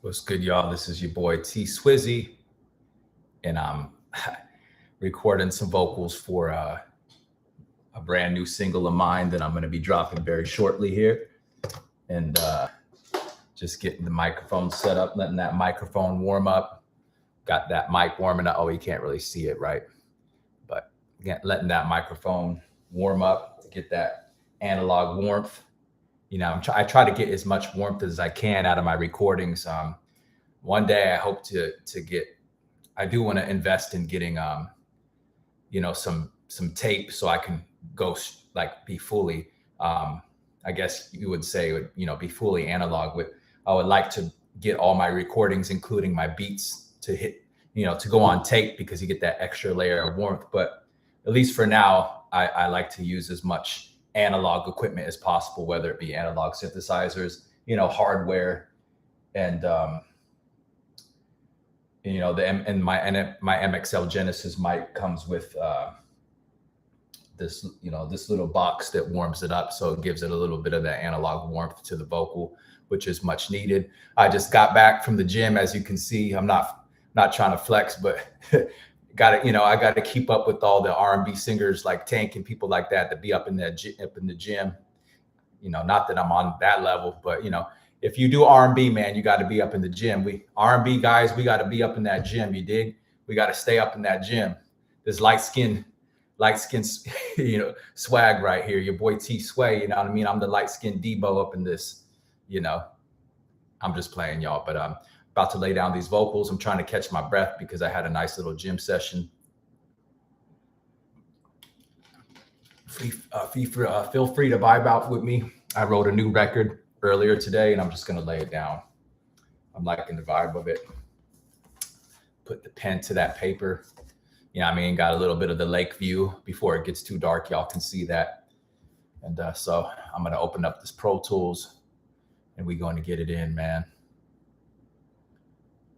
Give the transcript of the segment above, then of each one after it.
What's good, y'all? This is your boy T Swizzy, and I'm recording some vocals for a brand new single of mine that I'm going to be dropping very shortly here. And just getting the microphone set up, letting that microphone warm up. Got that mic warming up. Oh, you can't really see it, right? But again, letting that microphone warm up to get that analog warmth. I try to get as much warmth as I can out of my recordings. One day I hope to get. I do want to invest in getting some tape so I can go like be fully. I guess you would say be fully analog. With I would like to get all my recordings, including my beats, to hit to go on tape because you get that extra layer of warmth. But at least for now, I like to use as much analog equipment as possible, whether it be analog synthesizers, hardware, and my MXL Genesis mic comes with this little box that warms it up, so it gives it a little bit of that analog warmth to the vocal, which is much needed. I just got back from the gym, as you can see. I'm not trying to flex, but I got to keep up with all the R&B singers like Tank and people like that be up in the gym. Not that I'm on that level, but if you do R&B, man, you got to be up in the gym. We R&B guys, we got to be up in that gym. You dig? We got to stay up in that gym. This light skin, swag right here. Your boy T Sway, you know what I mean? I'm the light skin Debo up in this. I'm just playing, y'all, but I'm about to lay down these vocals. I'm trying to catch my breath because I had a nice little gym session. Feel free to vibe out with me. I wrote a new record earlier today, and I'm just gonna lay it down. I'm liking the vibe of it. Put the pen to that paper. Got a little bit of the lake view before it gets too dark. Y'all can see that. And so I'm gonna open up this Pro Tools, and we're going to get it in, man.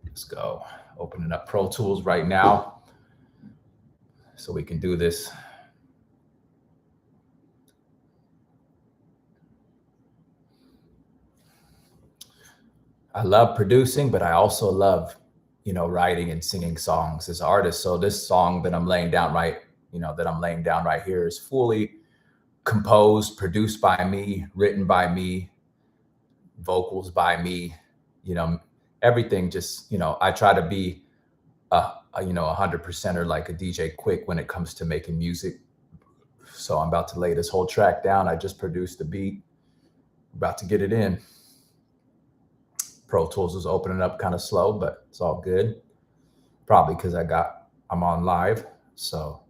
Let's go. Opening up Pro Tools right now so we can do this. I love producing, but I also love, writing and singing songs as an artist. So this song that I'm laying down right here is fully composed, produced by me, written by me, vocals by me, everything. Just, I try to be 100%er like a DJ Quick when it comes to making music. So I'm about to lay this whole track down. I just produced the beat, about to get it in. Pro Tools is opening up kind of slow, but it's all good. Probably because I'm on live. So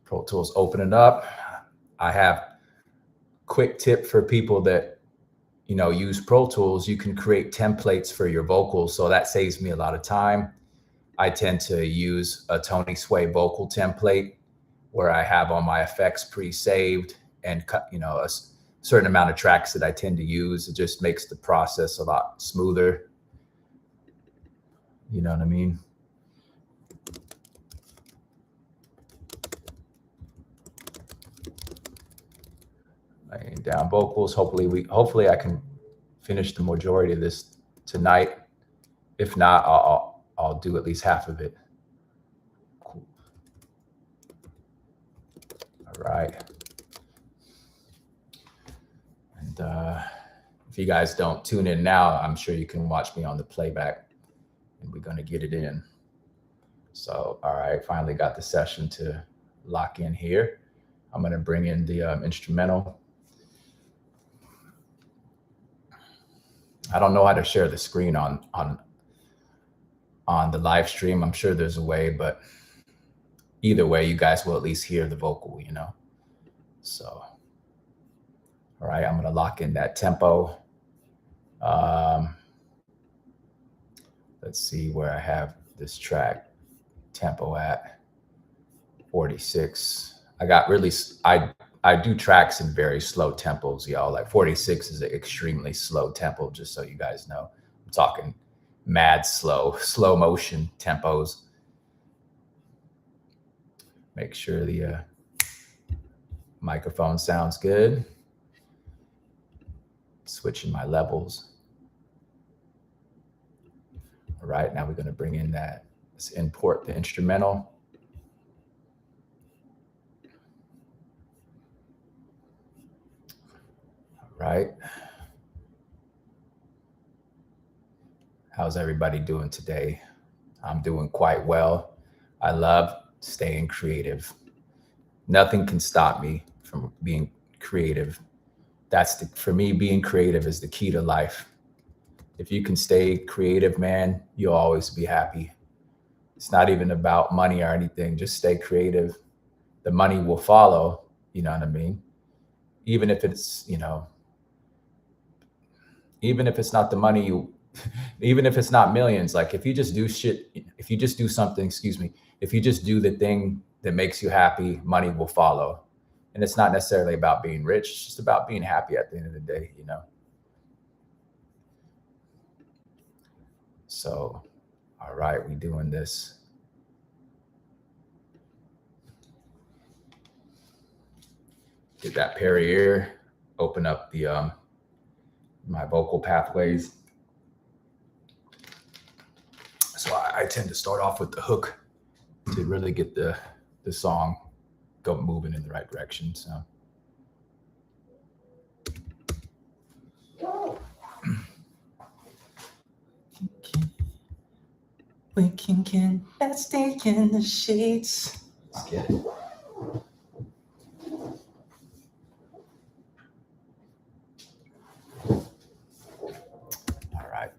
Pro Tools opening up. I have quick tip for people that, use Pro Tools. You can create templates for your vocals. So that saves me a lot of time. I tend to use a Tony Sway vocal template where I have all my effects pre-saved and a certain amount of tracks that I tend to use. It just makes the process a lot smoother. You know what I mean? Laying down vocals. Hopefully I can finish the majority of this tonight. If not, I'll do at least half of it. Cool. All right. And if you guys don't tune in now, I'm sure you can watch me on the playback, and we're going to get it in. So, all right, finally got the session to lock in here. I'm going to bring in the instrumental. I don't know how to share the screen on the live stream. I'm sure there's a way, but either way, you guys will at least hear the vocal, So, all right, I'm going to lock in that tempo. Let's see where I have this track tempo at. 46. I do tracks in very slow tempos, y'all. Like 46 is an extremely slow tempo, just so you guys know. I'm talking mad slow motion tempos. Make sure the microphone sounds good. Switching my levels. All right, now we're going to bring in that. Let's import the instrumental. All right. How's everybody doing today? I'm doing quite well. I love staying creative. Nothing can stop me from being creative. For me, being creative is the key to life. If you can stay creative, man, you'll always be happy. It's not even about money or anything. Just stay creative. The money will follow, you know what I mean? Even if it's, even if it's not the money even if it's not millions, like if you just do something, if you just do the thing that makes you happy, money will follow. And it's not necessarily about being rich. It's just about being happy at the end of the day, So, all right, we doing this. Get that peri-ear, open up the my vocal pathways. So I tend to start off with the hook to really get the song moving in the right direction. So. We can get that stay in the sheets. Let's get it. All right.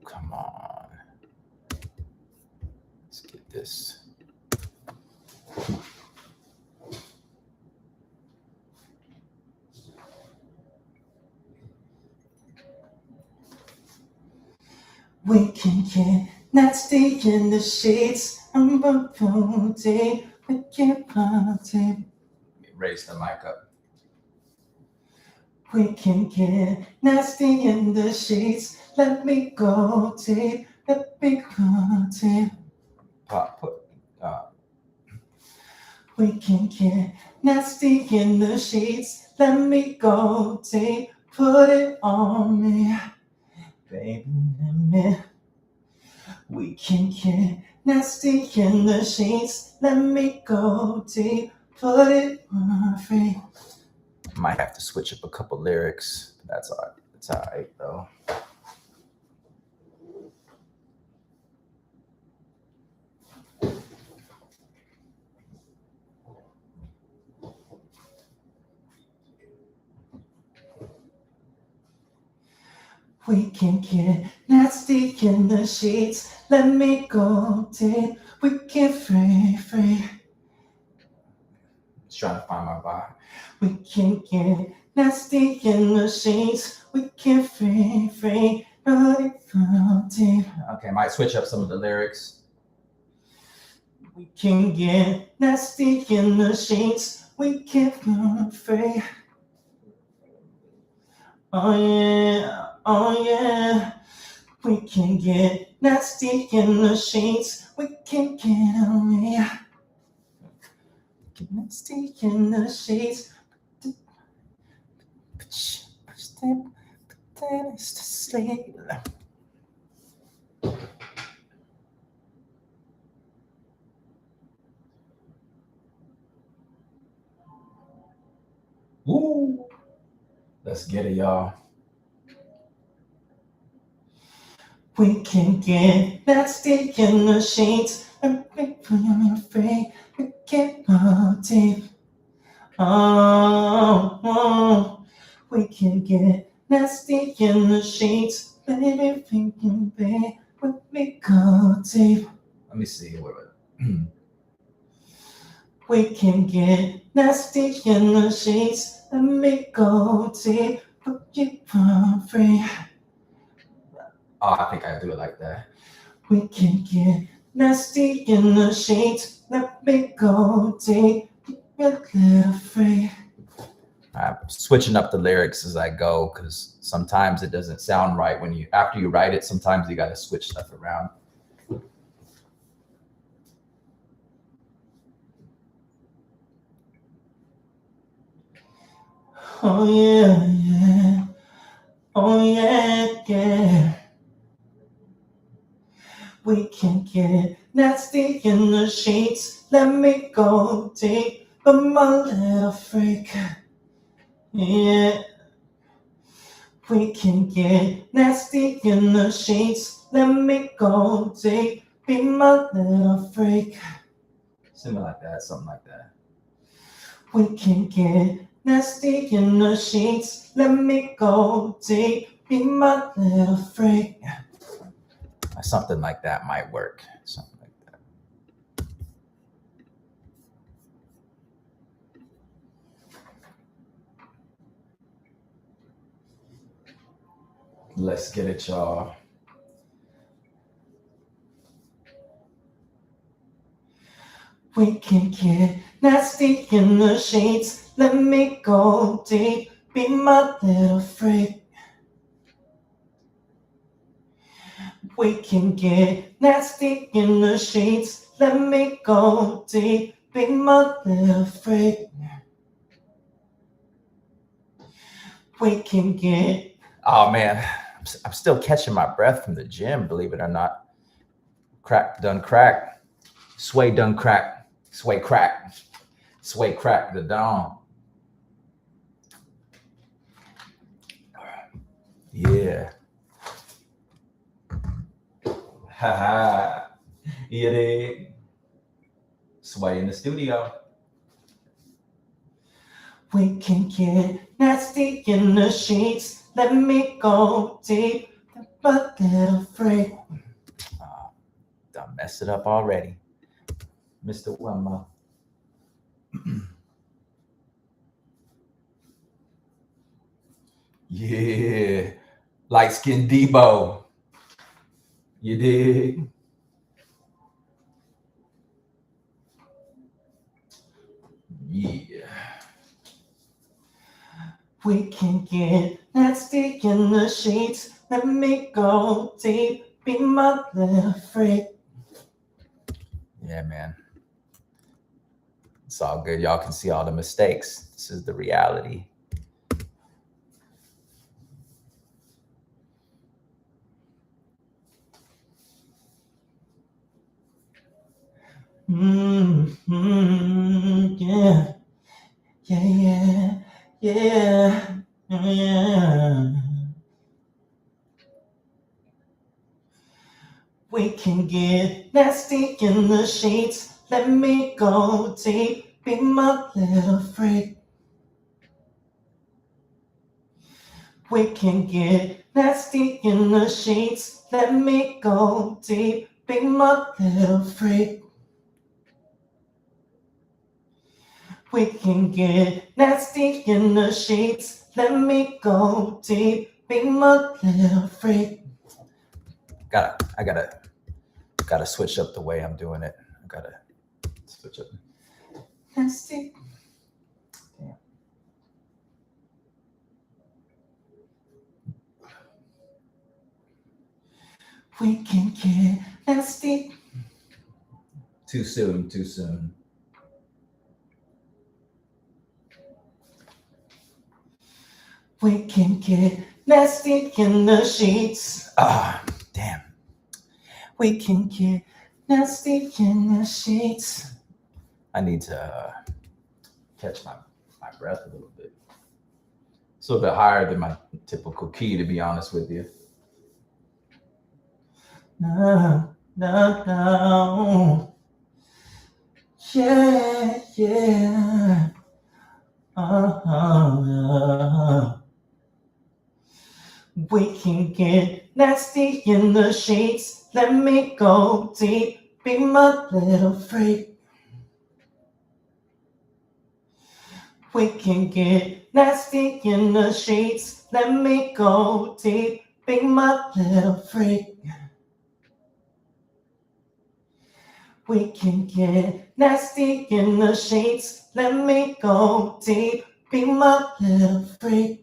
Come on. Let's get this. We can get nasty in the sheets. I'm a party. We can party. Raise the mic up. We can get nasty in the sheets. Let me go deep. Let me party. We can get nasty in the sheets. Let me go deep. Put it on me. Baby, let me. We can get nasty in the sheets. Let me go deep. Put it on free. Might have to switch up a couple lyrics. That's all right. It's all right, though. We can get nasty in the sheets. Let me go deep. We can free. Just trying to find my vibe. We can get nasty in the sheets. We can free. Okay, I might switch up some of the lyrics. We can get nasty in the sheets. We can free. Oh yeah. We can get nasty in the sheets. We can get away. Get nasty in the sheets. Push them to sleep. Woo! Let's get it, y'all. We can get nasty in the sheets and be free. We can party. Oh, we can get nasty in the sheets, baby. We can be with me, go deep. Let me see. We can get nasty in the sheets. Let me go deep. Put you on free. Oh, I think I do it like that. We can get nasty in the sheets. Let me go deep. Get a little free. I'm switching up the lyrics as I go because sometimes it doesn't sound right after you write it. Sometimes you got to switch stuff around. Oh yeah. Oh yeah. in the sheets. Let me go deep, but my little freak. Yeah. We can get nasty in the sheets. Let me go deep, be my little freak. Something like that, something like that. We can get nasty in the sheets. Let me go deep, be my little freak. Something like that might work. Something like that. Let's get it, y'all. We can get nasty in the sheets. Let me go deep, be my little freak. We can get nasty in the sheets. Let me go deep, be my little freak. We can get. Oh man, I'm still catching my breath from the gym, believe it or not. Crack done crack. Sway done crack. Sway crack. Sway crack the dawn. Yeah. Haha. Yeah, they. Sway in the studio. We can get nasty in the sheets. Let me go deep, but little freak. Done messed it up already. Mr. Wemma. Yeah. Light skin Debo. You dig? Yeah. We can get nasty in the sheets. Let me go deep, be my little freak. Yeah, man. It's all good. Y'all can see all the mistakes. This is the reality. Yeah. Yeah, yeah, yeah. We can get nasty in the sheets. Let me go deep, be my little freak. We can get nasty in the sheets. Let me go deep, be my little freak. We can get nasty in the sheets. Let me go deep, be my little freak. I gotta switch up the way I'm doing it. I gotta switch up. Nasty. Damn. We can get nasty. Too soon, too soon. We can get nasty in the sheets. Damn. We can get nasty in the sheets. I need to catch my breath a little bit. It's a little bit higher than my typical key, to be honest with you. No. Yeah. We can get nasty in the sheets. Let me go deep, be my little freak. We can get nasty in the sheets. Let me go deep, be my little freak. We can get nasty in the sheets. Let me go deep, be my little freak.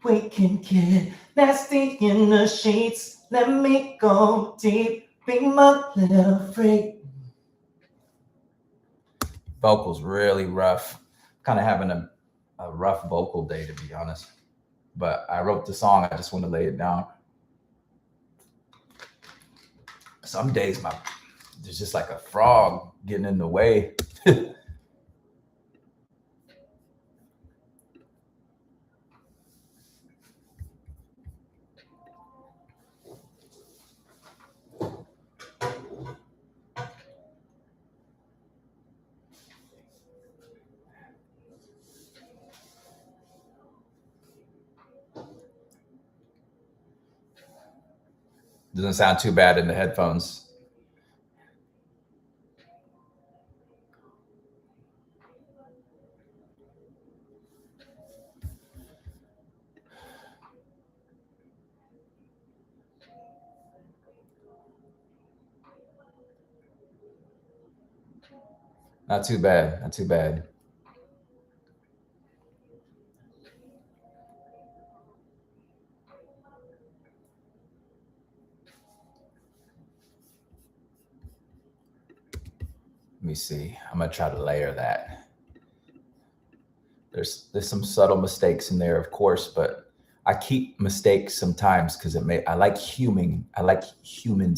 We can get nasty in the sheets. Let me go deep, be my little freak. Vocals really rough. Kind of having a rough vocal day, to be honest. But I wrote the song. I just want to lay it down. Some days there's just like a frog getting in the way. Doesn't sound too bad in the headphones. Not too bad. Not too bad. Let me see. I'm gonna try to layer that. There's some subtle mistakes in there, of course, but I keep mistakes sometimes because I like human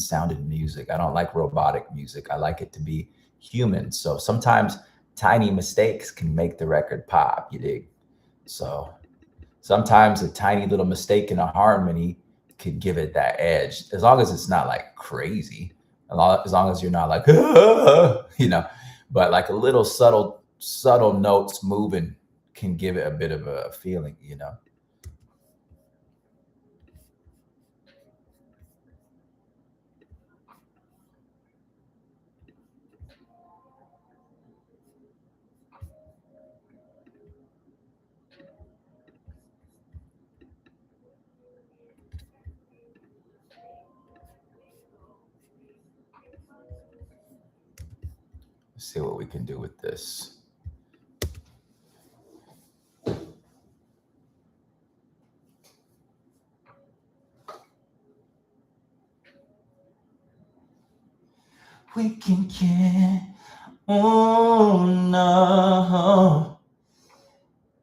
sounding music. I don't like robotic music. I like it to be human. So sometimes tiny mistakes can make the record pop, you dig? So sometimes a tiny little mistake in a harmony could give it that edge, as long as it's not like crazy, as long as you're not like, you know, but like a little subtle notes moving can give it a bit of a feeling, you know. Let's see what we can do with this. We can get, oh no,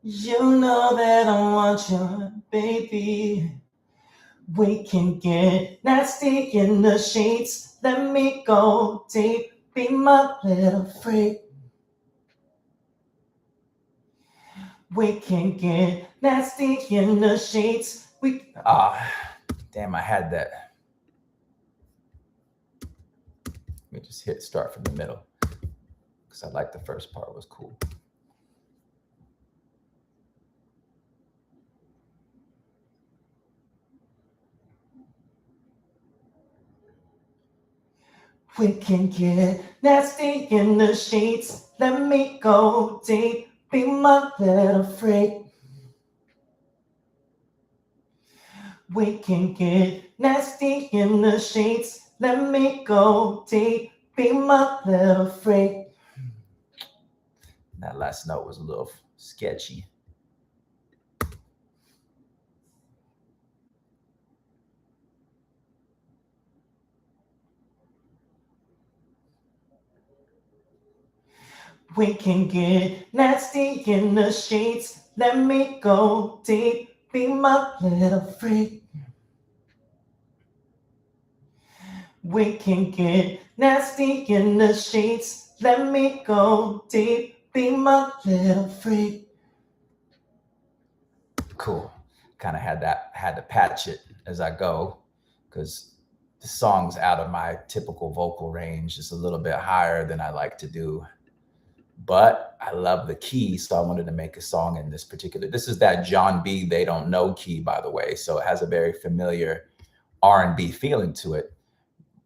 you know that I want you, baby. We can get nasty in the sheets. Let me go deep, be my little freak. We can get nasty in the sheets. Damn, I had that. Let me just hit start from the middle because I like the first part was cool. We can get nasty in the sheets. Let me go deep, be my little freak. We can get nasty in the sheets. Let me go deep, be my little freak. That last note was a little sketchy. We can get nasty in the sheets. Let me go deep, be my little freak. We can get nasty in the sheets. Let me go deep, be my little freak. Cool. Kind of had to patch it as I go because the song's out of my typical vocal range. It's a little bit higher than I like to do. But I love the key, so I wanted to make a song in this particular. This is that John B. They Don't Know key, by the way. So it has a very familiar R&B feeling to it.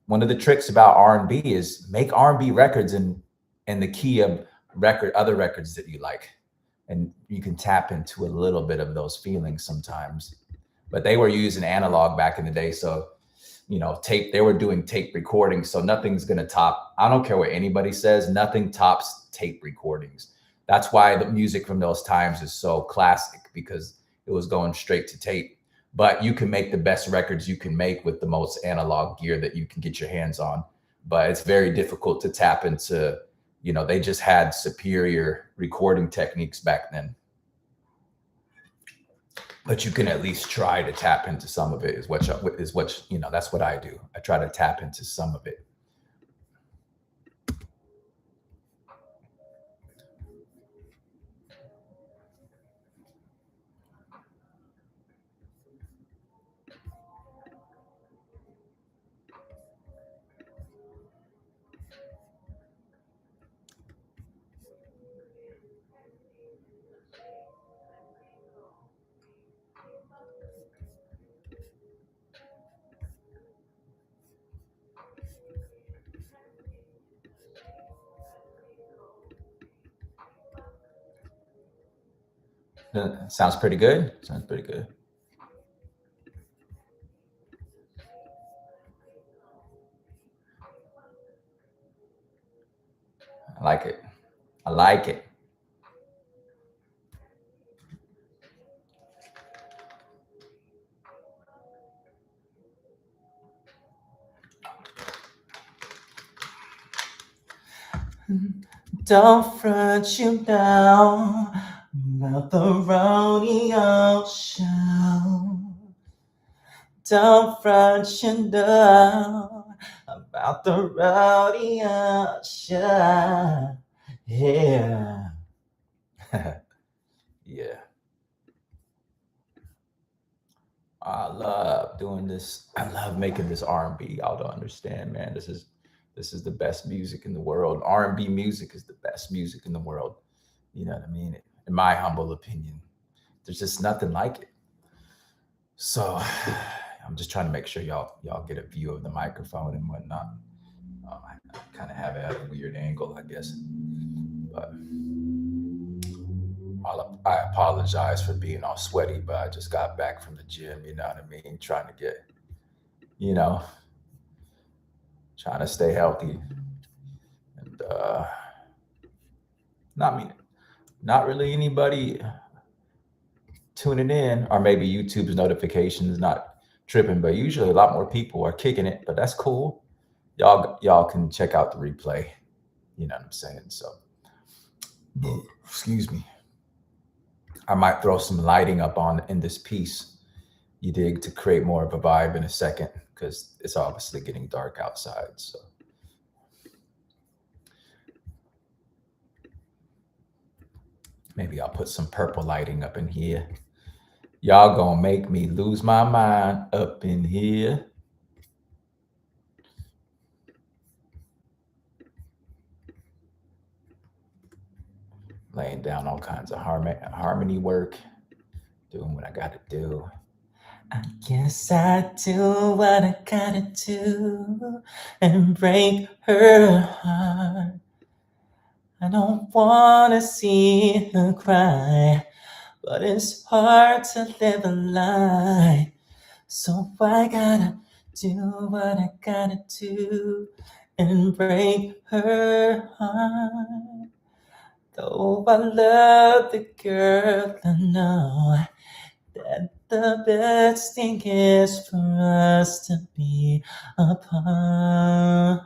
One of the tricks about R&B is make R&B records in the key of other records that you like, and you can tap into a little bit of those feelings sometimes. But they were using analog back in the day, so tape. They were doing tape recordings, so nothing's gonna top. I don't care what anybody says, nothing tops tape recordings. That's why the music from those times is so classic, because it was going straight to tape. But you can make the best records you can make with the most analog gear that you can get your hands on. But it's very difficult to tap into, they just had superior recording techniques back then. but you can at least try to tap into some of it. Is what you know. That's what I do. I try to tap into some of it. Sounds pretty good. Sounds pretty good. I like it. I like it. Don't front you down about the rodeo show. Don't front you down about the rodeo show. Yeah. Yeah. I love doing this. I love making this R&B. Y'all don't understand, man. This is the best music in the world. R&B music is the best music in the world. You know what I mean? In my humble opinion, there's just nothing like it. So I'm just trying to make sure y'all get a view of the microphone and whatnot. I kind of have it at a weird angle, I guess. But I apologize for being all sweaty, but I just got back from the gym. You know what I mean? Trying to get, trying to stay healthy, and not really anybody tuning in, or maybe YouTube's notification is not tripping, but usually a lot more people are kicking it, but that's cool. Y'all can check out the replay. You know what I'm saying? So, excuse me. I might throw some lighting up in this piece, you dig, to create more of a vibe in a second, because it's obviously getting dark outside. So maybe I'll put some purple lighting up in here. Y'all gonna make me lose my mind up in here. Laying down all kinds of harmony work, doing what I gotta do. I guess I do what I gotta do and break her heart. I don't wanna see her cry, but it's hard to live a lie. So I gotta do what I gotta do and break her heart. Though I love the girl, I know that the best thing is for us to be apart.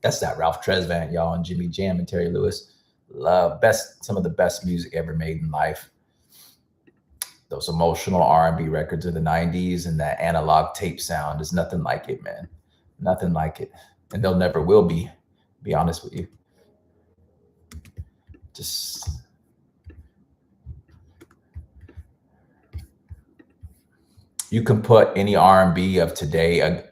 That's that Ralph Tresvant, y'all, and Jimmy Jam and Terry Lewis. Love some of the best music ever made in life. Those emotional R&B records of the 90s and that analog tape sound, there's nothing like it, man. Nothing like it. And there never will be honest with you. Just you can put any R&B of today,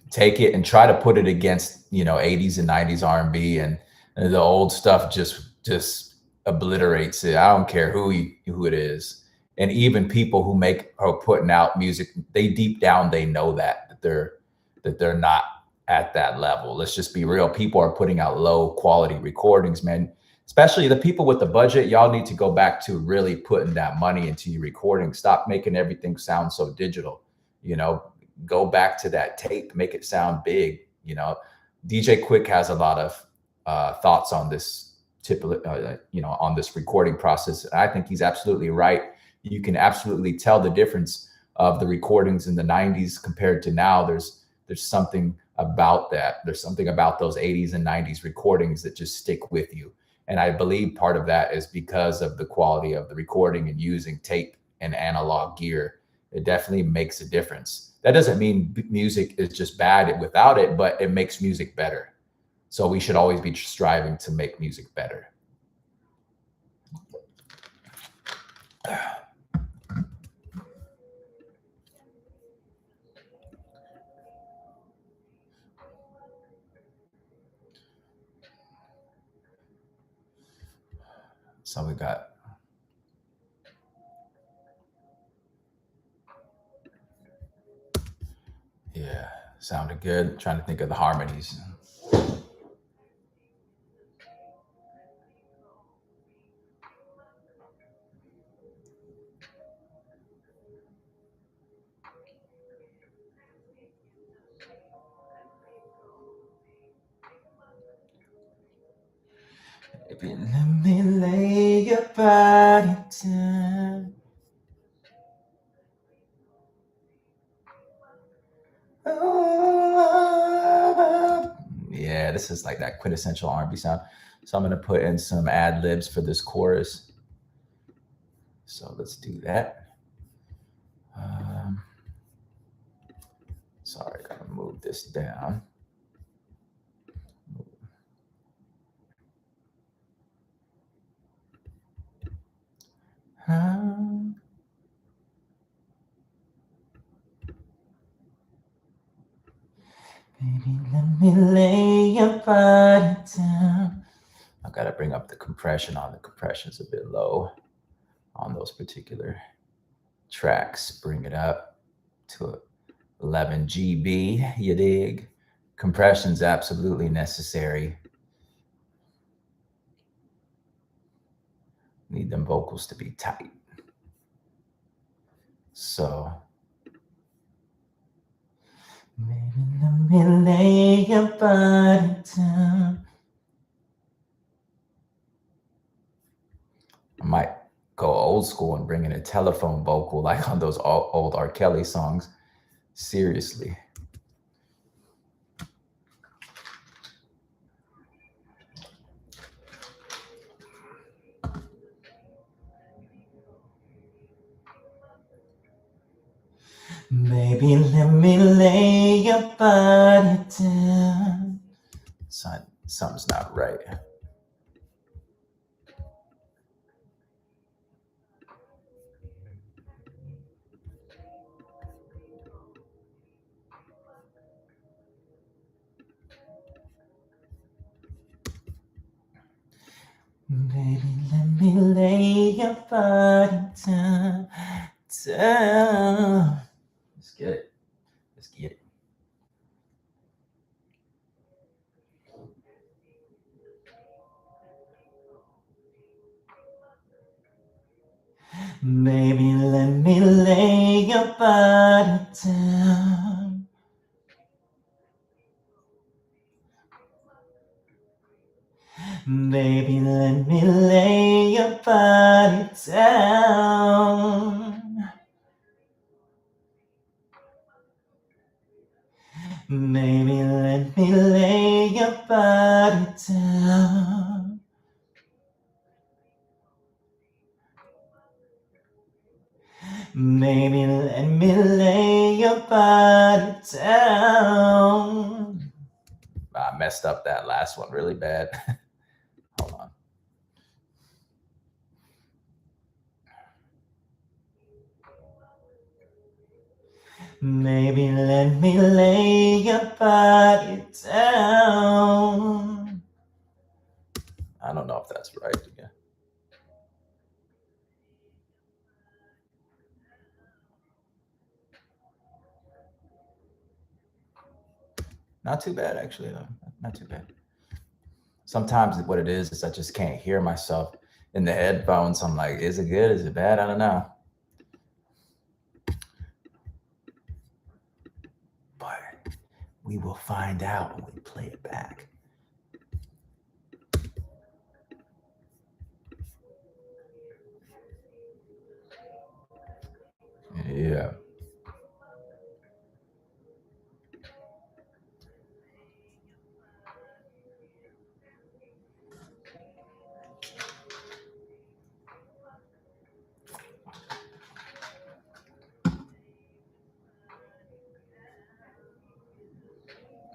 take it and try to put it against, 80s and 90s R&B, and the old stuff just obliterates it. I don't care who it is. And even people who are putting out music, they deep down, they know that they're not at that level. Let's just be real. People are putting out low quality recordings, man. Especially the people with the budget. Y'all need to go back to really putting that money into your recording. Stop making everything sound so digital. Go back to that tape, make it sound big. DJ Quick has a lot of thoughts on this on this recording process. I think he's absolutely right. You can absolutely tell the difference of the recordings in the 90s compared to now. There's something about that. There's something about those 80s and 90s recordings that just stick with you. And I believe part of that is because of the quality of the recording and using tape and analog gear. It definitely makes a difference. That doesn't mean music is just bad without it, but it makes music better. So we should always be striving to make music better. So we got, yeah, sounded good. Trying to think of the harmonies. Baby, let me lay your body down. Yeah, this is like that quintessential R&B sound. So I'm going to put in some ad libs for this chorus. So let's do that. Sorry, gotta move this down. Baby, let me lay your body down. I gotta bring up the compression on the compression's a bit low on those particular tracks. Bring it up to 11 GB, you dig? Compression's absolutely necessary. Need them vocals to be tight. So, maybe let me lay your body down. I might go old school and bring in a telephone vocal like on those old R. Kelly songs. Seriously. Baby, let me lay your body down. Son, something's not right. Baby, let me lay your body down. Let's get it. Let's get it. Baby, let me lay your body down. Baby, let me lay your body down. Baby, let me lay your body down. Baby, let me lay your body down. I messed up that last one really bad. Hold on. Maybe let me lay your body down. I don't know if that's right again. Not too bad, actually, though. Not too bad. Sometimes what it is I just can't hear myself in the headphones. I'm like, is it good? Is it bad? I don't know. But we will find out when we play it back. Yeah.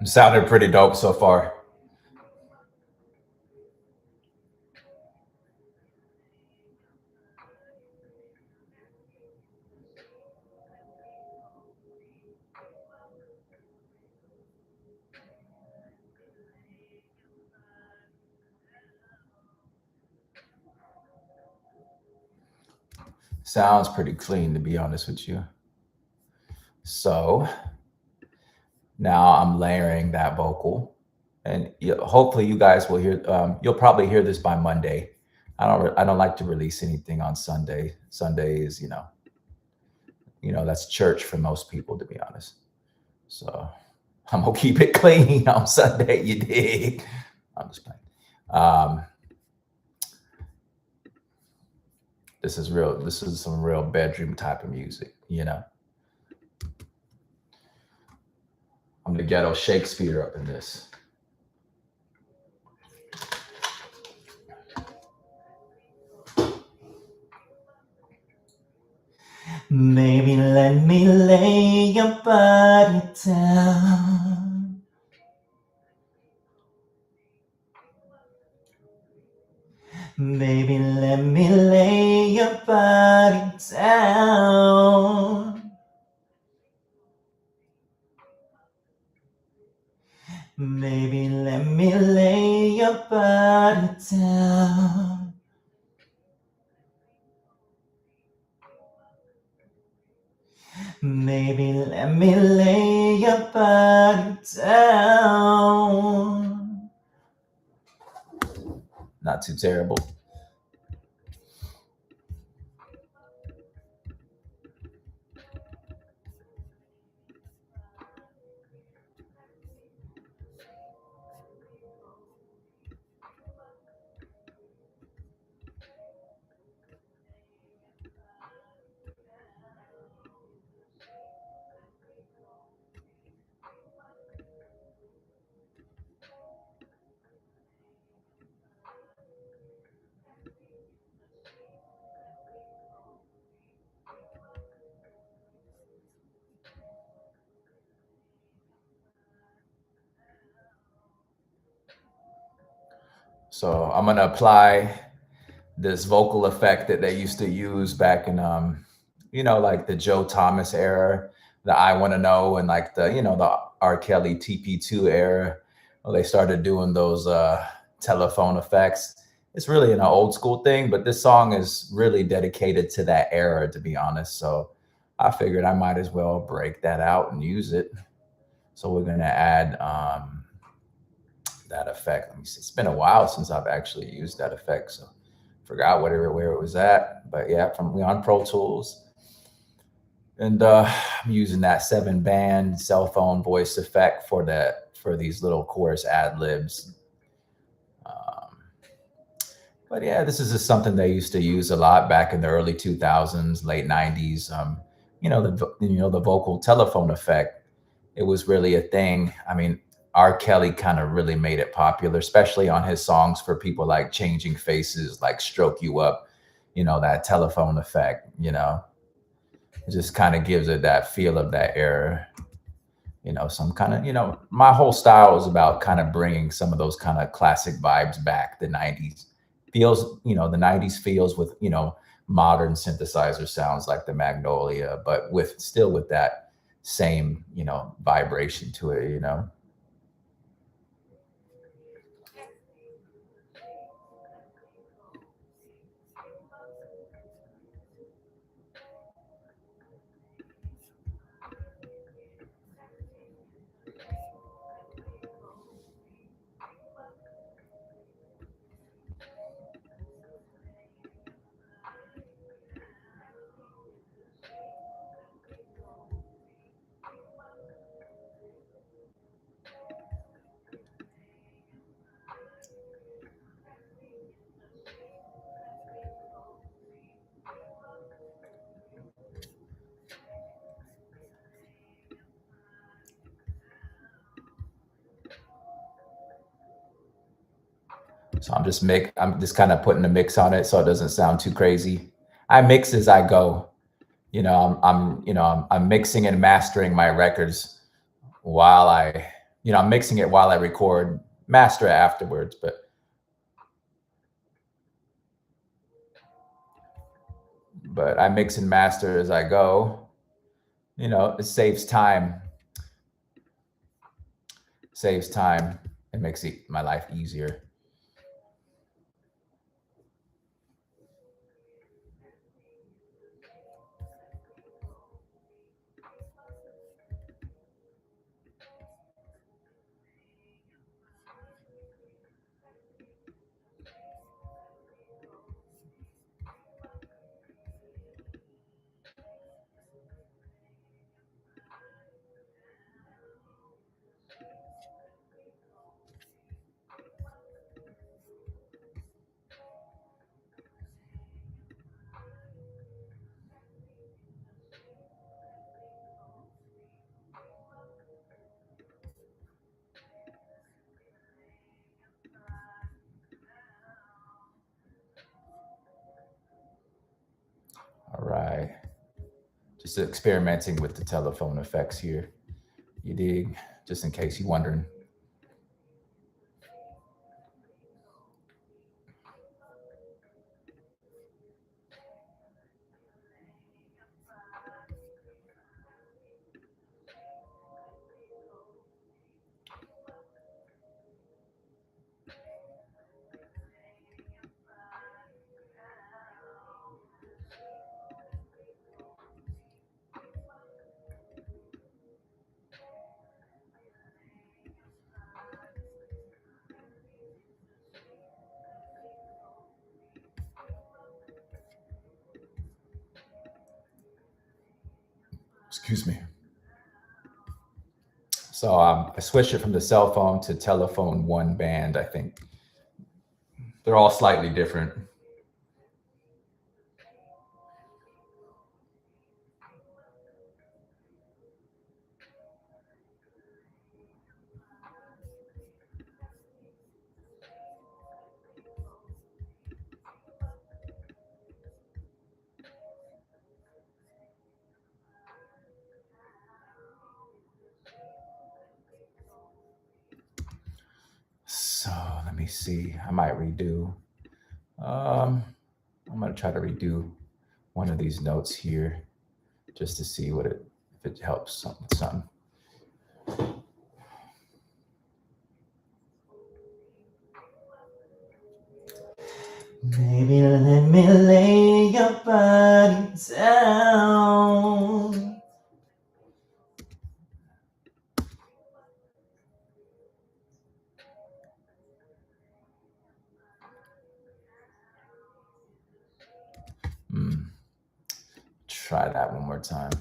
Sounded pretty dope so far. Sounds pretty clean, to be honest with you. So now I'm layering that vocal, and hopefully you guys will hear. You'll probably hear this by Monday. I don't like to release anything on Sunday. Sunday is, that's church for most people, to be honest. So I'm gonna keep it clean on Sunday. You dig? I'm just playing. This is real. This is some real bedroom type of music. I'm the ghetto Shakespeare up in this. Maybe let me lay your body down. Baby, let me lay your body down. Baby, let me lay your body down. Baby, let me lay your body down. Not too terrible. So I'm gonna apply this vocal effect that they used to use back in, like the Joe Thomas era, the I Want to Know, and like the R. Kelly TP2 era. Well, they started doing those telephone effects. It's really an old school thing, but this song is really dedicated to that era, to be honest. So I figured I might as well break that out and use it. So we're gonna add that effect. Let me see. It's been a while since I've actually used that effect, so forgot where it was at. But yeah, we're on Pro Tools, and I'm using that 7-band cell phone voice effect for these little chorus ad libs. But yeah, this is just something they used to use a lot back in the early 2000s, late 90s. The vocal telephone effect. It was really a thing. I mean, R. Kelly kind of really made it popular, especially on his songs for people like Changing Faces, like Stroke You Up, that telephone effect, it just kind of gives it that feel of that era, some kind of, my whole style is about kind of bringing some of those kind of classic vibes back. The 90s feels, the 90s feels with, modern synthesizer sounds like the Magnolia, but still with that same, vibration to it, So I'm just kind of putting a mix on it so it doesn't sound too crazy. I mix as I go. I'm mixing and mastering my records while I You know, I'm mixing it while I record, master it afterwards, but I mix and master as I go. You know, it saves time. Saves time. It makes my life easier. All right. Just experimenting with the telephone effects here. You dig? Just in case you're wondering. Excuse me. So I switched it from the cell phone to telephone one band, I think. They're all slightly different. So let me see. I might redo. I'm gonna try to redo one of these notes here, just to see if it helps something. Maybe let me lay your body down. Try that one more time.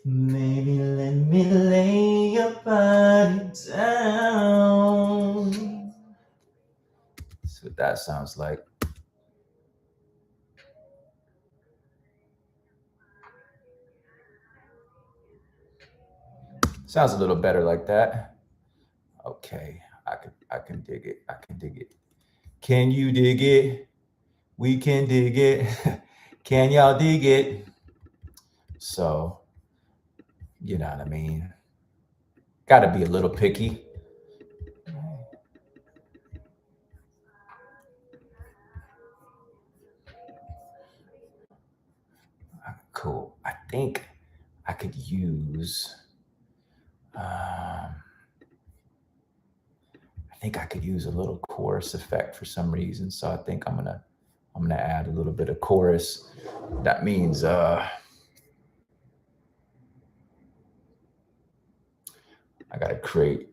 Maybe let me lay your body down. See what that sounds like. Sounds a little better like that. Okay, I can dig it. I can dig it. Can you dig it? We can dig it. Can y'all dig it? So, you know what I mean? Got to be a little picky. Cool. I think I could use. I think I could use a little chorus effect for some reason. So I think I'm gonna add a little bit of chorus. That means I gotta create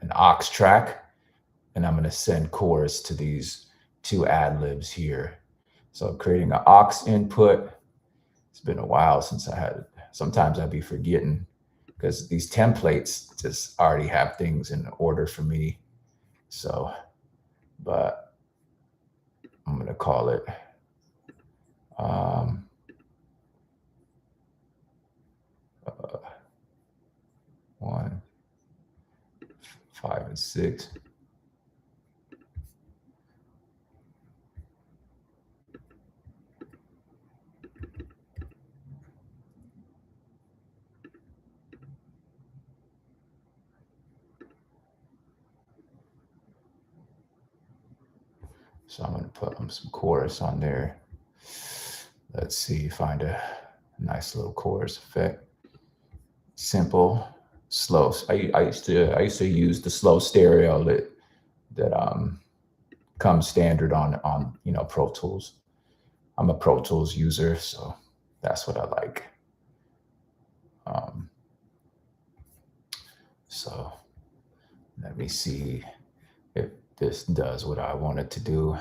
an aux track, and I'm gonna send chorus to these two ad libs here. So creating an aux input. It's been a while since I had it. Sometimes I'd be forgetting because these templates just already have things in order for me. So, but I'm gonna call it 1, 5, and 6. So I'm gonna put some chorus on there. Let's see, find a nice little chorus effect. Simple, slow. I used to use the slow stereo that comes standard on Pro Tools. I'm a Pro Tools user, so that's what I like. Um, so let me see if this does what I want it to do.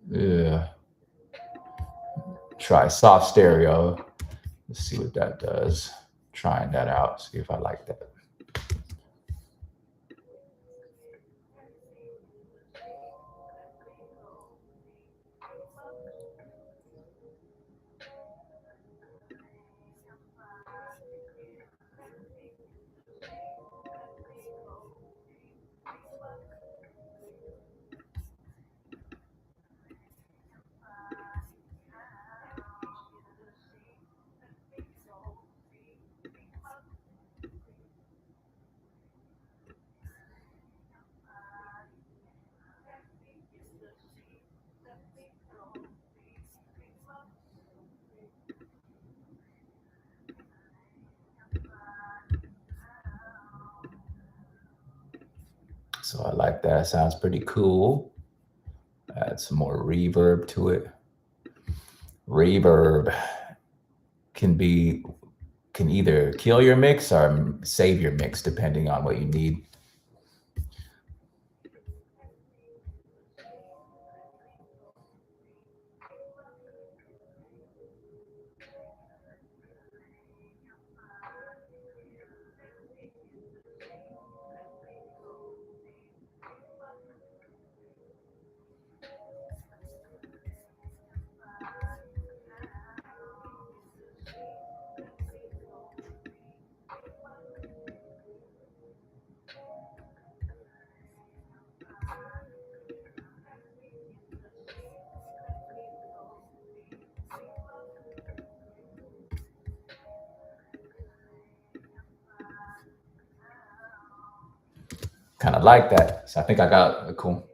Yeah, try soft stereo. Let's see what that does. Trying that out, see if I like that. So I like that. Sounds pretty cool. Add some more reverb to it. Reverb can either kill your mix or save your mix depending on what you need. Kind of like that. So I think I got a cool.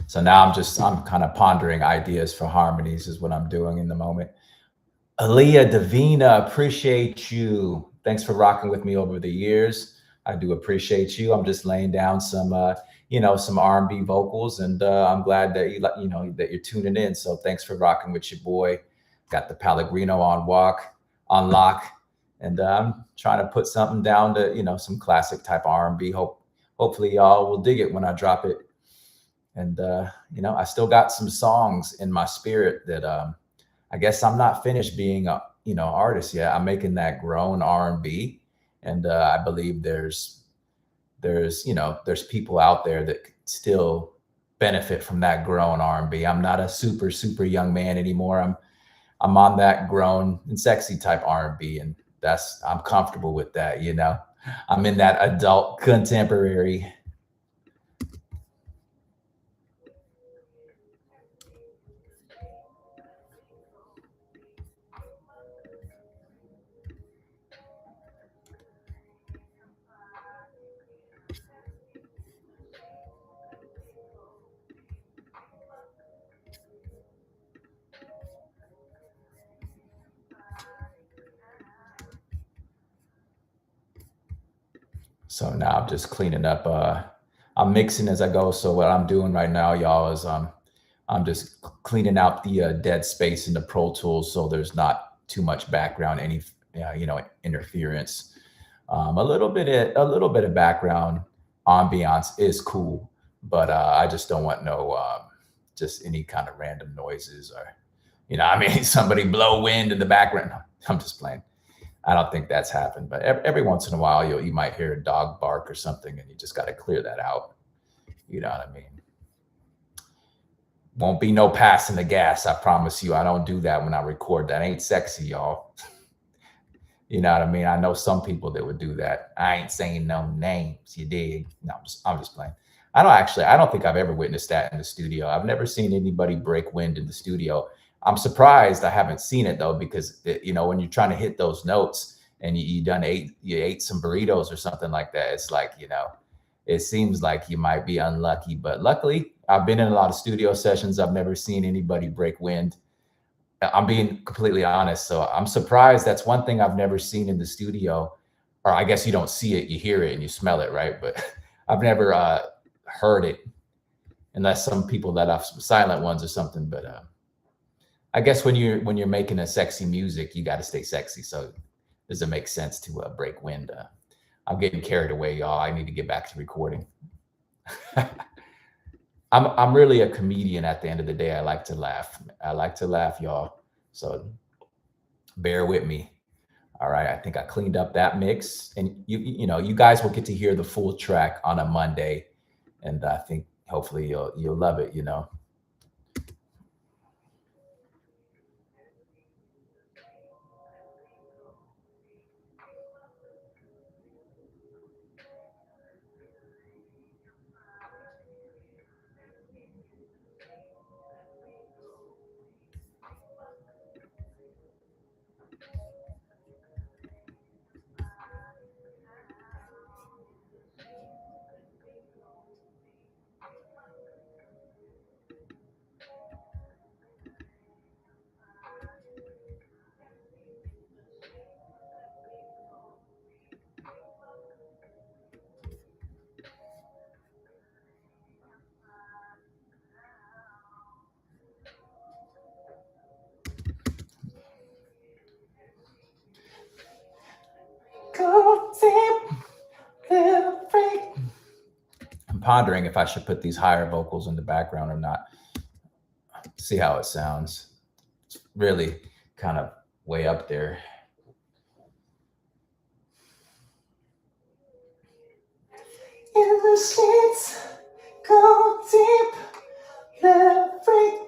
So now I'm kind of pondering ideas for harmonies is what I'm doing in the moment. Aaliyah Davina, appreciate you. Thanks for rocking with me over the years. I do appreciate you. I'm just laying down some R&B vocals, and I'm glad that that you're tuning in. So thanks for rocking with your boy. Got the Pellegrino on lock, and I'm trying to put something down to some classic type R&B. Hopefully y'all will dig it when I drop it. And I still got some songs in my spirit that I guess I'm not finished being a artist yet. I'm making that grown R&B, and I believe there's people out there that still benefit from that grown R&B. I'm not a super young man anymore. I'm on that grown and sexy type R&B, and I'm comfortable with that. I'm in that adult contemporary. So now I'm just cleaning up. I'm mixing as I go. So what I'm doing right now, y'all, is I'm just cleaning out the dead space in the Pro Tools, so there's not too much background, any interference. A little bit of background ambiance is cool, but I just don't want no just any kind of random noises or I mean, somebody blow wind in the background. I'm just playing. I don't think that's happened, but every once in a while you might hear a dog bark or something, and you just got to clear that out. You know what I mean? Won't be no passing the gas. I promise you. I don't do that when I record. That ain't sexy, y'all. You know what I mean? I know some people that would do that. I ain't saying no names. You dig? No, I'm just playing. I don't think I've ever witnessed that in the studio. I've never seen anybody break wind in the studio. I'm surprised I haven't seen it though, because when you're trying to hit those notes and you ate some burritos or something like that, it's like, it seems like you might be unlucky, but luckily I've been in a lot of studio sessions. I've never seen anybody break wind. I'm being completely honest. So I'm surprised. That's one thing I've never seen in the studio, or I guess you don't see it, you hear it and you smell it, right? But I've never heard it, unless some people let off some silent ones or something. But I guess when you're making a sexy music, you got to stay sexy. So does it make sense to break wind? I'm getting carried away, y'all. I need to get back to recording. I'm really a comedian at the end of the day. I like to laugh, y'all. So bear with me. All right. I think I cleaned up that mix, and you guys will get to hear the full track on a Monday, and I think hopefully you'll love it. Go deep, little freak. I'm pondering if I should put these higher vocals in the background or not. See how it sounds. It's really kind of way up there. In the sheets, go deep, little freak.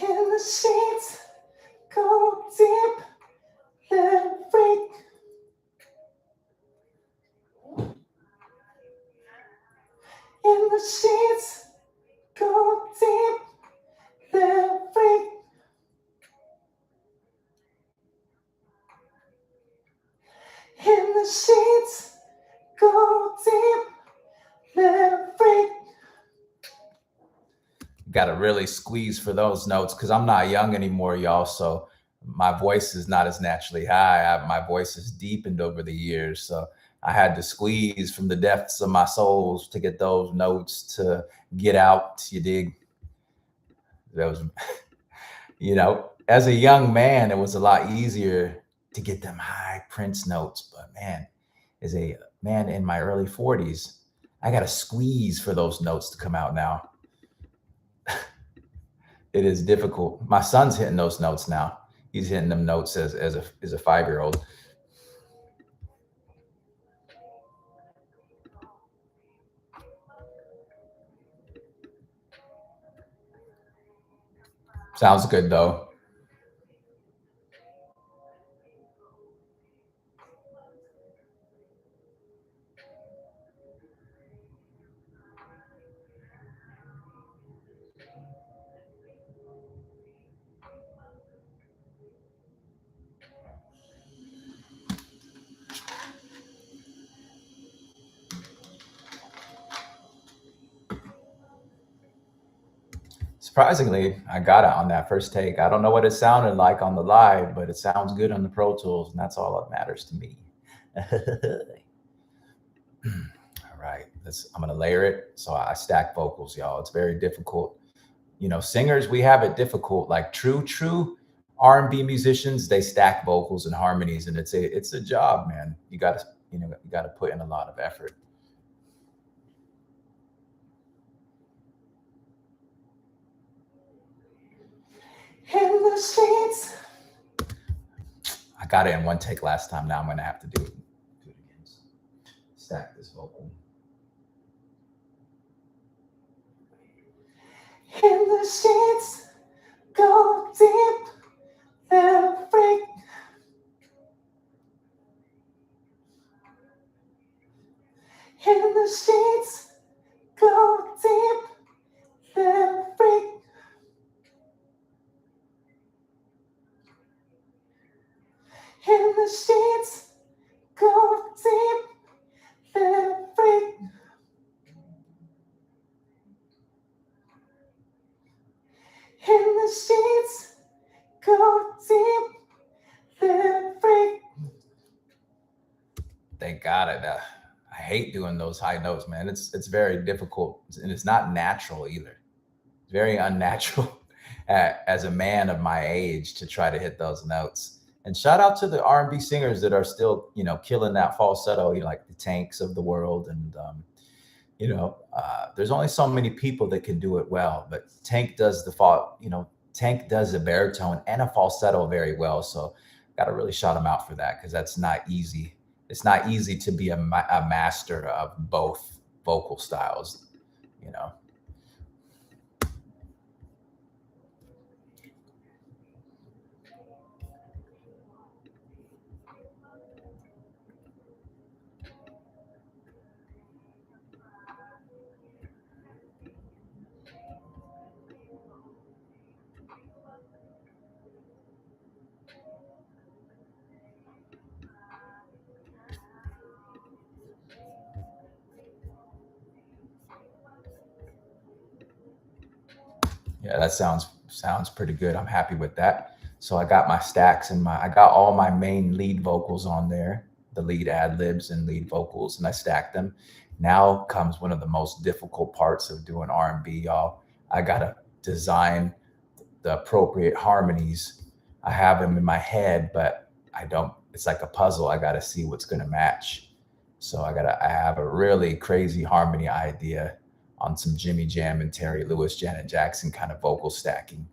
In the sheets, go deep, little freak. In the sheets, go deep, little freak. In the sheets, go deep, little freak. Got to really squeeze for those notes, because I'm not young anymore, y'all. So my voice is not as naturally high. My voice has deepened over the years. So I had to squeeze from the depths of my souls to get those notes to get out. You dig? That was, as a young man, it was a lot easier to get them high Prince notes. But man, as a man in my early 40s, I got to squeeze for those notes to come out now. It is difficult. My son's hitting those notes now. He's hitting them notes as a 5-year-old. Sounds good though. Surprisingly, I got it on that first take. I don't know what it sounded like on the live, but it sounds good on the Pro Tools, and that's all that matters to me. All right, I'm gonna layer it. So I stack vocals, y'all. It's very difficult. Singers, we have it difficult. Like true R&B musicians, they stack vocals and harmonies, and it's a job, man. You gotta put in a lot of effort. In the streets. I got it in one take last time. Now I'm gonna have to do it again. Stack this vocal. In the streets, go deep, they'll freak. In the streets, go deep, they'll freak. In the streets, go deep, they'll freak. In the streets, go deep, they'll freak. They got it. I hate doing those high notes, man. It's very difficult, and it's not natural either. It's very unnatural as a man of my age to try to hit those notes. And shout out to the R&B singers that are still, killing that falsetto, like the Tanks of the world. And, there's only so many people that can do it well, but Tank does Tank does a baritone and a falsetto very well. So got to really shout him out for that, because that's not easy. It's not easy to be a master of both vocal styles, Yeah, that sounds pretty good. I'm happy with that. So I got my stacks and I got all my main lead vocals on there, the lead ad libs and lead vocals, and I stacked them. Now comes one of the most difficult parts of doing R&B, y'all. I gotta design the appropriate harmonies. I have them in my head, but I don't. It's like a puzzle. I gotta see what's gonna match. So I have a really crazy harmony idea on some Jimmy Jam and Terry Lewis, Janet Jackson kind of vocal stacking.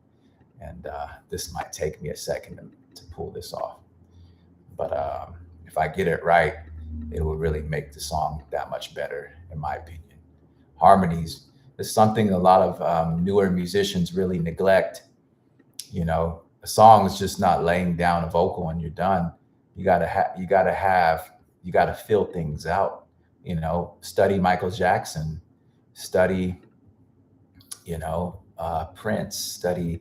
And this might take me a second to pull this off. But if I get it right, it will really make the song that much better, in my opinion. Harmonies is something a lot of newer musicians really neglect. A song is just not laying down a vocal and you're done. You gotta fill things out. Study Michael Jackson, study, Prince, study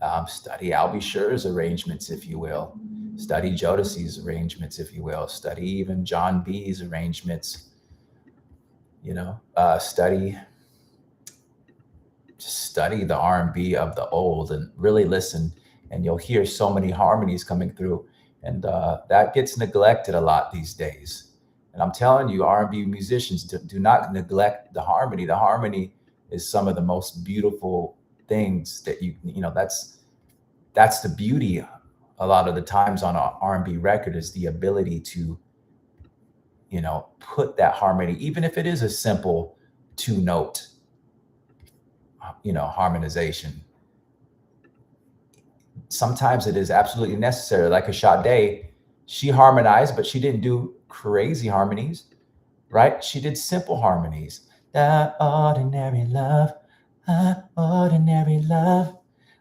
Albie Scher's arrangements, if you will, study Jodeci's arrangements, if you will, study even John B's arrangements, study the R&B of the old and really listen, and you'll hear so many harmonies coming through. And that gets neglected a lot these days. And I'm telling you, R&B musicians, do not neglect the harmony. The harmony is some of the most beautiful things that that's the beauty a lot of the times on an R&B record, is the ability to, put that harmony, even if it is a simple 2-note, harmonization. Sometimes it is absolutely necessary. Like a Sade, she harmonized, but she didn't do crazy harmonies, right? She did simple harmonies. The ordinary love, ordinary love.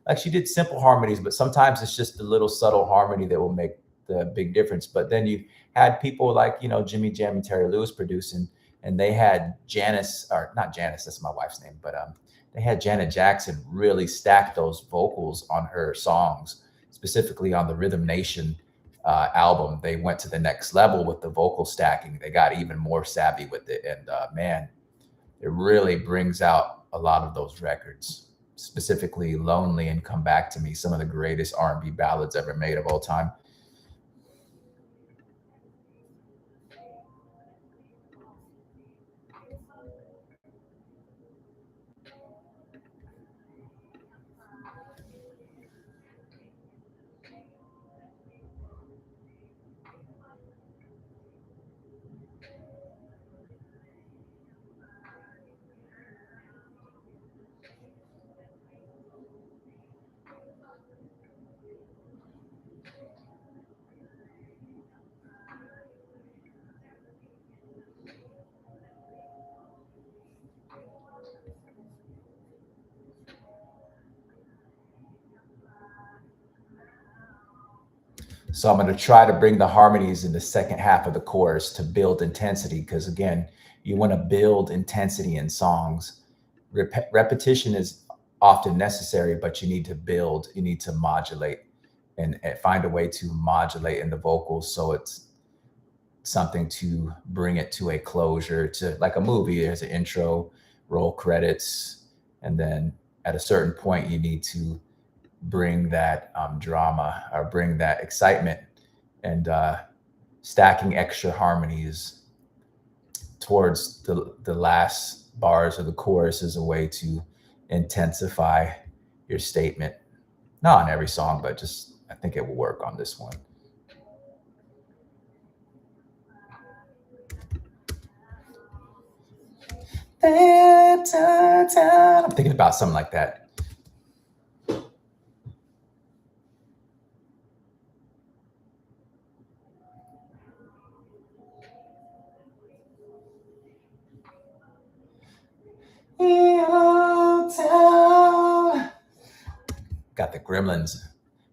Like, she did simple harmonies, but sometimes it's just a little subtle harmony that will make the big difference. But then you had people like, Jimmy Jam and Terry Lewis producing, and they had not Janice, that's my wife's name, but they had Janet Jackson really stack those vocals on her songs, specifically on the Rhythm Nation album. They went to the next level with the vocal stacking. They got even more savvy with it. And man, it really brings out a lot of those records. specifically Lonely and Come Back to Me, some of the greatest R&B ballads ever made of all time. So I'm going to try to bring the harmonies in the second half of the chorus to build intensity. Because again, you want to build intensity in songs. Repetition is often necessary, but you need to build, you need to modulate and find a way to modulate in the vocals. So it's something to bring it to a closure, to like a movie. There's an intro, roll credits, and then at a certain point you need to bring that drama or bring that excitement, and stacking extra harmonies towards the last bars of the chorus is a way to intensify your statement. Not on every song, but just I think it will work on this one. I'm thinking about something like that.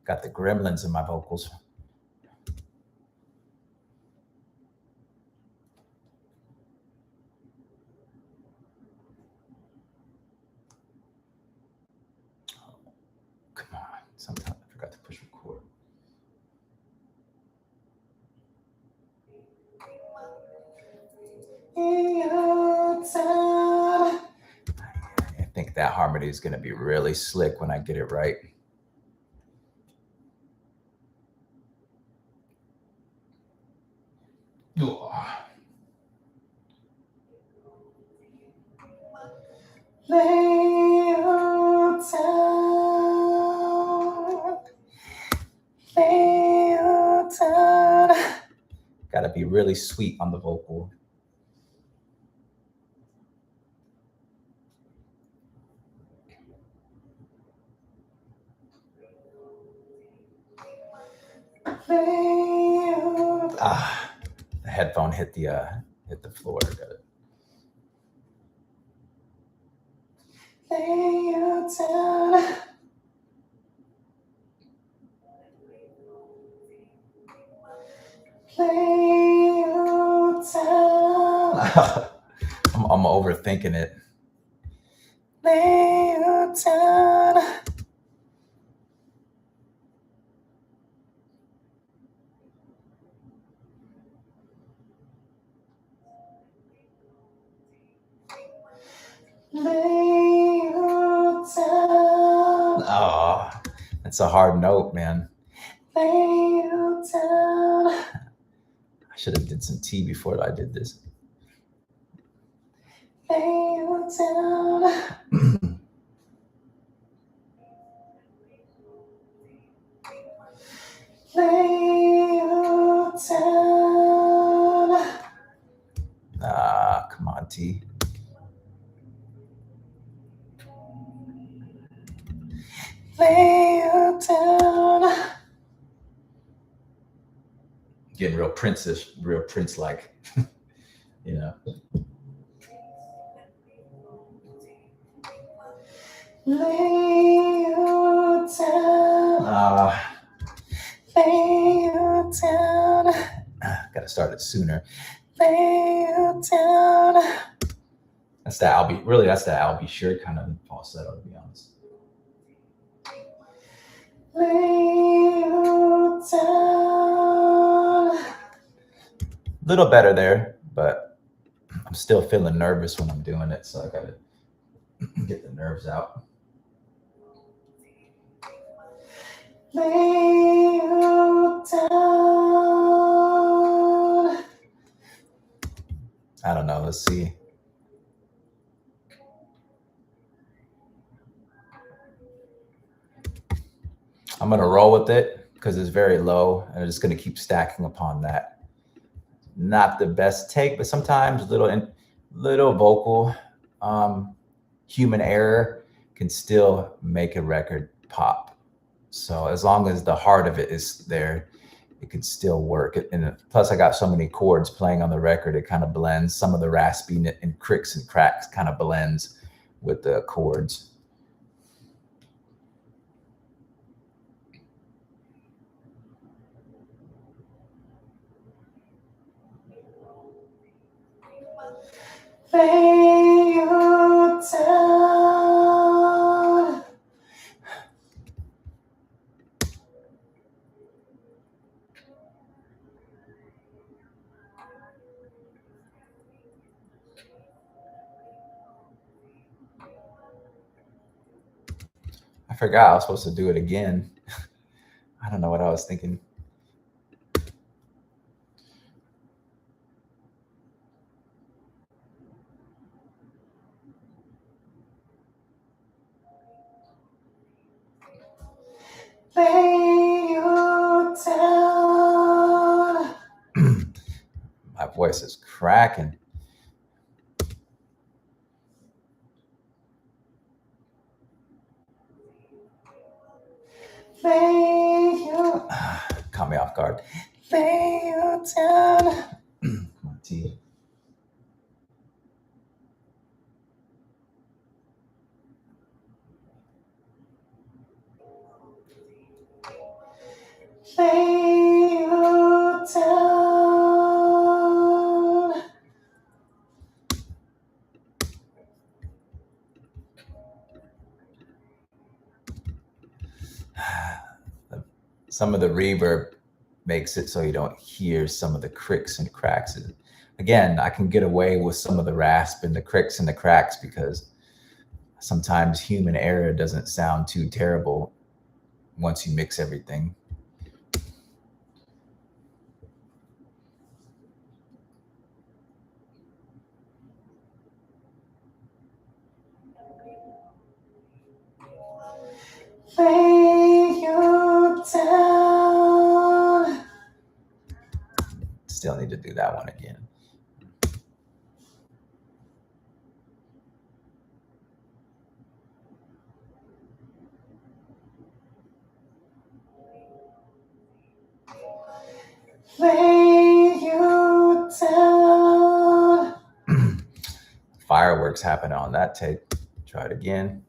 Got the gremlins in my vocals. Come on, sometimes I forgot to push record. I think that harmony is going to be really slick when I get it right. Got to be really sweet on the vocal. The headphone hit the floor. Got it. I'm overthinking it. Oh, that's a hard note, man. I should have did some tea before I did this. Come on, T. Getting real Prince-ish, real Prince-like, you know. Gotta start it sooner. That's that I'll be sure kind of falsetto, to be honest. Little better there, but I'm still feeling nervous when I'm doing it, so I gotta get the nerves out. lay you down. I don't know. Let's see. I'm going to roll with it because it's very low, and I'm just going to keep stacking upon that. Not the best take, but sometimes little vocal human error can still make a record pop. So as long as the heart of it is there, it can still work. And plus, I got so many chords playing on the record, it kind of blends. Some of the raspy and cricks and cracks kind of blends with the chords. Lay you down. I forgot I was supposed to do it again. I don't know what I was thinking. Lay you down. My voice is cracking. Lay you. Caught me off guard. Lay you down. My teeth. Lay you down. Some of the reverb makes it so you don't hear some of the cricks and cracks. Again, I can get away with some of the rasp and the cricks and the cracks because sometimes human error doesn't sound too terrible once you mix everything. Lay you down. Still need to do that one again. Lay you down. Fireworks happened on that tape. Try it again.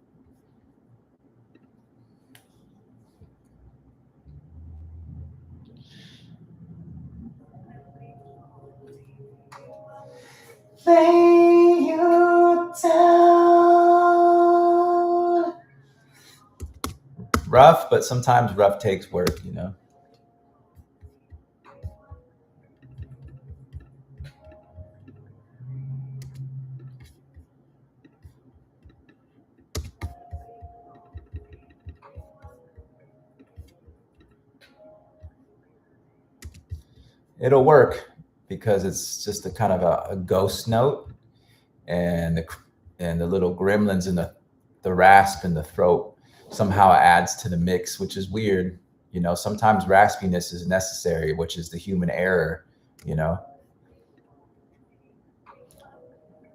Lay you down. Rough, but sometimes rough takes work, you know. It'll work because it's just a kind of a ghost note, and the little gremlins in the rasp in the throat somehow adds to the mix, which is weird. You know, sometimes raspiness is necessary, which is the human error, you know.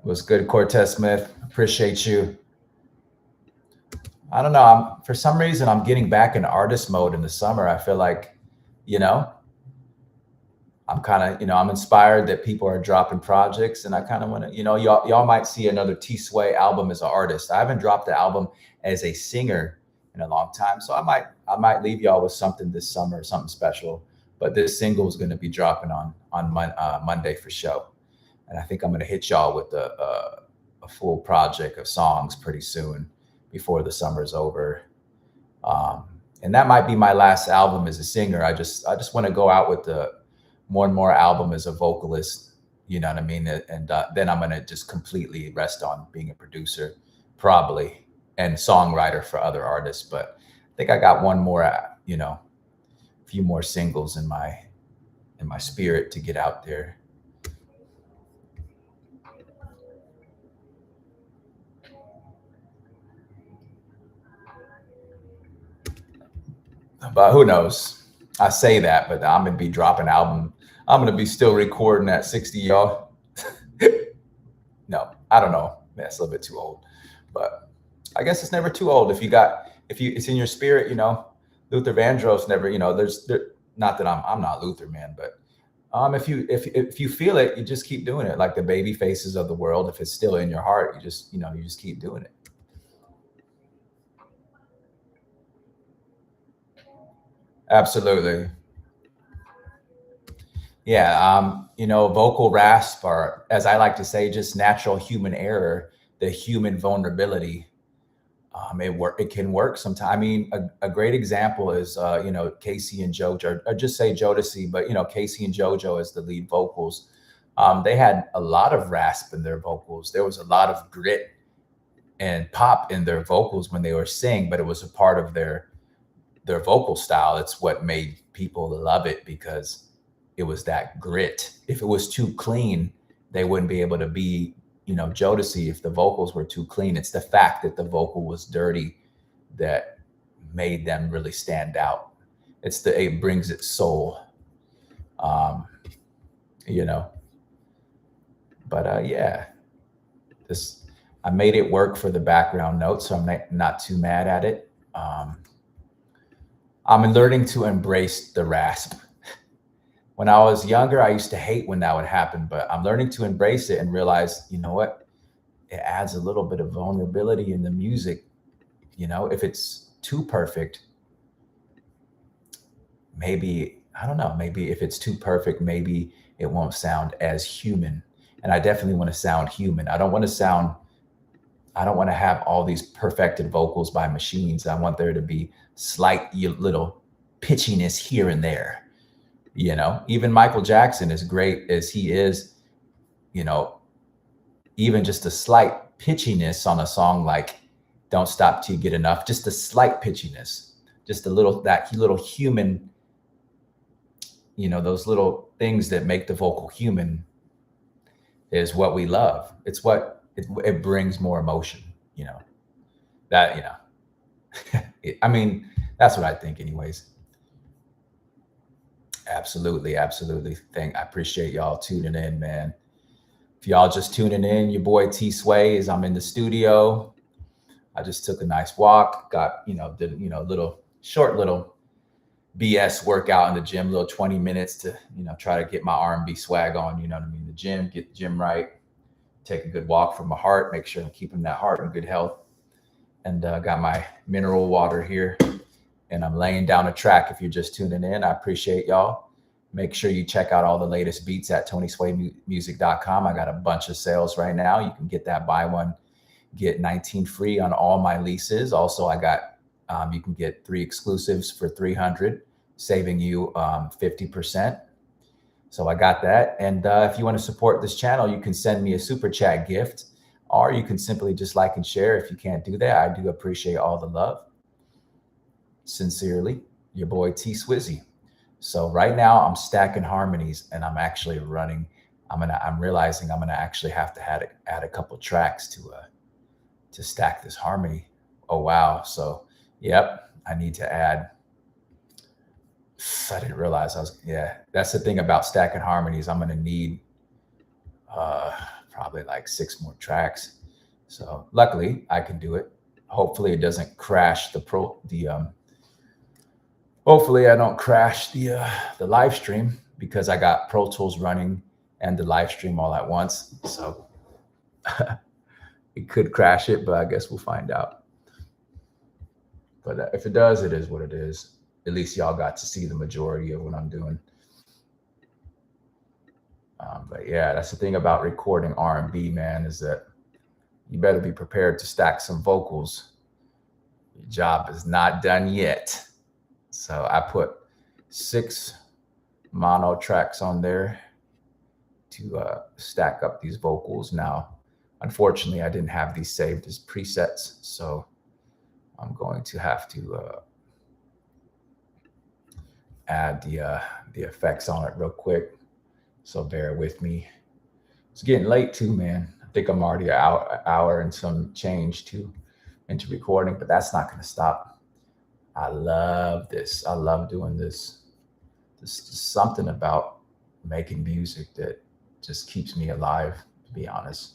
Was good, Cortez Smith. Appreciate you. I don't know. For some reason, I'm getting back in artist mode in the summer. I feel like, you know, I'm kind of, you know, I'm inspired that people are dropping projects, and I kind of want to, you know, y'all might see another T Sway album as an artist. I haven't dropped the album as a singer in a long time, so I might leave y'all with something this summer, something special. But this single is going to be dropping on Monday for show, and I think I'm going to hit y'all with a full project of songs pretty soon before the summer's over. And that might be my last album as a singer. I just want to go out with the more and more album as a vocalist, you know what I mean? And then I'm going to just completely rest on being a producer, probably, and songwriter for other artists. But I think I got one more, a few more singles in my spirit to get out there. But who knows? I say that, but I'm gonna be dropping album. I'm gonna be still recording at 60, y'all. No, I don't know. That's a little bit too old, but I guess it's never too old if it's in your spirit. Luther Vandross never. Not that I'm not Luther, man, but if you feel it, you just keep doing it. Like the baby faces of the world, if it's still in your heart, you just keep doing it. Absolutely. Yeah, vocal rasp, or as I like to say, just natural human error, the human vulnerability. It can work sometimes. I mean, a great example is Casey and JoJo, or just say Jodeci, but Casey and JoJo as the lead vocals. They had a lot of rasp in their vocals. There was a lot of grit and pop in their vocals when they were singing, but it was a part of their vocal style. It's what made people love it because it was that grit. If it was too clean, they wouldn't be able to be, Jodeci. If the vocals were too clean, it's the fact that the vocal was dirty that made them really stand out. It brings its soul, um, you know. But yeah, this I made it work for the background notes, so I'm not too mad at it. I'm learning to embrace the rasp. When I was younger, I used to hate when that would happen, but I'm learning to embrace it and realize, you know what? It adds a little bit of vulnerability in the music. If it's too perfect, maybe, I don't know, maybe if it's too perfect, maybe it won't sound as human. And I definitely want to sound human. I don't want to have all these perfected vocals by machines. I want there to be slight little pitchiness here and there. Even Michael Jackson, as great as he is, even just a slight pitchiness on a song like Don't Stop Till You Get Enough, just a slight pitchiness, just that little human, those little things that make the vocal human is what we love. It's what it brings more emotion, that, I mean, that's what I think anyways. Absolutely. Absolutely. I appreciate y'all tuning in, man. If y'all just tuning in, your boy T Sway I'm in the studio. I just took a nice walk, did, little BS workout in the gym, little 20 minutes to, try to get my R&B swag on, you know what I mean? Get the gym right, take a good walk for my heart, make sure I'm keeping that heart in good health. And got my mineral water here. And I'm laying down a track. If you're just tuning in, I appreciate y'all. Make sure you check out all the latest beats at TonySwayMusic.com. I got a bunch of sales right now. You can get that buy one, get 19 free on all my leases. Also, I got, you can get 3 exclusives for $300, saving you 50%. So I got that. And if you want to support this channel, you can send me a super chat gift, or you can simply just like and share. If you can't do that, I do appreciate all the love. Sincerely, your boy T Swizzy. So right now I'm stacking harmonies, and I'm actually running. I'm realizing I'm gonna actually have to add a couple tracks to stack this harmony. Oh wow! So yep, I need to add. I didn't realize that's the thing about stacking harmonies. I'm gonna need probably like 6 more tracks. So luckily I can do it. Hopefully it doesn't crash hopefully I don't crash the live stream, because I got Pro Tools running and the live stream all at once. So it could crash it, but I guess we'll find out. But if it does, it is what it is. At least y'all got to see the majority of what I'm doing. But yeah, that's the thing about recording R&B, man, is that you better be prepared to stack some vocals. Your job is not done yet. So I put 6 mono tracks on there to stack up these vocals. Now, unfortunately, I didn't have these saved as presets, so I'm going to have to add the effects on it real quick. So bear with me. It's getting late too, man. I think I'm already an hour and some change too into recording, but that's not going to stop. I love this. I love doing this. There's something about making music that just keeps me alive, to be honest.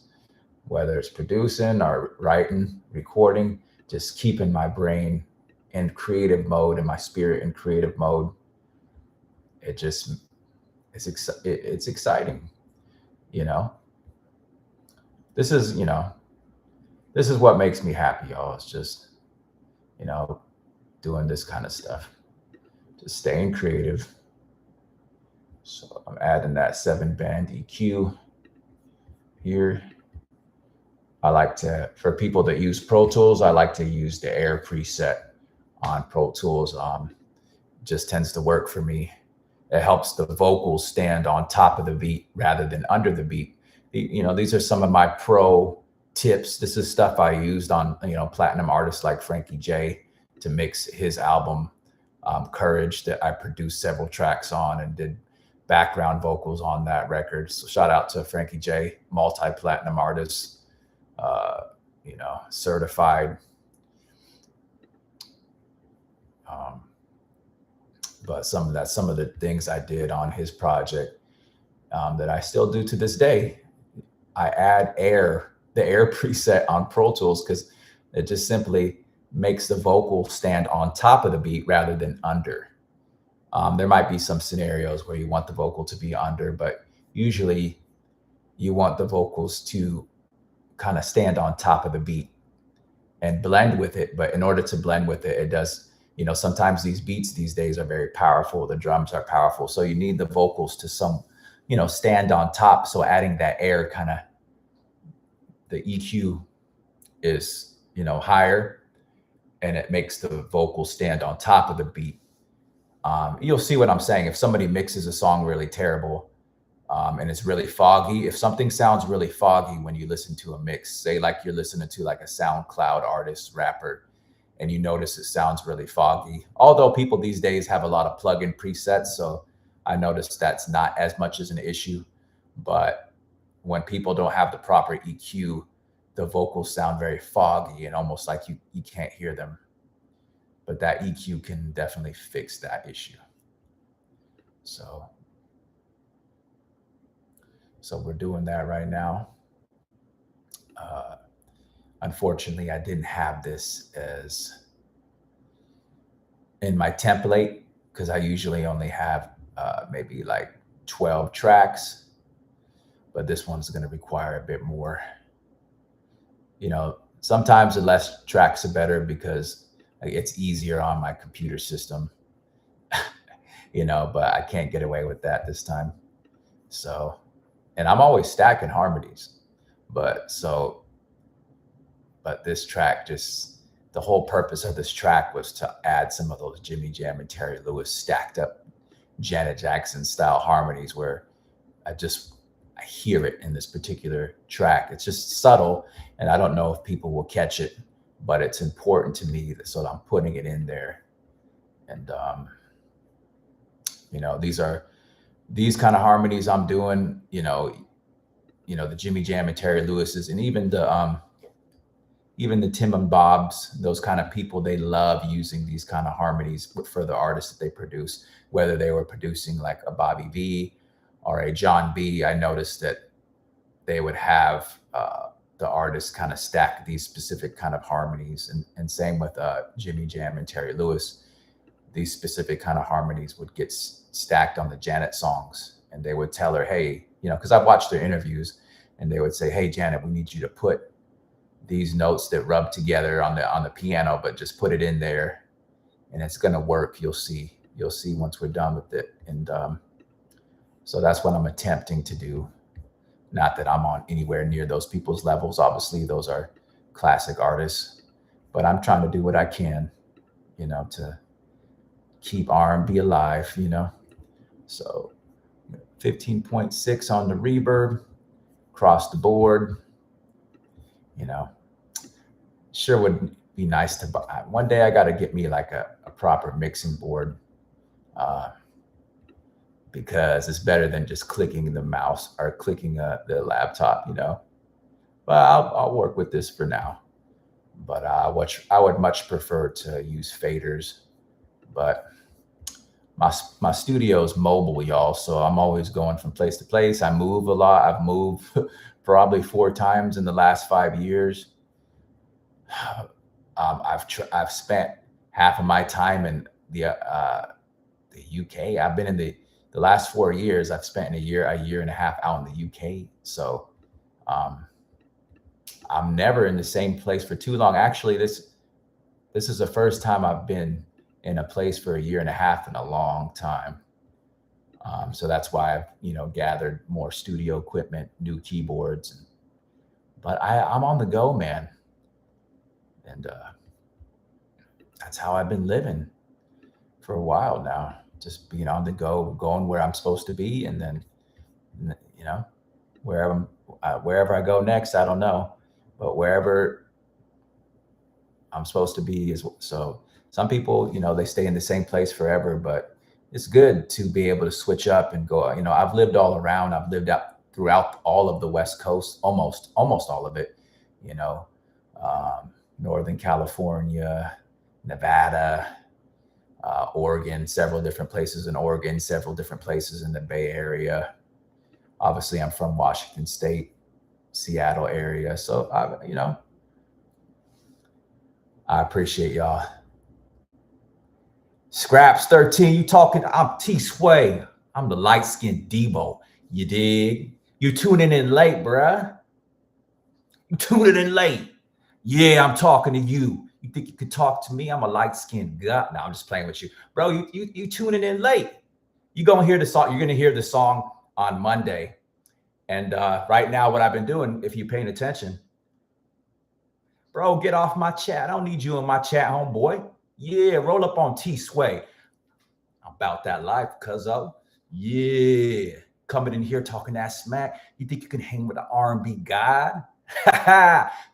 Whether it's producing or writing, recording, just keeping my brain in creative mode and my spirit in creative mode. It just it's exciting, you know. This is this is what makes me happy, y'all. It's just doing this kind of stuff, just staying creative. So I'm adding that 7-band EQ here. I like to, for people that use Pro Tools, I like to use the Air preset on Pro Tools. Just tends to work for me. It helps the vocals stand on top of the beat rather than under the beat. These are some of my pro tips. This is stuff I used on, platinum artists like Frankie J to mix his album, Courage, that I produced several tracks on and did background vocals on that record. So shout out to Frankie J, multi-platinum artist, certified. But some of the things I did on his project that I still do to this day, I add the air preset on Pro Tools because it just simply makes the vocal stand on top of the beat rather than under. There might be some scenarios where you want the vocal to be under, but usually you want the vocals to kind of stand on top of the beat and blend with it. But in order to blend with it, it does, sometimes these beats these days are very powerful. The drums are powerful. So you need the vocals to stand on top. So adding that air the EQ is, higher, and it makes the vocal stand on top of the beat. You'll see what I'm saying. If somebody mixes a song really terrible, and it's really foggy, if something sounds really foggy when you listen to a mix, say like you're listening to like a SoundCloud artist, rapper, and you notice it sounds really foggy. Although people these days have a lot of plug-in presets, so I noticed that's not as much as an issue. But when people don't have the proper EQ, the vocals sound very foggy and almost like you can't hear them. But that EQ can definitely fix that issue. So we're doing that right now. Unfortunately, I didn't have this as in my template because I usually only have maybe like 12 tracks, but this one's going to require a bit more. Sometimes the less tracks are better because it's easier on my computer system, but I can't get away with that this time. So, and I'm always stacking harmonies, but this track, just the whole purpose of this track was to add some of those Jimmy Jam and Terry Lewis stacked up Janet Jackson style harmonies where I hear it in this particular track. It's just subtle, and I don't know if people will catch it, but it's important to me, so I'm putting it in there. And these kind of harmonies I'm doing, the Jimmy Jam and Terry Lewis's, and even the Tim and Bob's, those kind of people, they love using these kind of harmonies for the artists that they produce, whether they were producing like a Bobby V or a John B. I noticed that they would have the artists kind of stack these specific kind of harmonies, and same with Jimmy Jam and Terry Lewis. These specific kind of harmonies would get stacked on the Janet songs, and they would tell her, hey, because I've watched their interviews, and they would say, hey, Janet, we need you to put these notes that rub together on the piano, but just put it in there and it's going to work. You'll see once we're done with it. And so that's what I'm attempting to do. Not that I'm on anywhere near those people's levels. Obviously, those are classic artists, but I'm trying to do what I can, to keep R&B alive, So 15.6 on the reverb, across the board. Sure would be nice to buy. One day I got to get me like a proper mixing board. because it's better than just clicking the mouse or clicking the laptop, you know. But I'll work with this for now. But I would much prefer to use faders. But my studio's mobile, y'all, so I'm always going from place to place. I move a lot. I've moved probably 4 times in the last 5 years. I've spent half of my time in the UK. I've been in the last 4 years. I've spent a year and a half out in the UK. So I'm never in the same place for too long. Actually, this is the first time I've been in a place for a year and a half in a long time. So that's why I've gathered more studio equipment, new keyboards. But I'm on the go, man. And that's how I've been living for a while now. Just being on the go, going where I'm supposed to be, and then wherever I go next, I don't know, but wherever I'm supposed to be is. So some people, they stay in the same place forever, but it's good to be able to switch up and go. I've lived all around. I've lived out throughout all of the West Coast, almost all of it. Northern California, Nevada, Oregon, several different places in Oregon, several different places in the Bay Area. Obviously, I'm from Washington State, Seattle area. So, I appreciate y'all. Scraps 13, you talking? I'm T-Sway. I'm the light-skinned Debo. You dig? You tuning in late, bruh. You tuning in late. Yeah, I'm talking to you. You think you could talk to me? I'm a light-skinned guy. No, I'm just playing with you. Bro, you tuning in late. You're gonna hear the song. You're gonna hear the song on Monday. And right now, what I've been doing, if you're paying attention, bro, get off my chat. I don't need you in my chat, homeboy. Yeah, roll up on T-Sway. I'm about that life, cuzzo. Yeah, coming in here talking that smack. You think you can hang with the R&B god?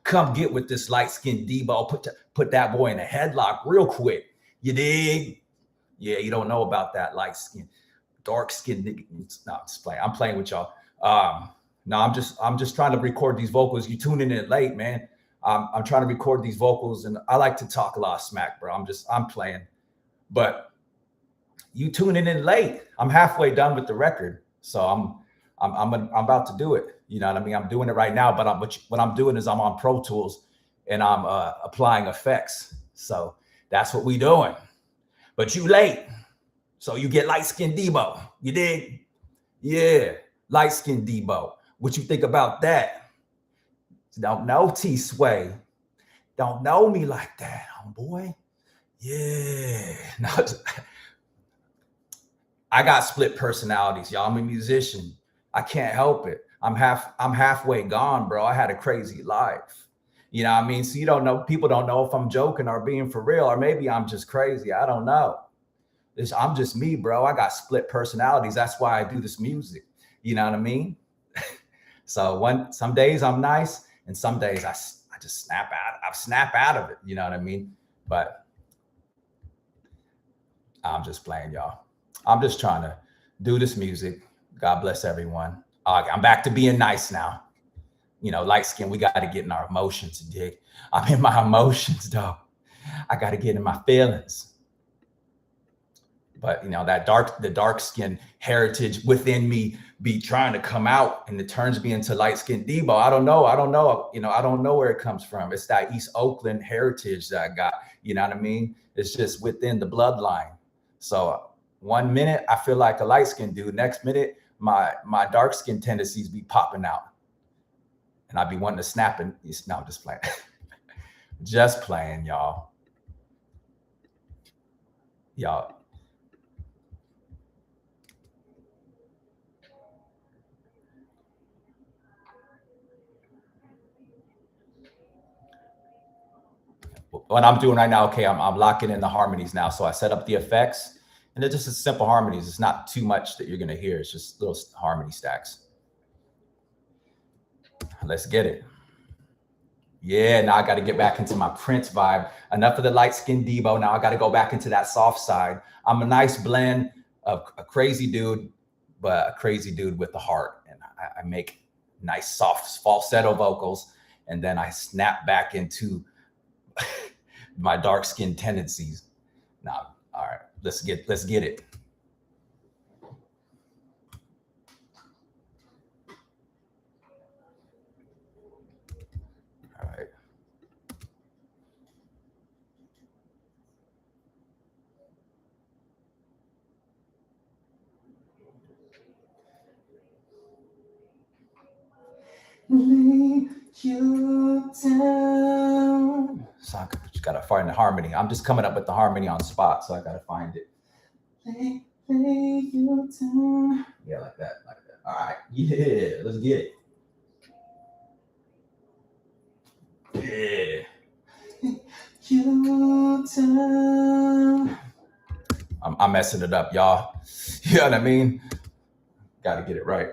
Come get with this light-skinned D-ball. Put that boy in a headlock real quick. You dig? Yeah, you don't know about that light-skinned, dark-skinned nigga. No, I'm just playing. I'm playing with y'all. No, I'm just trying to record these vocals. You tuning in late, man. I'm trying to record these vocals, and I like to talk a lot of smack, bro. I'm playing, but you tuning in late. I'm halfway done with the record, so I'm about to do it. You know what I mean? I'm doing it right now, but what I'm doing is I'm on Pro Tools and I'm applying effects. So that's what we doing. But you late, so you get light-skinned Debo. You dig? Yeah, light-skinned Debo. What you think about that? Don't know T-Sway. Don't know me like that, homeboy. Yeah. No, I got split personalities, y'all. I'm a musician. I can't help it. I'm halfway gone, bro. I had a crazy life. You know what I mean? So you don't know, people don't know if I'm joking or being for real, or maybe I'm just crazy. I don't know. I'm just me, bro. I got split personalities. That's why I do this music. You know what I mean? So some days I'm nice, and some days I just snap out of it. You know what I mean? But I'm just playing, y'all. I'm just trying to do this music. God bless everyone. I'm back to being nice now. Light skin, we got to get in our emotions, dig. I'm in my emotions, though. I got to get in my feelings. But, the dark skin heritage within me be trying to come out, and it turns me into light skinned Debo. I don't know. I don't know where it comes from. It's that East Oakland heritage that I got. You know what I mean? It's just within the bloodline. So 1 minute I feel like a light skinned dude. Next minute, my dark skin tendencies be popping out, and I be wanting to snap. And no, I'm just playing. Just playing, y'all. What I'm doing right now, okay, I'm locking in the harmonies now. So I set up the effects, and they're just simple harmonies. It's not too much that you're going to hear. It's just little harmony stacks. Let's get it. Yeah, now I got to get back into my Prince vibe. Enough of the light-skinned Debo. Now I got to go back into that soft side. I'm a nice blend of a crazy dude but a crazy dude with a heart. And I make nice soft falsetto vocals, and then I snap back into my dark skin tendencies. Now, all right, let's get it. All right. Lay you down. So I just gotta find the harmony. I'm just coming up with the harmony on spot, so I gotta find it. Lay you down. Yeah, like that. All right, yeah, let's get it. Yeah. You down. I'm messing it up, y'all. You know what I mean? Gotta get it right.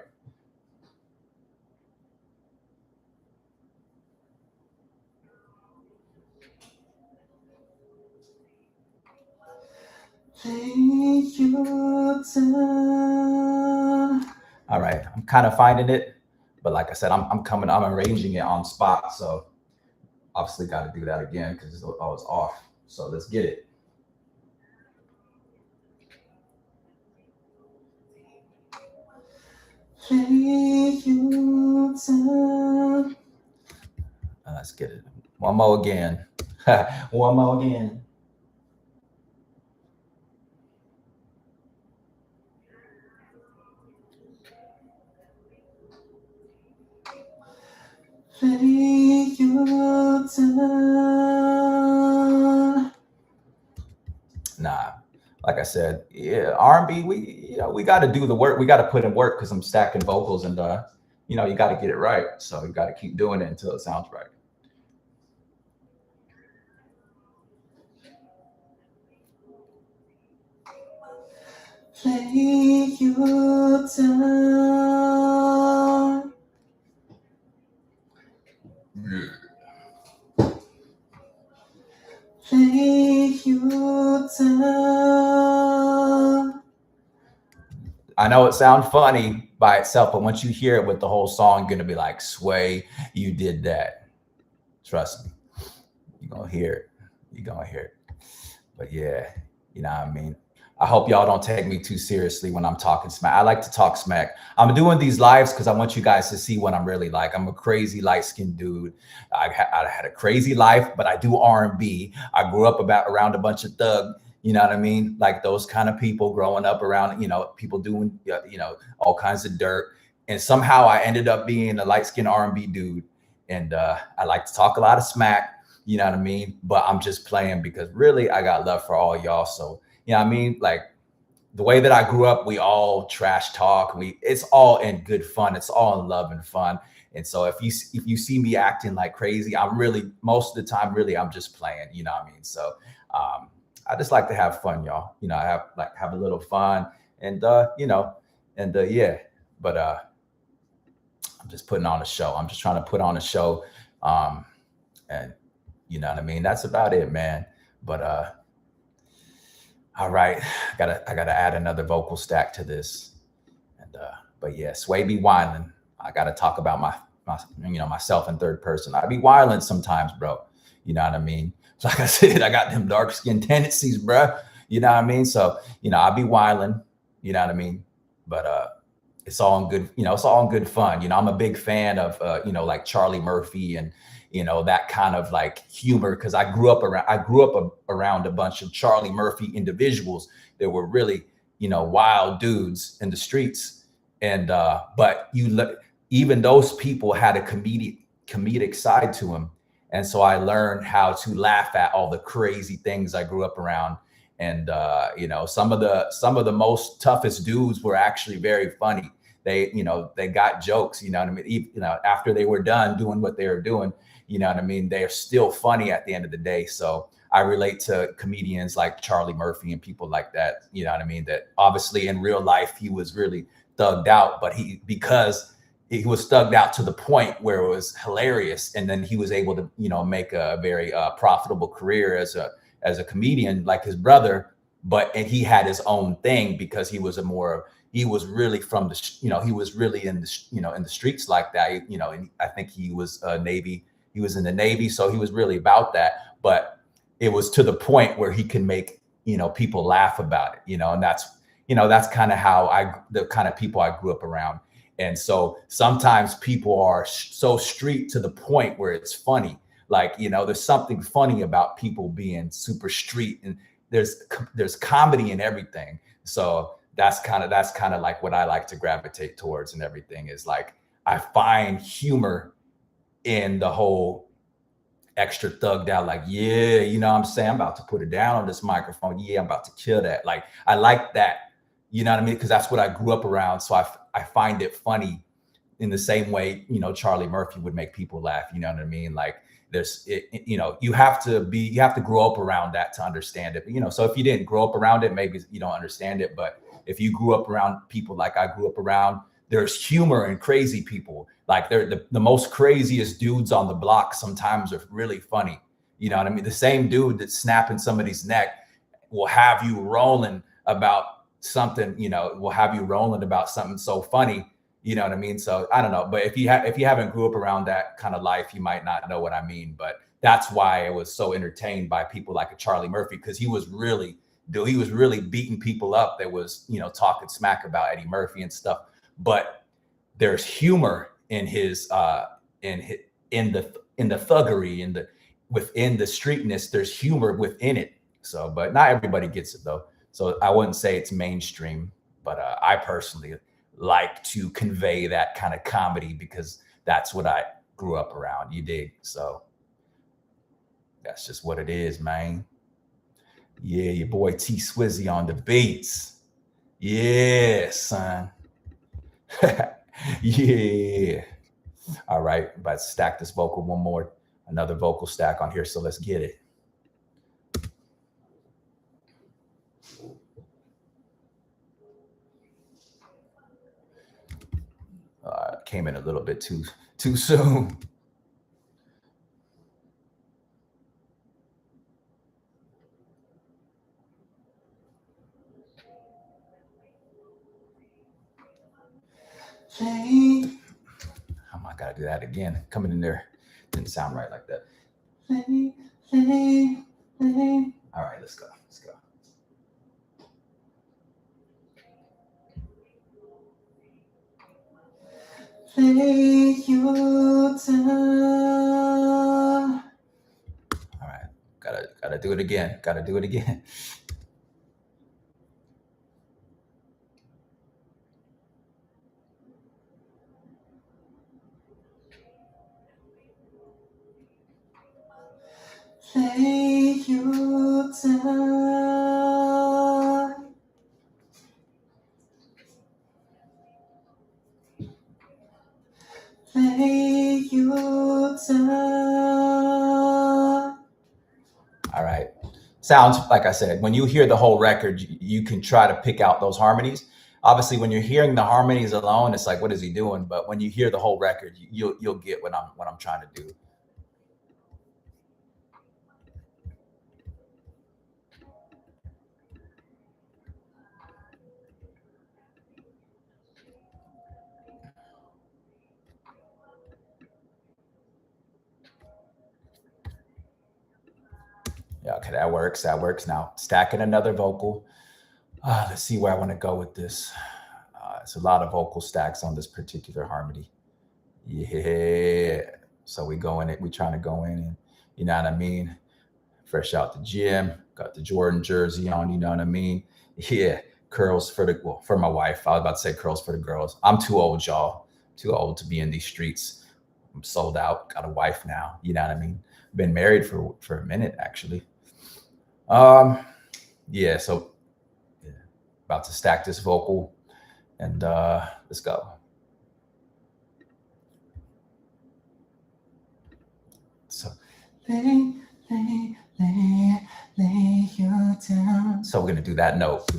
All right, I'm kind of finding it, but like I said, I'm arranging it on spot, so obviously got to do that again because it's always off. So let's get it. Let's get it. One more again. One more again. Nah, like I said, yeah, R&B, we got to do the work. We got to put in work because I'm stacking vocals, and you got to get it right. So you got to keep doing it until it sounds right. Lay you down. Lay you down. I know it sounds funny by itself, but once you hear it with the whole song, you're gonna be like, "Sway, you did that." Trust me, you're gonna hear it. You're gonna hear it. But yeah, you know what I mean. I hope y'all don't take me too seriously when I'm talking smack. I like to talk smack. I'm doing these lives because I want you guys to see what I'm really like. I'm a crazy light-skinned dude. I had a crazy life, but I do R&B. I grew up around a bunch of thug, you know what I mean? Like those kind of people growing up around, people doing, all kinds of dirt. And somehow I ended up being a light-skinned R&B dude. And I like to talk a lot of smack, you know what I mean? But I'm just playing because really I got love for all y'all. So, you know what I mean? Like the way that I grew up, we all trash talk. It's all in good fun. It's all in love and fun. And so if you see me acting like crazy, I'm really, most of the time, really, I'm just playing, you know what I mean? So I just like to have fun, y'all. I have a little fun and, yeah, but I'm just putting on a show. I'm just trying to put on a show. And you know what I mean? That's about it, man. But, all right, I gotta add another vocal stack to this, and but yeah, Sway be wildin'. I gotta talk about myself in third person. I be wildin' sometimes, bro. You know what I mean? Like I said, I got them dark skin tendencies, bro. You know what I mean? So I be wildin'. You know what I mean? But it's all in good. It's all in good fun. I'm a big fan of like Charlie Murphy and that kind of like humor, because I grew up around a bunch of Charlie Murphy individuals that were really, wild dudes in the streets. And but even those people had a comedic side to them. And so I learned how to laugh at all the crazy things I grew up around. And some of the most toughest dudes were actually very funny. They got jokes, you know what I mean? Even, after they were done doing what they were doing, you know what I mean? They're still funny at the end of the day. So I relate to comedians like Charlie Murphy and people like that, you know what I mean? That obviously in real life, he was really thugged out, but because he was thugged out to the point where it was hilarious. And then he was able to, make a very profitable career as a comedian like his brother, and he had his own thing because he was a more, he was really from the, he was really in the, in the streets like that, and I think he was Navy, he was in the Navy. So he was really about that, but it was to the point where he can make, people laugh about it, and that's kind of how the kind of people I grew up around. And so sometimes people are so street to the point where it's funny. Like, there's something funny about people being super street, and there's comedy in everything. So that's kind of like what I like to gravitate towards, and everything is like, I find humor in the whole extra thugged out, like, yeah, what I'm saying, I'm about to put it down on this microphone. Yeah, I'm about to kill that. Like, I like that, you know what I mean? Because that's what I grew up around. So I find it funny in the same way, Charlie Murphy would make people laugh. You know what I mean? Like, you have to grow up around that to understand it. So if you didn't grow up around it, maybe you don't understand it. But if you grew up around people like I grew up around, there's humor in crazy people. Like, they're the most craziest dudes on the block sometimes are really funny. You know what I mean? The same dude that's snapping somebody's neck will have you rolling about something, will have you rolling about something so funny. You know what I mean? So I don't know, but if you haven't grew up around that kind of life, you might not know what I mean. But that's why I was so entertained by people like a Charlie Murphy, because he was really beating people up that was, talking smack about Eddie Murphy and stuff. But there's humor in his in the thuggery, within the streetness. There's humor within it. So, but not everybody gets it though. So I wouldn't say it's mainstream, but I personally like to convey that kind of comedy because that's what I grew up around. You dig? So that's just what it is, man. Yeah, your boy T Swizzy on the beats. Yeah, son. Yeah. All right, about to stack this vocal another vocal stack on here. So let's get it. Came in a little bit too soon. I gotta do that again. Coming in there didn't sound right like that. All right, let's go. Take your time. All right, gotta do it again. Take your time. Take your time. All right. Sounds, like I said, when you hear the whole record, you can try to pick out those harmonies. Obviously, when you're hearing the harmonies alone, it's like, what is he doing? But when you hear the whole record, you'll get what I'm trying to do. Yeah, okay, that works. Now, stacking another vocal. Let's see where I want to go with this. It's a lot of vocal stacks on this particular harmony. Yeah. So we trying to go in and, you know what I mean? Fresh out the gym, got the Jordan jersey on, you know what I mean? Yeah. Curls for my wife. I was about to say curls for the girls. I'm too old, y'all. Too old to be in these streets. I'm sold out. Got a wife now. You know what I mean? Been married for a minute, actually. Yeah. So yeah, about to stack this vocal, and let's go. So lay you down. So we're gonna do that note.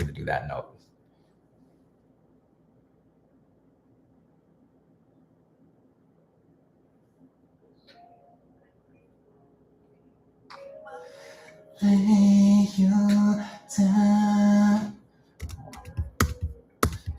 Lay you down.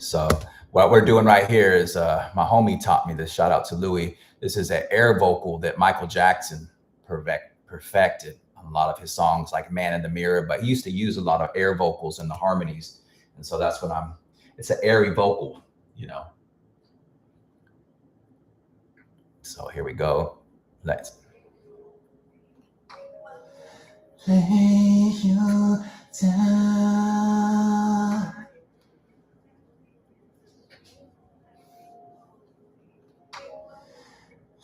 So what we're doing right here is my homie taught me this. Shout out to Louis. This is an air vocal that Michael Jackson perfected on a lot of his songs, like Man in the Mirror. But he used to use a lot of air vocals in the harmonies, and so that's what it's an airy vocal, you know. So here we go. Let's lay you down.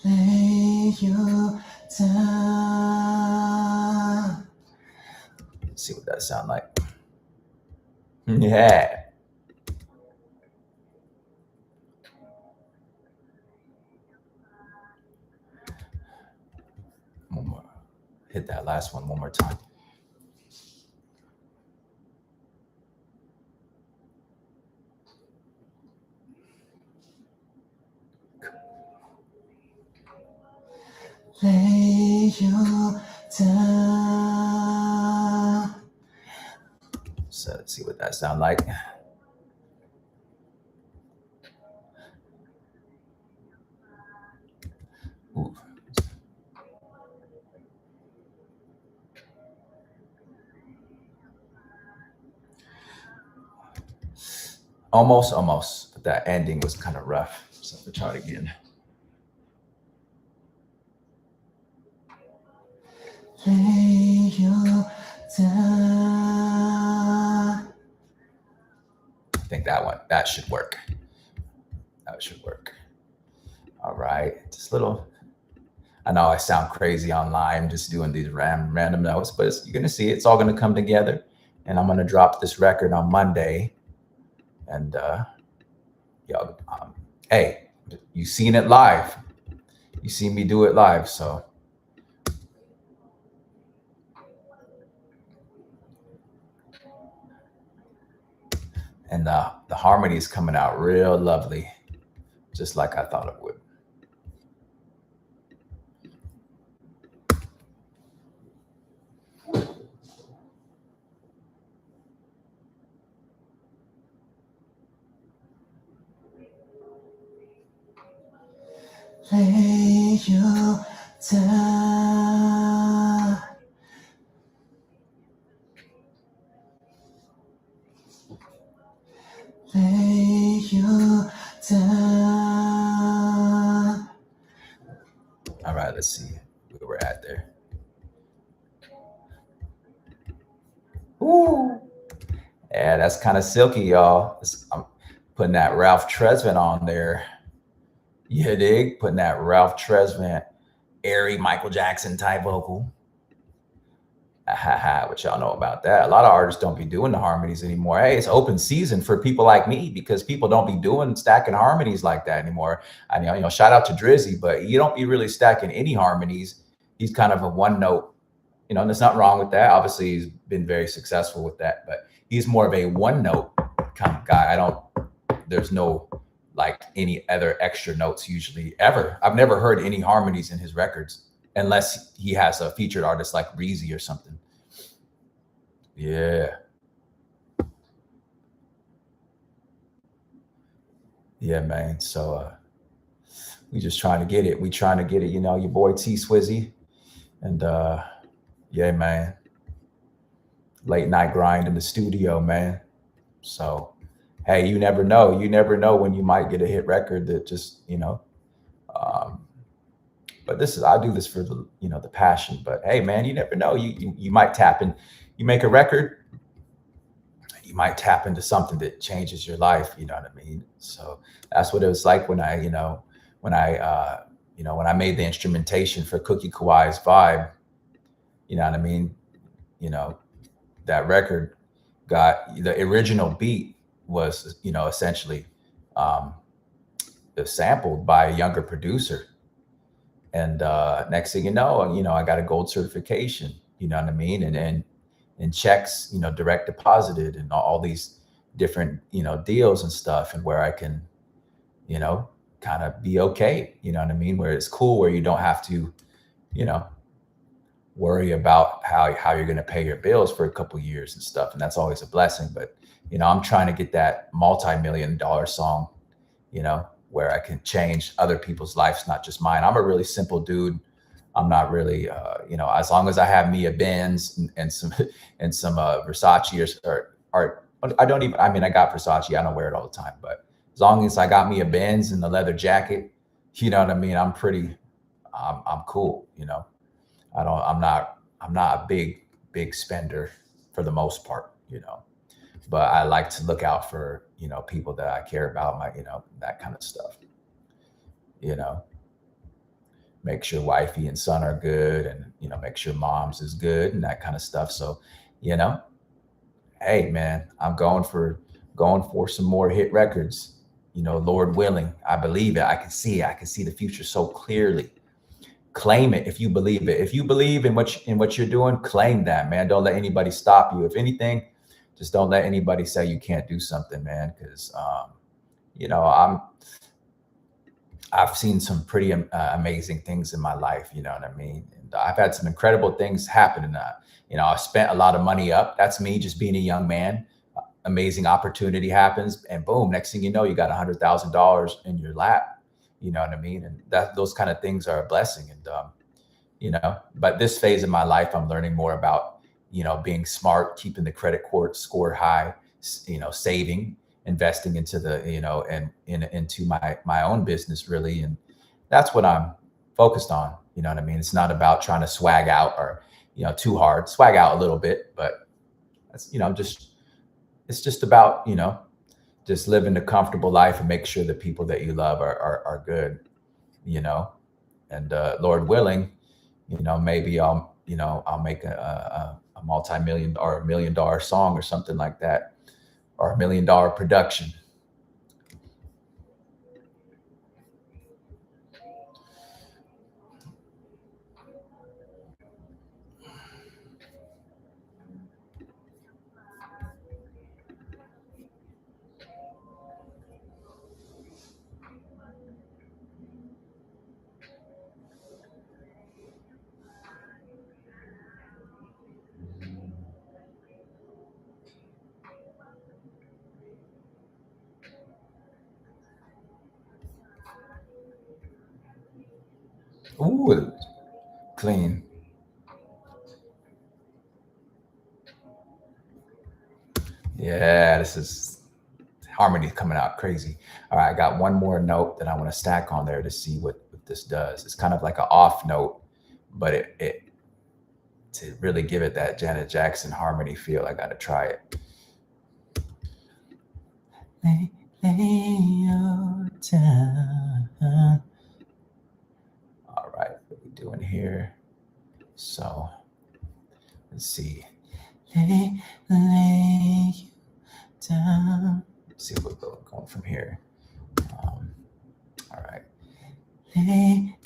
Lay you down. Let's see what that sound like. Yeah. One more. Hit that last one more time. Lay you down. So let's see what that sound like. Ooh. Almost, but that ending was kind of rough. So we'll try it again. Lay you down. I think that should work. That should work. All right, just little. I know I sound crazy online, just doing these random notes, but you're gonna see it's all gonna come together. And I'm gonna drop this record on Monday. And yo, hey, you seen it live. You seen me do it live, so. And the harmony is coming out real lovely, just like I thought it would. Lay you down. Lay you down. All right, let's see where we're at there. Ooh. Yeah, that's kind of silky, y'all. I'm putting that Ralph Tresvant on there. You dig? Putting that Ralph Tresvant, airy Michael Jackson type vocal. What y'all know about that? A lot of artists don't be doing the harmonies anymore. Hey, it's open season for people like me because people don't be doing stacking harmonies like that anymore. I know, shout out to Drizzy, but you don't be really stacking any harmonies. He's kind of a one note, and there's nothing wrong with that. Obviously, he's been very successful with that, but he's more of a one note kind of guy. There's no like any other extra notes usually ever. I've never heard any harmonies in his records unless he has a featured artist like Breezy or something. Yeah. Yeah, man. So we just trying to get it. We trying to get it, your boy T Swizzy. And yeah, man. Late night grind in the studio, man. So hey, you never know. You never know when you might get a hit record that just, but I do this for the, the passion. But hey, man, you never know. You might tap in. You make a record, you might tap into something that changes your life. You know what I mean? So that's what it was like when I made the instrumentation for Cookie Kawai's Vibe. You know what I mean? That record got the original beat was, essentially sampled by a younger producer. And next thing you know, I got a gold certification, you know what I mean? And checks, direct deposited and all these different, deals and stuff, and where I can, kind of be okay, you know what I mean? Where it's cool, where you don't have to, worry about how you're going to pay your bills for a couple of years and stuff. And that's always a blessing. But I'm trying to get that multi-million dollar song, where I can change other people's lives, not just mine. I'm a really simple dude. I'm not really, as long as I have me a Benz and some and some Versace or I don't even. I mean, I got Versace. I don't wear it all the time, but as long as I got me a Benz and a leather jacket, you know what I mean. I'm cool. I'm not a big spender for the most part. But I like to look out for people that I care about, that kind of stuff. You know, make sure wifey and son are good, and make sure mom's is good and that kind of stuff. So, you know, hey man, I'm going for some more hit records. Lord willing, I believe it. I can see it. I can see the future so clearly. Claim it if you believe it. If you believe in what you're doing, claim that, man. Don't let anybody stop you. If anything, just don't let anybody say you can't do something, man. Because you know, I'm I've seen some pretty amazing things in my life. You know what I mean? And I've had some incredible things happen. And I spent a lot of money up. That's me, just being a young man. Amazing opportunity happens, and boom, next thing you know, you got $100,000 in your lap. You know what I mean? And those kind of things are a blessing. And but this phase of my life, I'm learning more about being smart, keeping the credit score high, saving, investing into the and into my own business really. And that's what I'm focused on. You know what I mean? It's not about trying to swag out or too hard. Swag out a little bit, but that's just it's just about just living a comfortable life and make sure the people that you love are good. you know and Lord willing, maybe I'll make a multi-million or $1 million song or something like that, or $1 million production. Ooh, clean. Yeah, this is harmony coming out crazy. All right, I got one more note that I want to stack on there to see what this does. It's kind of like an off note, but it to really give it that Janet Jackson harmony feel, I got to try it. Lay your down. All right, what are we doing here? So let's see. Lay you down. Let's see what we're going from here. All right. Lay.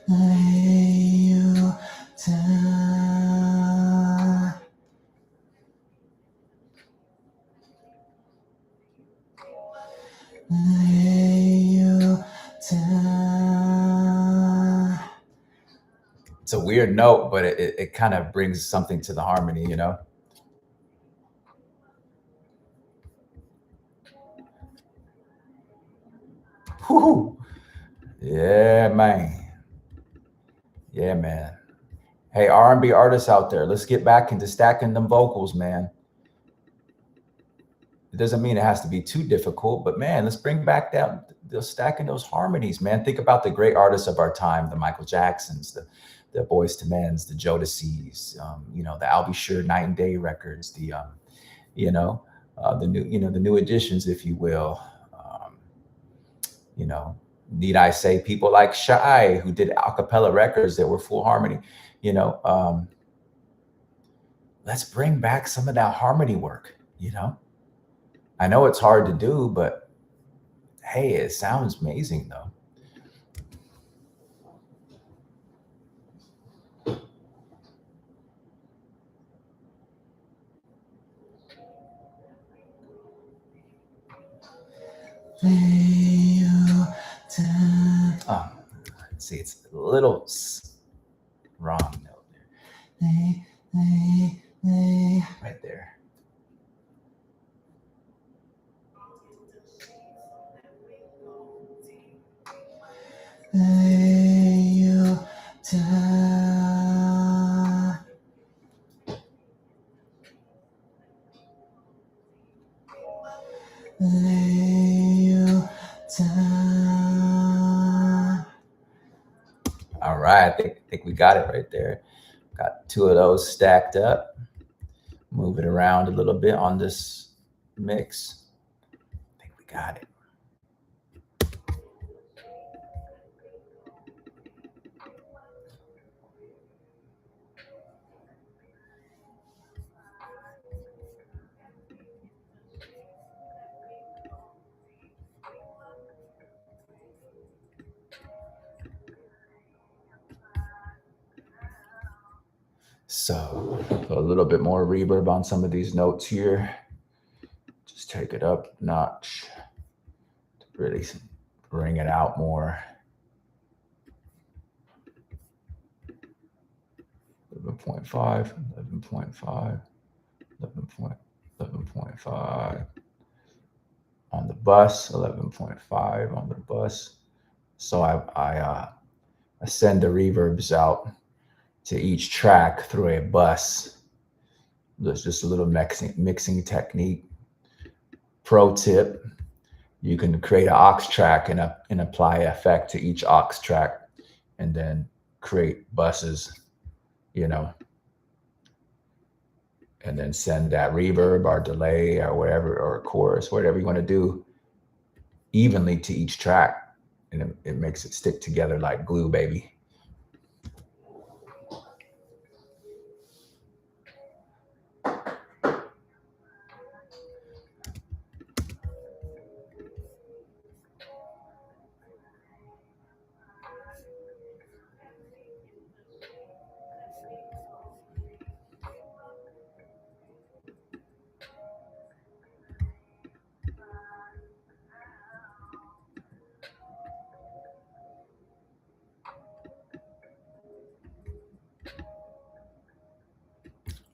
Lay you down. Lay you down. It's a weird note, but it kind of brings something to the harmony. Whew. Yeah, man. Yeah, man. Hey, R&B artists out there, let's get back into stacking them vocals, man. It doesn't mean it has to be too difficult, but man, let's bring back the stacking those harmonies, man. Think about the great artists of our time, the Michael Jacksons, the Boys to Men's, the Jodeci's, the I'll Be Sure Night and Day records, the new additions, if you will. Need I say people like Shy, who did a cappella records that were full harmony. Let's bring back some of that harmony work. I know it's hard to do, but hey, it sounds amazing though. Lay you see, it's a little wrong note there. Right there. All right, I think we got it right there. Got two of those stacked up. Move it around a little bit on this mix. I think we got it. So a little bit more reverb on some of these notes here. Just take it up a notch to really bring it out more. 11.5, 11.5, 11.5 on the bus, 11.5 on the bus. So I send the reverbs out to each track through a bus. There's just a little mixing technique. Pro tip: you can create an aux track and apply effect to each aux track, and then create buses, you know, and then send that reverb or delay or whatever, or chorus, whatever you want to do, evenly to each track, and it makes it stick together like glue, baby.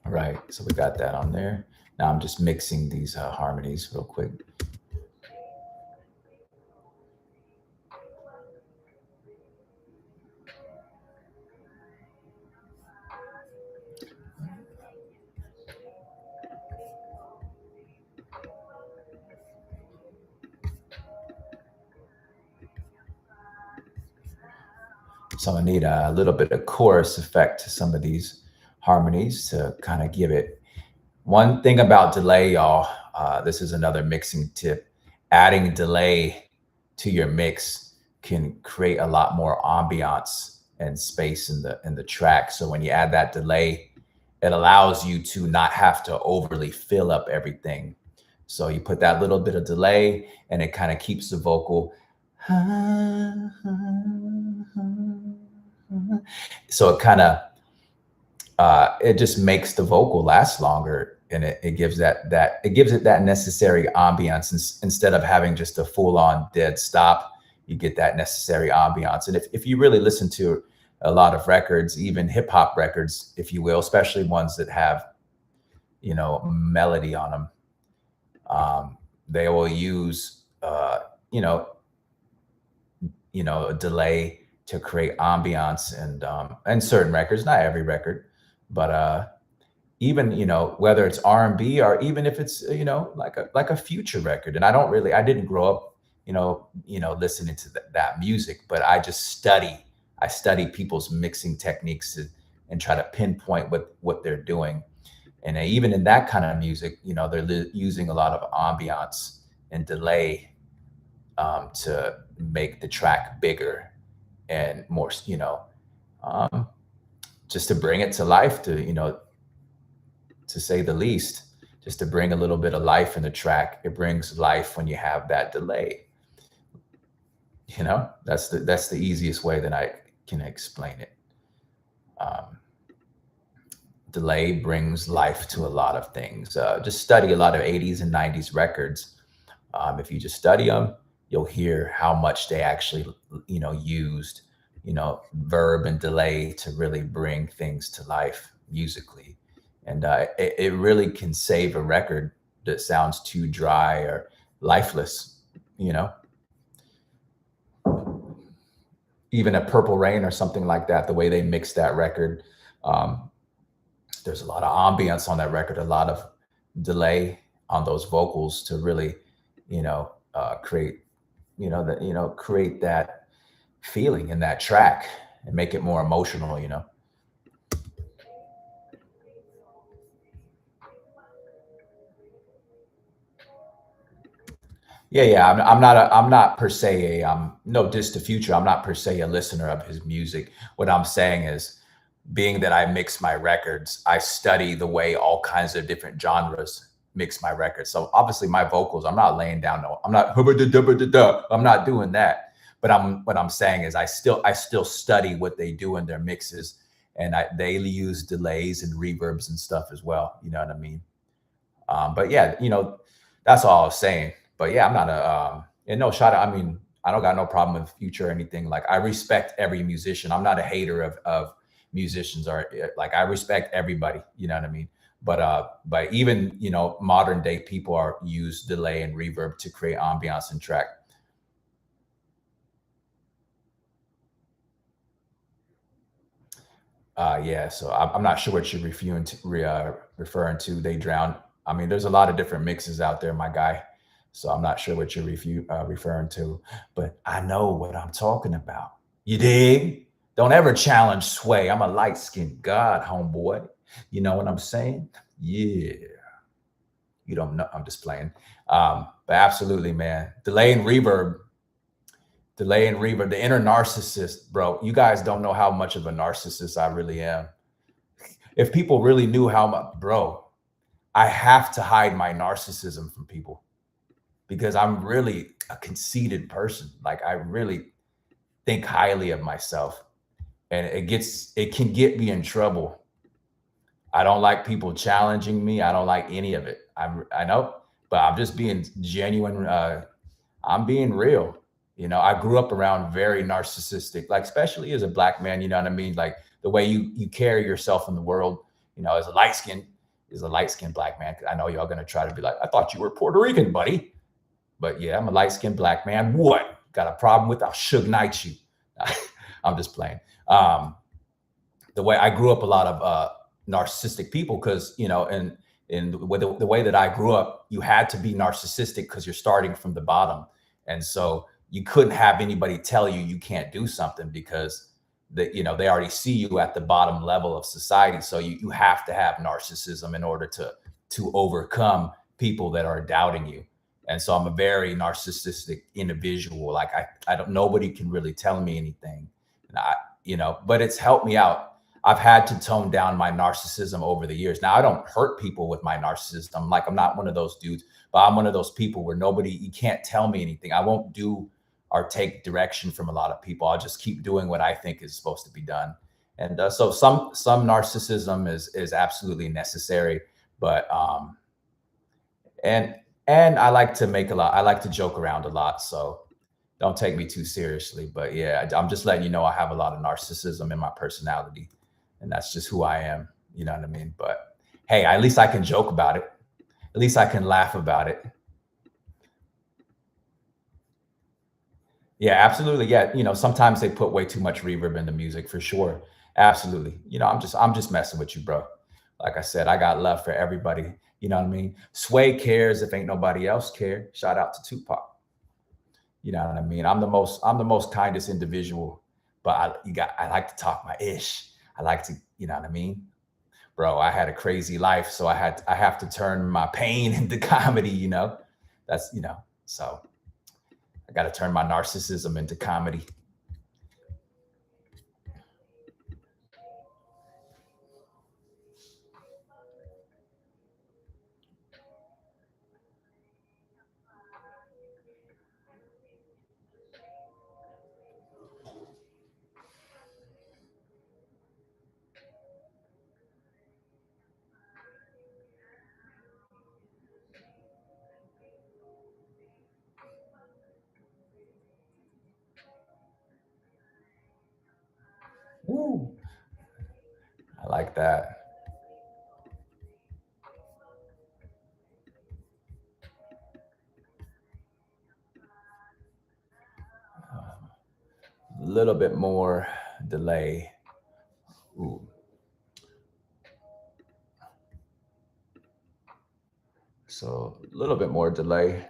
All right, so we got that on there. Now I'm just mixing these harmonies real quick. So I need a little bit of chorus effect to some of these harmonies to kind of give it. One thing about delay, y'all, this is another mixing tip. Adding delay to your mix can create a lot more ambiance and space in the track. So when you add that delay, it allows you to not have to overly fill up everything. So you put that little bit of delay and it kind of keeps the vocal. So it kind of, it just makes the vocal last longer, and it gives it gives it that necessary ambiance. Instead of having just a full on dead stop, you get that necessary ambiance. And if you really listen to a lot of records, even hip hop records, if you will, especially ones that have, you know, melody on them, they will use, you know, a delay to create ambiance, and certain records, not every record, but even, you know, whether it's R&B or even if it's, you know, like a Future record. And I didn't grow up, you know, listening to that music, but I study people's mixing techniques and try to pinpoint what they're doing. And even in that kind of music, you know, they're using a lot of ambiance and delay to make the track bigger and more, you know, just to bring it to life, to say the least, just to bring a little bit of life in the track. It brings life when you have that delay. You know, that's the easiest way that I can explain it. Delay brings life to a lot of things. Just study a lot of 80s and 90s records. If you just study them, you'll hear how much they actually, you know, used verb and delay to really bring things to life musically. And it really can save a record that sounds too dry or lifeless, you know, even a Purple Rain or something like that, the way they mix that record. Um, there's a lot of ambience on that record, a lot of delay on those vocals to really, create, create that feeling in that track and make it more emotional. Yeah. I'm not per se no diss to Future. I'm not per se a listener of his music. What I'm saying is, being that I mix my records, I study the way all kinds of different genres mix my records. So obviously my vocals, I'm not laying down no, I'm not I'm not doing that. But what I'm saying is I still study what they do in their mixes, and they use delays and reverbs and stuff as well. You know what I mean? But yeah, that's all I was saying. But yeah, I'm not and no shout out. I mean, I don't got no problem with Future or anything. Like, I respect every musician. I'm not a hater of musicians, or like, I respect everybody. You know what I mean? But even modern day people are use delay and reverb to create ambiance and track. Yeah, so I'm not sure what you're referring to. They drown. I mean, there's a lot of different mixes out there, my guy. So I'm not sure what you're referring to, but I know what I'm talking about. You dig? Don't ever challenge Sway. I'm a light skinned god, homeboy. You know what I'm saying? Yeah. You don't know. I'm just playing. But absolutely, man. Delay and reverb, the inner narcissist, bro. You guys don't know how much of a narcissist I really am. If people really knew how much, bro, I have to hide my narcissism from people because I'm really a conceited person. Like, I really think highly of myself, and it can get me in trouble. I don't like people challenging me. I don't like any of it. I know, but I'm just being genuine. I'm being real. I grew up around very narcissistic, like, especially as a black man, you know what I mean? Like, the way you carry yourself in the world, as a light skinned black man. I know y'all gonna try to be like, I thought you were Puerto Rican, buddy. But yeah, I'm a light skinned black man. What? Got a problem with? I'll Suge Knight you. I'm just playing. Um, the way I grew up, a lot of narcissistic people, because and the way that I grew up, you had to be narcissistic because you're starting from the bottom, and so you couldn't have anybody tell you can't do something, because they already see you at the bottom level of society. So you have to have narcissism in order to overcome people that are doubting you. And so I'm a very narcissistic individual. Like, I don't, nobody can really tell me anything. And but it's helped me out. I've had to tone down my narcissism over the years. Now, I don't hurt people with my narcissism. Like, I'm not one of those dudes, but I'm one of those people where you can't tell me anything. I won't do or take direction from a lot of people. I'll just keep doing what I think is supposed to be done. And so some narcissism is absolutely necessary, but and I like to make a lot. I like to joke around a lot, so don't take me too seriously. But yeah, I'm just letting you know I have a lot of narcissism in my personality, and that's just who I am. You know what I mean? But hey, at least I can joke about it. At least I can laugh about it. Yeah, absolutely. Yeah, sometimes they put way too much reverb in the music, for sure. Absolutely. I'm just messing with you, bro. Like I said, I got love for everybody. You know what I mean? Sway cares if ain't nobody else care. Shout out to Tupac. You know what I mean? I'm the most kindest individual, but I like to talk my ish. I like to, you know what I mean? Bro, I had a crazy life, so I have to turn my pain into comedy. That's, so I got to turn my narcissism into comedy. like that. A little bit more delay. Ooh. So a little bit more delay.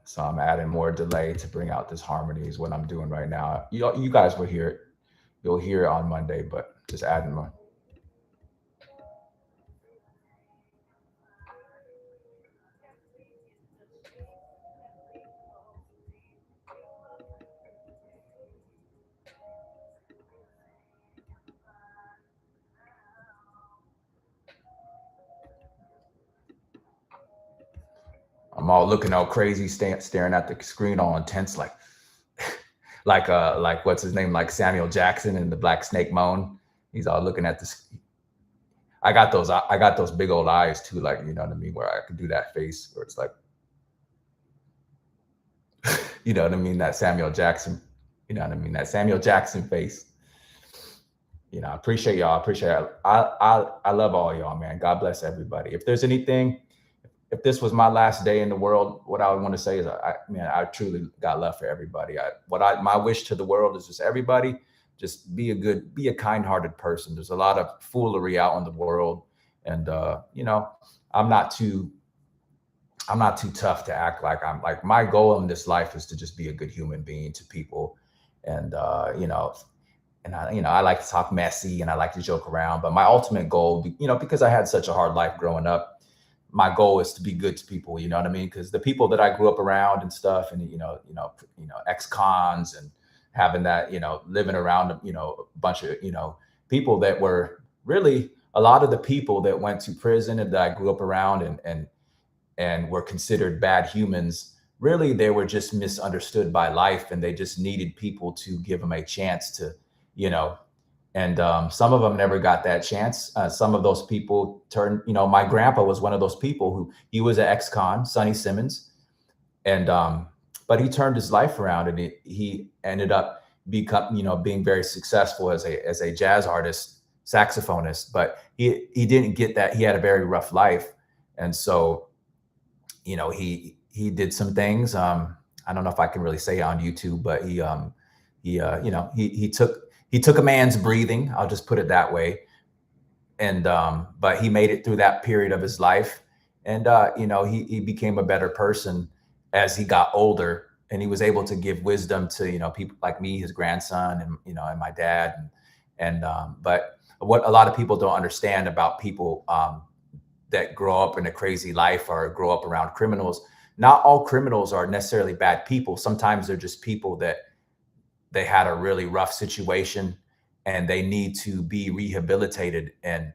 So I'm adding more delay to bring out this harmony is what I'm doing right now. You guys will hear it. You'll hear it on Monday, but just adding more. I'm all looking all crazy, staring at the screen all intense, like like what's his name, like Samuel Jackson in the Black Snake Moan. He's all looking at this. I got those big old eyes too, like, you know what I mean, where I could do that face where it's like, you know what I mean, that Samuel Jackson, you know what I mean, that Samuel Jackson face. You know, I appreciate y'all. I appreciate it. I love all y'all, man. God bless everybody. If there's anything, if this was my last day in the world, what I would want to say is, I truly got love for everybody. My wish to the world is just everybody, just be a kind-hearted person. There's a lot of foolery out in the world, and you know, I'm not too tough to act like I'm like, my goal in this life is to just be a good human being to people, and you know. And I like to talk messy and I like to joke around, but my ultimate goal, you know, because I had such a hard life growing up, my goal is to be good to people. You know what I mean? Because the people that I grew up around and stuff, and ex-cons and having that, you know, living around, you know, a bunch of, you know, people that were really a lot of the people that went to prison and that I grew up around and were considered bad humans. Really, they were just misunderstood by life, and they just needed people to give them a chance to, you know, and some of them never got that chance. Some of those people turned, you know, my grandpa was one of those people who, he was an ex-con, Sonny Simmons, and but he turned his life around, and he ended up being very successful as a jazz artist, saxophonist. But he didn't get that. He had a very rough life, and so, you know, he did some things. I don't know if I can really say it on YouTube, but he took a man's breathing. I'll just put it that way. And but he made it through that period of his life, and you know, he became a better person as he got older, and he was able to give wisdom to, you know, people like me, his grandson, and, you know, and my dad, and but what a lot of people don't understand about people that grow up in a crazy life or grow up around criminals, not all criminals are necessarily bad people. Sometimes they're just people that they had a really rough situation and they need to be rehabilitated and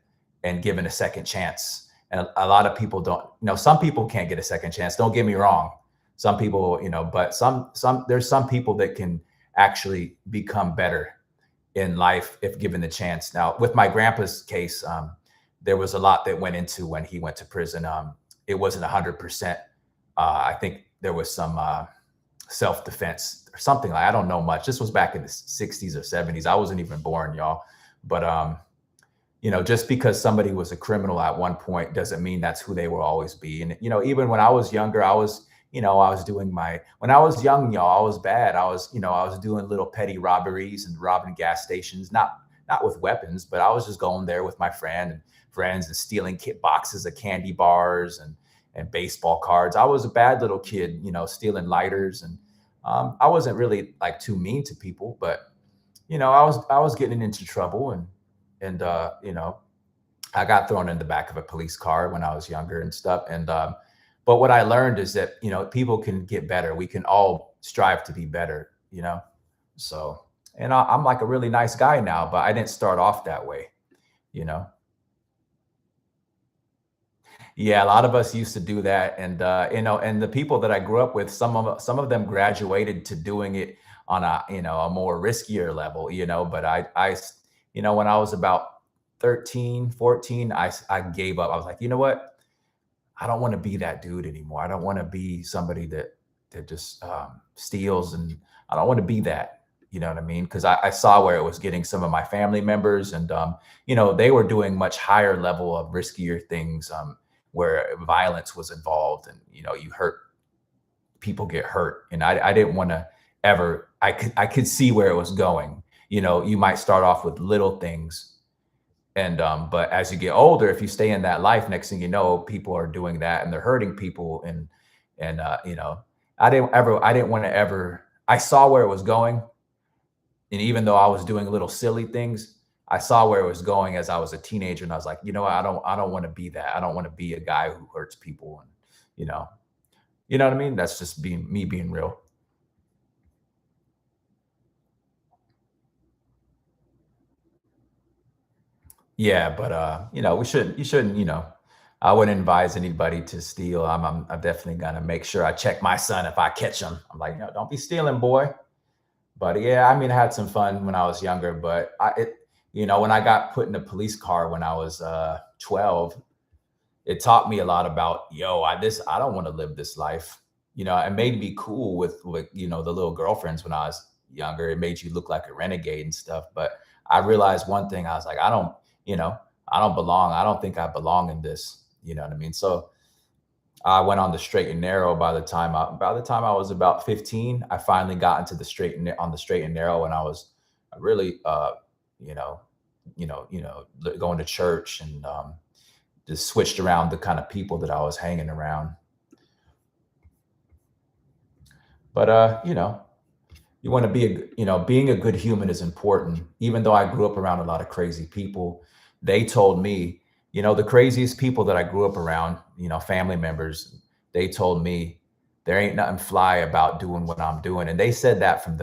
given a second chance. And a lot of people don't, you know, some people can't get a second chance. Don't get me wrong. Some people, you know, but there's some people that can actually become better in life if given the chance. Now, with my grandpa's case, there was a lot that went into when he went to prison. It wasn't 100%. I think there was some self-defense or something, like, I don't know much. This was back in the 60s or 70s. I wasn't even born, y'all. But you know, just because somebody was a criminal at one point doesn't mean that's who they will always be. And, you know, even when I was younger, I was doing when I was young, y'all, I was bad. I was doing little petty robberies and robbing gas stations, not with weapons, but I was just going there with my friends and stealing boxes of candy bars and baseball cards. I was a bad little kid, you know, stealing lighters, and I wasn't really like too mean to people, but, you know, I was getting into trouble, and you know, I got thrown in the back of a police car when I was younger and stuff. And but what I learned is that, you know, people can get better. We can all strive to be better, you know. So, and I'm like a really nice guy now, but I didn't start off that way, you know. Yeah, a lot of us used to do that, and you know, and the people that I grew up with, some of them graduated to doing it on a, you know, a more riskier level, you know. But you know, when I was about 13, 14, I gave up. I was like, you know what? I don't want to be that dude anymore. I don't want to be somebody that just steals, and I don't want to be that. You know what I mean? Because I saw where it was getting some of my family members, and they were doing much higher level of riskier things, where violence was involved, and you hurt people get hurt, and I didn't want to ever. I could see where it was going. You might start off with little things, and but as you get older, if you stay in that life, next thing you know, people are doing that and they're hurting people, and I didn't want to ever. I saw where it was going, and even though I was doing little silly things, I saw where it was going as I was a teenager, and I was like, what, I don't want to be that. I don't want to be a guy who hurts people, and you know, you know what I mean? That's just being me being real. Yeah, but you shouldn't, I wouldn't advise anybody to steal. I'm definitely gonna make sure I check my son if I catch him. I'm like, no, don't be stealing, boy. But yeah, I mean, I had some fun when I was younger, but when I got put in a police car when I was 12, it taught me a lot about, I don't want to live this life. It made me cool with the little girlfriends when I was younger. It made you look like a renegade and stuff. But I realized one thing. I was like, you know, I don't belong. I don't think I belong in this. You know what I mean? So I went on the straight and narrow by the time I was about 15. I finally got into on the straight and narrow, and I was really you know, going to church, and just switched around the kind of people that I was hanging around. But you want to be being a good human is important. Even though I grew up around a lot of crazy people, they told me, the craziest people that I grew up around, family members, they told me there ain't nothing fly about doing what I'm doing. And they said that from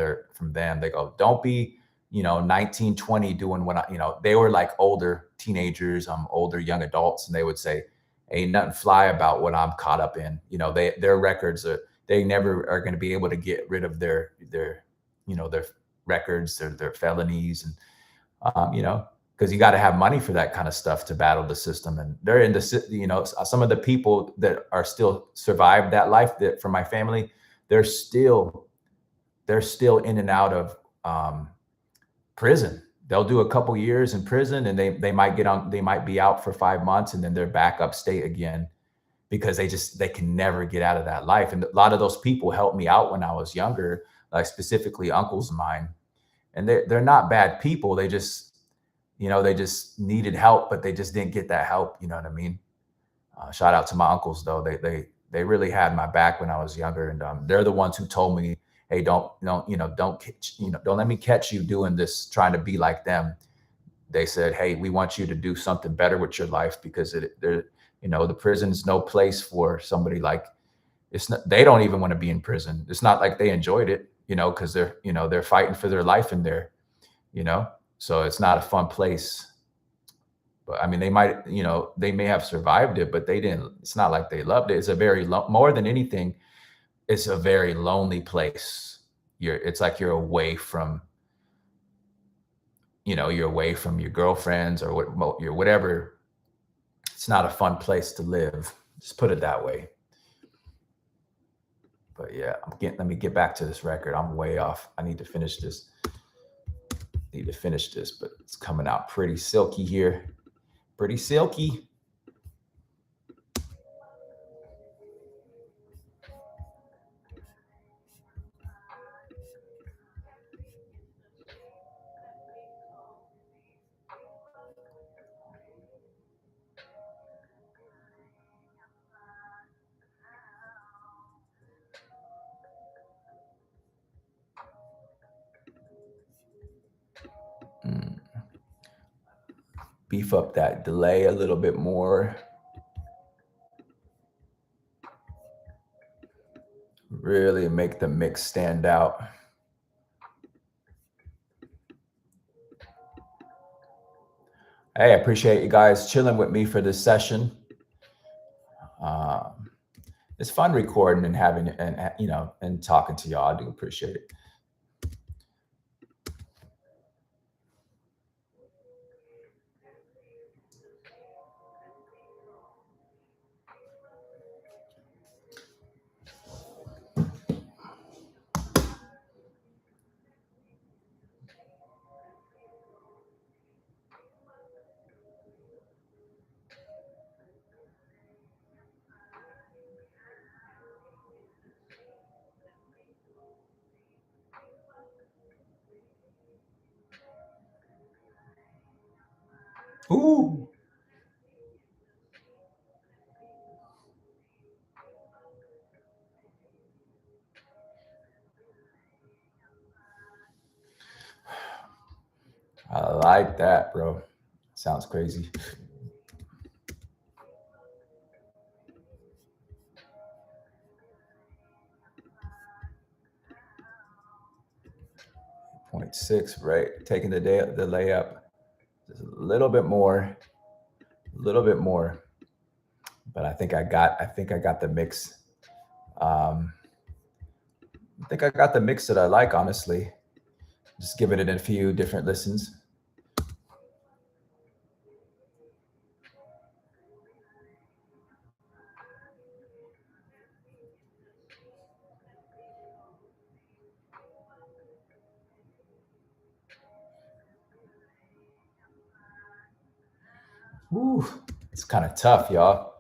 them. They go, don't be, 19, 20 doing what they were like older teenagers, older young adults, and they would say, ain't nothing fly about what I'm caught up in. Their records are, they never are going to be able to get rid of their records, their felonies, and because you got to have money for that kind of stuff to battle the system. And they're in some of the people that are still survived that life, that from my family, they're still in and out of prison. They'll do a couple years in prison, and they might be out for 5 months, and then they're back upstate again, because they can never get out of that life. And a lot of those people helped me out when I was younger, like specifically uncles of mine. And they're not bad people. They just needed help, but they just didn't get that help. You know what I mean? Shout out to my uncles though. They really had my back when I was younger, and they're the ones who told me, hey, don't let me catch you doing this, trying to be like them. They said, hey, we want you to do something better with your life, because the prison is no place for somebody like, it's not, they don't even want to be in prison. It's not like they enjoyed it, because they're fighting for their life in there, so it's not a fun place. But I mean, they may have survived it, but they didn't, it's not like they loved it. It's a more than anything, it's a very lonely place. It's like you're away from, you're away from your girlfriends or your whatever. It's not a fun place to live. Just put it that way. But yeah, let me get back to this record. I'm way off. I need to finish this. But it's coming out pretty silky here. Pretty silky. Mm. Beef up that delay a little bit more. Really make the mix stand out. Hey, I appreciate you guys chilling with me for this session. It's fun recording and having and talking to y'all. I do appreciate it. Ooh, I like that, bro. Sounds crazy. 0.6, right? Taking the layup just a little bit more. But I think I got the mix. Um, I think I got the mix that I like, honestly. Just giving it a few different listens. Ooh, it's kind of tough, y'all.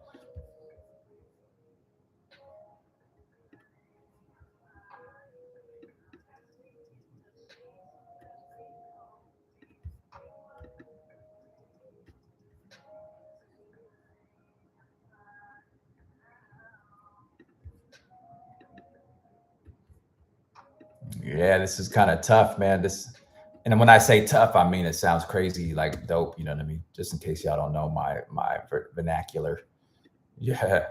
Yeah, this is kind of tough, man. And when I say tough, I mean it sounds crazy, like dope. You know what I mean? Just in case y'all don't know my vernacular. Yeah,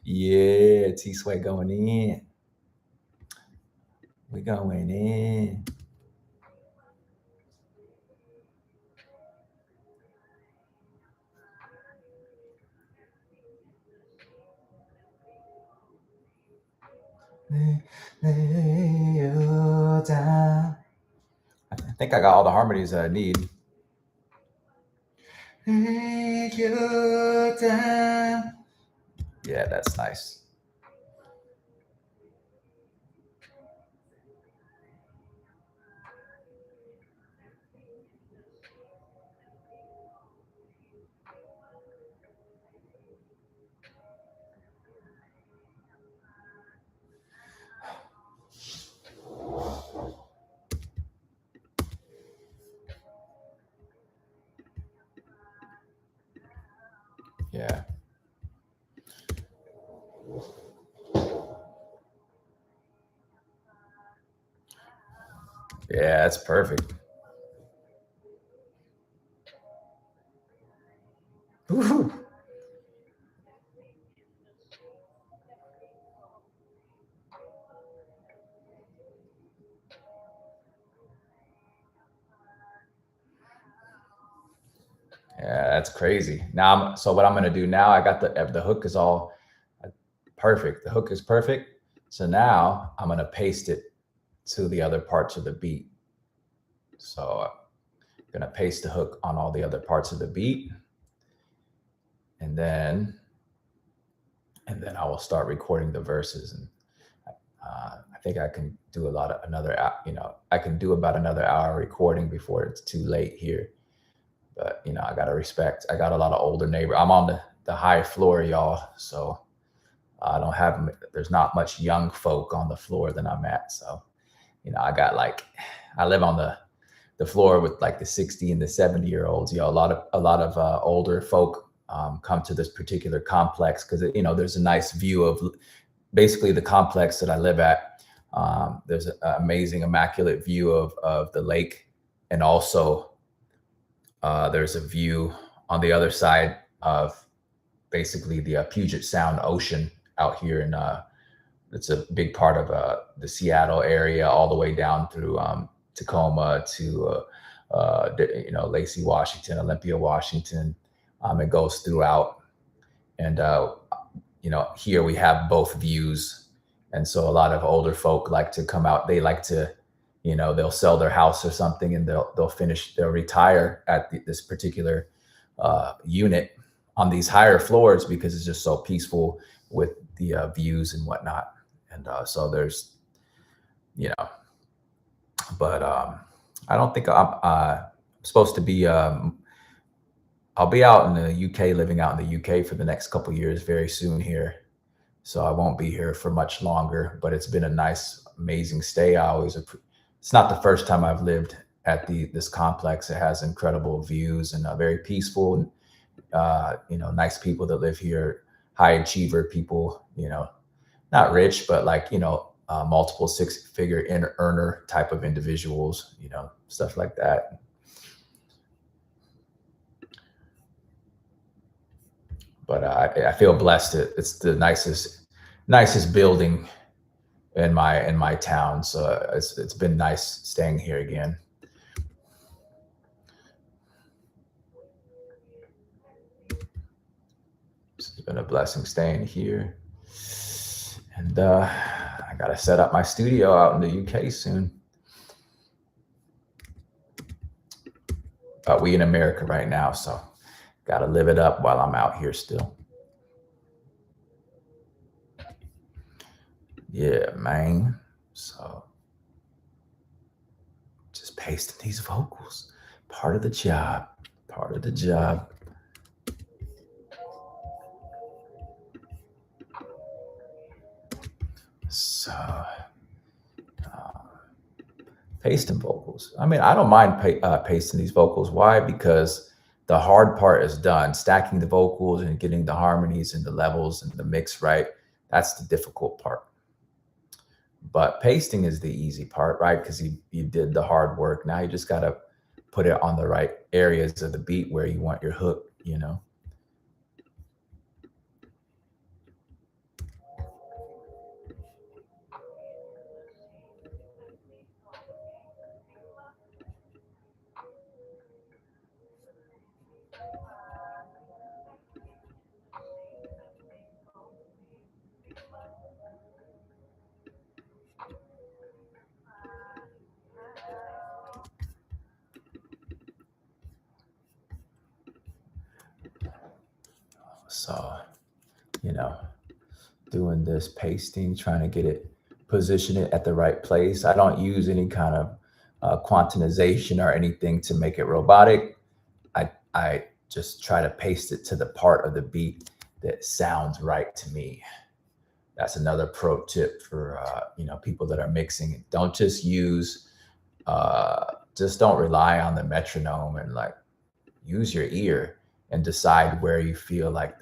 yeah. T Sway going in. We going in. Lay you down. I think I got all the harmonies that I need. Lay you down. Yeah, that's nice. Yeah, yeah, that's perfect. Woo. Yeah, that's crazy. So what I'm gonna do now? I got the hook is all perfect. The hook is perfect. So now I'm gonna paste it to the other parts of the beat. So I'm gonna paste the hook on all the other parts of the beat, and then I will start recording the verses. And I think I can do a lot of I can do about another hour recording before it's too late here. But I gotta respect. I got a lot of older neighbor. I'm on the high floor, y'all. So I don't have. There's not much young folk on the floor that I'm at. So I got I live on the floor with like the 60 and the 70-year olds. A lot of older folk come to this particular complex because there's a nice view of basically the complex that I live at. There's an amazing, immaculate view of the lake, and also there's a view on the other side of basically the Puget Sound Ocean out here in it's a big part of the Seattle area, all the way down through Tacoma to Lacey, Washington, Olympia, Washington. It goes throughout, and here we have both views, and so a lot of older folk like to come out. They like to, they'll sell their house or something, and they'll retire at this particular unit on these higher floors because it's just so peaceful with the views and whatnot. And so there's, you know, but I don't think I'm supposed to be. I'll be out in the UK, living out in the UK for the next couple of years, very soon here. So I won't be here for much longer. But it's been a nice, amazing stay. It's not the first time I've lived at this complex. It has incredible views and very peaceful. Nice people that live here, high achiever people. Not rich, but like multiple six-figure earner type of individuals. Stuff like that. But I feel blessed. It's the nicest building in my town. So it's been nice staying here again. It's been a blessing staying here. And I gotta set up my studio out in the UK soon. But we in America right now, so gotta live it up while I'm out here still. Yeah, man. So just pasting these vocals. Part of the job. Part of the job. So pasting vocals. I mean, I don't mind pasting these vocals. Why? Because the hard part is done. Stacking the vocals and getting the harmonies and the levels and the mix right. That's the difficult part. But pasting is the easy part, right? Because you did the hard work. Now you just got to put it on the right areas of the beat where you want your hook, So, doing this pasting, trying to get it, position it at the right place. I don't use any kind of quantization or anything to make it robotic. I just try to paste it to the part of the beat that sounds right to me. That's another pro tip for people that are mixing. Don't just just don't rely on the metronome, and like use your ear and decide where you feel like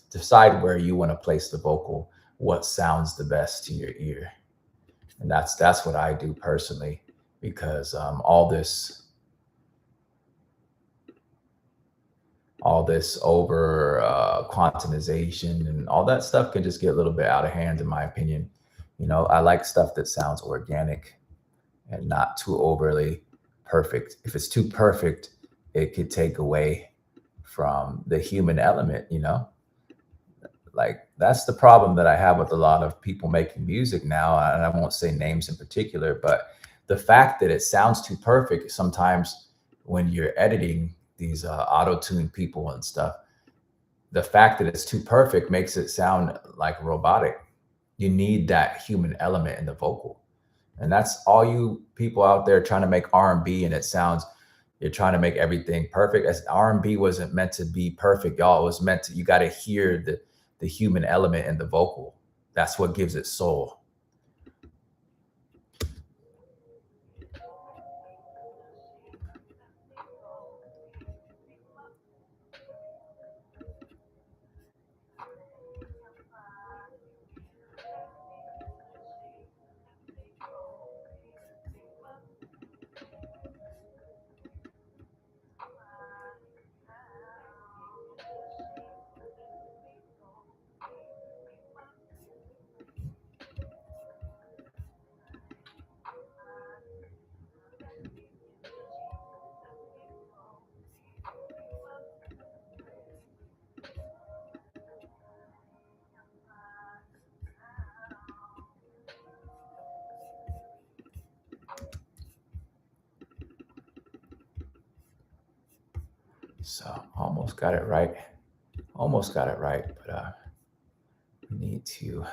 decide where you want to place the vocal, what sounds the best to your ear. And that's what I do personally, because all this over quantization and all that stuff can just get a little bit out of hand, in my opinion. I like stuff that sounds organic and not too overly perfect. If it's too perfect, it could take away from the human element, Like, that's the problem that I have with a lot of people making music now. And I won't say names in particular, but the fact that it sounds too perfect, sometimes when you're editing these auto-tune people and stuff, the fact that it's too perfect makes it sound like robotic. You need that human element in the vocal. And that's all you people out there trying to make R&B, and it sounds, you're trying to make everything perfect. As R&B wasn't meant to be perfect, y'all. It was meant to, you got to hear the human element in the vocal. That's what gives it soul. So almost got it right. Almost got it right, but we need to,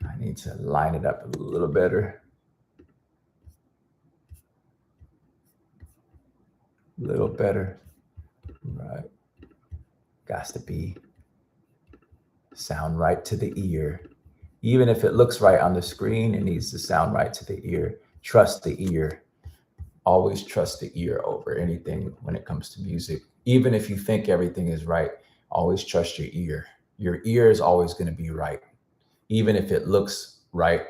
I need to line it up a little better. A little better. Right. Got to be sound right to the ear, Even if it looks right on the screen, it needs to sound right to the ear. Trust the ear. Always trust the ear over anything when it comes to music. Even if you think everything is right, always trust your ear. Your ear is always going to be right. Even if it looks right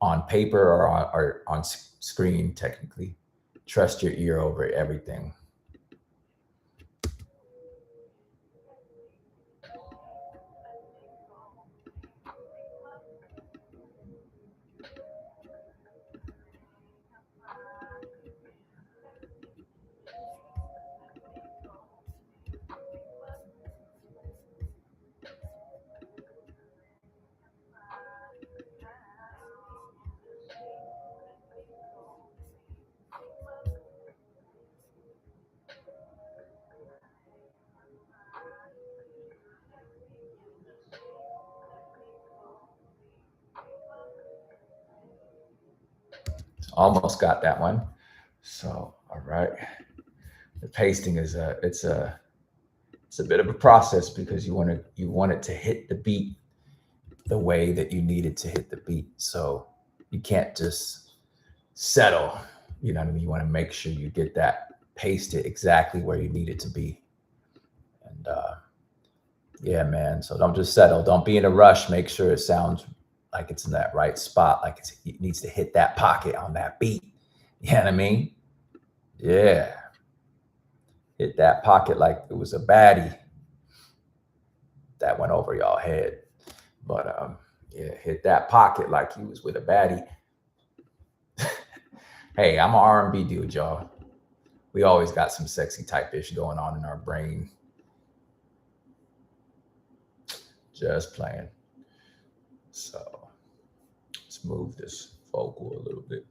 on paper or on screen, technically. Trust your ear over everything. Almost got that one. So, all right. The pasting is it's a bit of a process because you want it to hit the beat the way that you need it to hit the beat. So you can't just settle. You know what I mean? You want to make sure you get that pasted exactly where you need it to be. And yeah, man. So don't just settle. Don't be in a rush. Make sure it sounds like it's in that right spot, like it needs to hit that pocket on that beat. You know what I mean? Yeah. Hit that pocket like it was a baddie that went over y'all head. But yeah, hit that pocket like he was with a baddie. Hey, I'm an R&B dude, y'all. We always got some sexy type ish going on in our brain. Just playing. So let's move this vocal a little bit.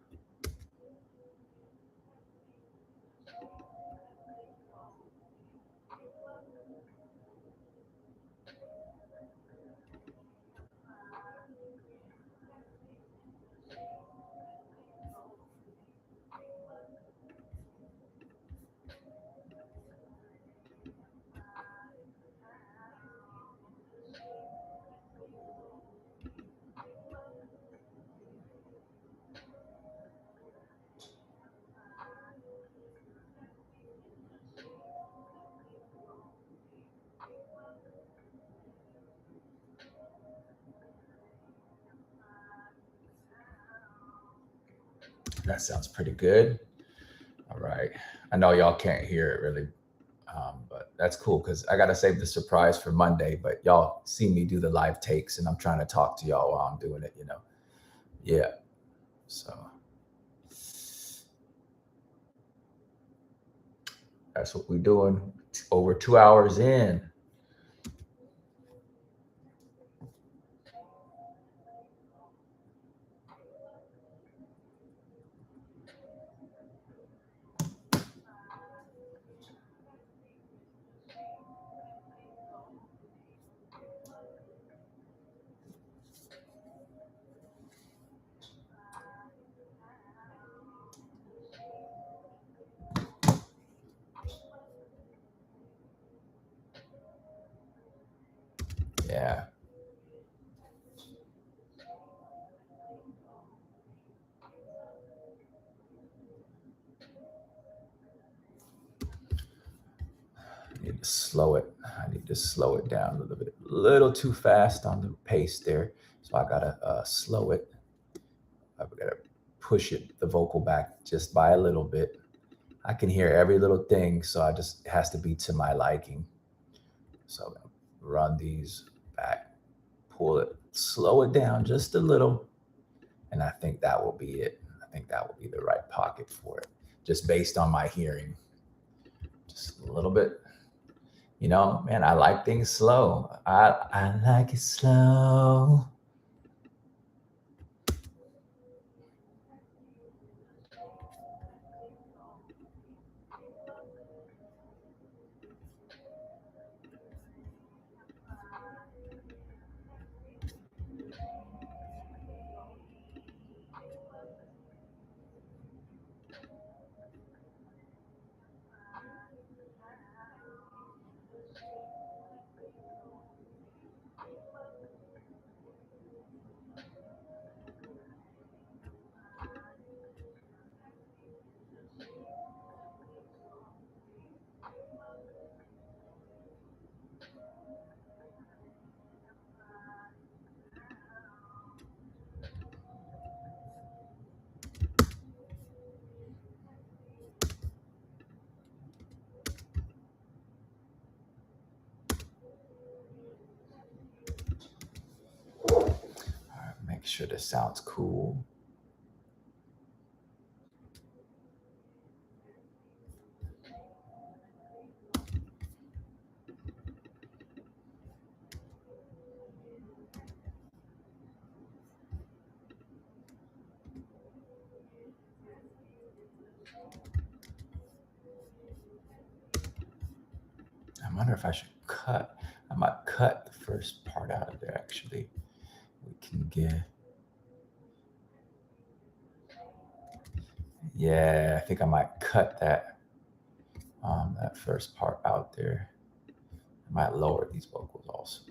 That sounds pretty good. All right. I know y'all can't hear it really, but that's cool because I got to save the surprise for Monday. But y'all see me do the live takes and I'm trying to talk to y'all while I'm doing it, you know? Yeah. So that's what we're doing. Over 2 hours in. Yeah. I need to slow it. I need to slow it down a little bit. A little too fast on the pace there. So I gotta slow it. I've got to push the vocal back just by a little bit. I can hear every little thing, so I just it has to be to my liking. So I'm gonna run these back, pull it, slow it down just a little, and I think that will be it. I think that will be the right pocket for it, just based on my hearing. Just a little bit. You know, man, I like things slow. I like it slow. sure this sounds cool. I wonder if I should cut. I might cut the first part out of there, actually. We can get. Yeah, I think I might cut that that first part out there. I might lower these vocals also.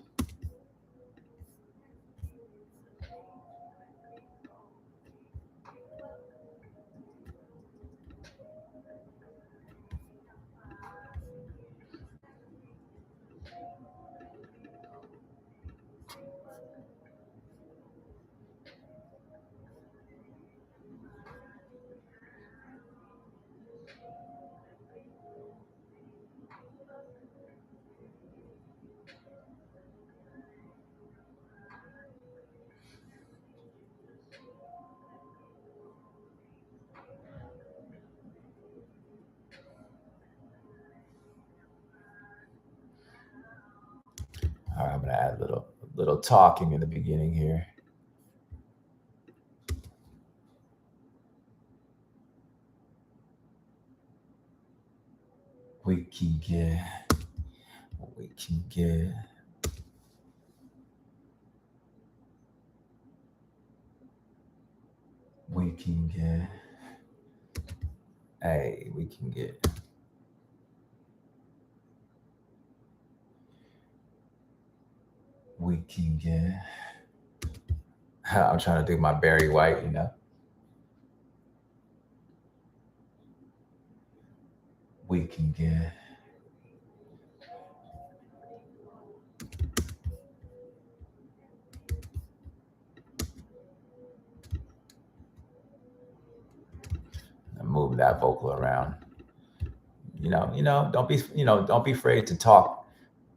All right, I'm gonna add a little talking in the beginning here. We can get. We can get. We can get. Hey, we can get. We can get. I'm trying to do my Barry White, you know. We can get. Move that vocal around. Don't be afraid to talk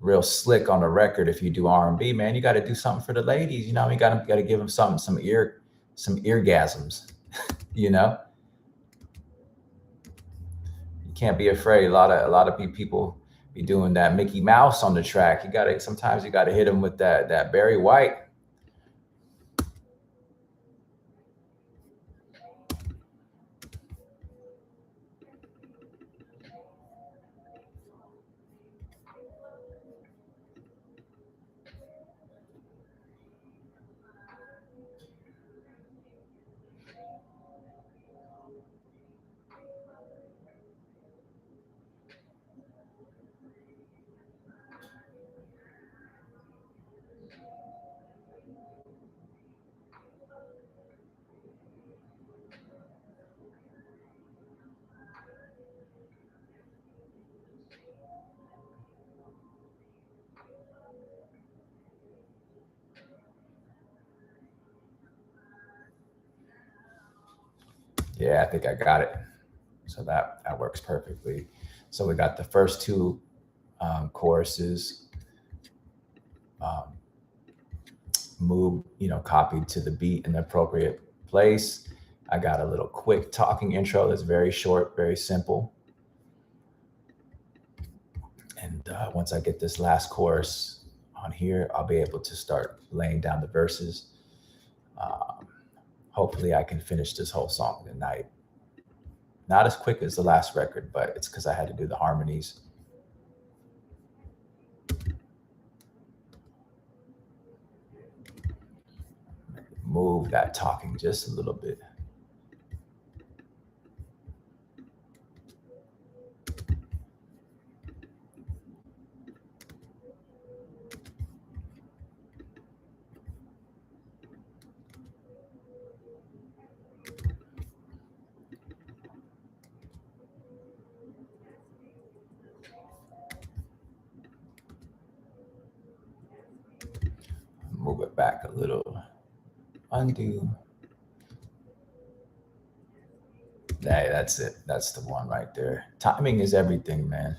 real slick on the record. If you do R&B, man, you got to do something for the ladies. You got to give them some eargasms. You can't be afraid. A lot of people be doing that Mickey Mouse on the track. Sometimes you got to hit them with that Barry White. Yeah, I think I got it. So that works perfectly. So we got the first two choruses moved, copied to the beat in the appropriate place. I got a little quick talking intro that's very short, very simple. And once I get this last chorus on here, I'll be able to start laying down the verses. Hopefully I can finish this whole song tonight. Not as quick as the last record, but it's because I had to do the harmonies. Move that talking just a little bit. Move it back a little. Undo. Hey, that's it. That's the one right there. Timing is everything, man.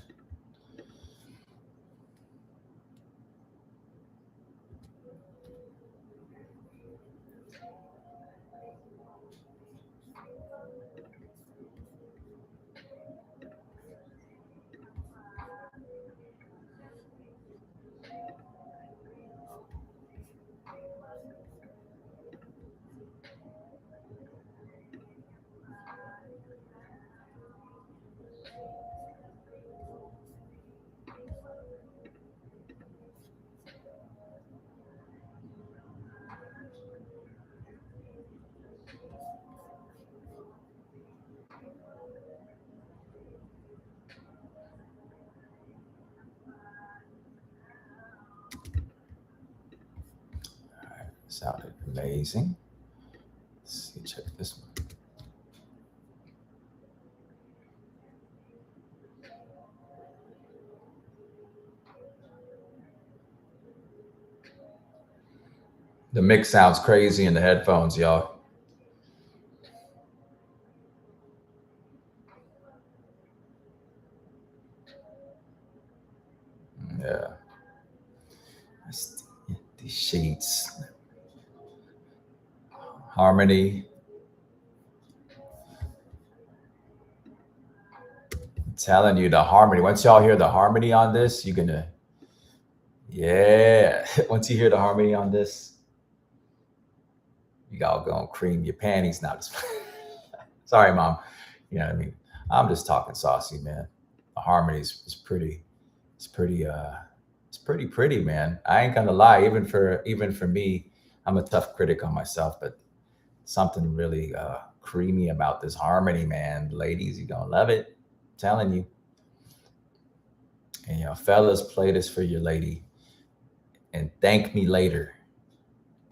Sounded amazing. Let's see, check this one. The mix sounds crazy in the headphones, y'all. Yeah. These sheets. Harmony. I'm telling you, the harmony. Once y'all hear the harmony on this, you're gonna, yeah. Once you hear the harmony on this, you all gonna cream your panties. Now, just sorry, mom. You know what I mean? I'm just talking saucy, man. The harmony is pretty. It's pretty. It's pretty, man. I ain't gonna lie. Even for me, I'm a tough critic on myself, but something really creamy about this harmony, man. Ladies, you're gonna love it. I'm telling you. And fellas, play this for your lady and thank me later.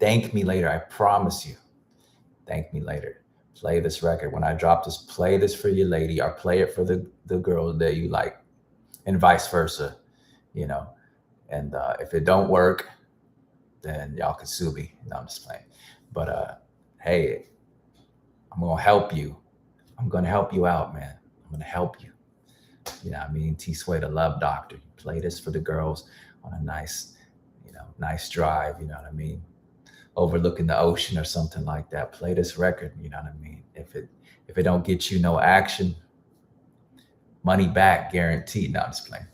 Thank me later. I promise you. Thank me later. Play this record. When I drop this, play this for your lady or play it for the girl that you like, and vice versa, you know. And if it don't work, then y'all can sue me. No, I'm just playing. But hey, I'm gonna help you. I'm gonna help you out, man. I'm gonna help you. You know what I mean? T-Sway, the love doctor. You play this for the girls on a nice, nice drive, you know what I mean? Overlooking the ocean or something like that. Play this record, you know what I mean? If it don't get you no action, money back guaranteed. No, I'm just playing.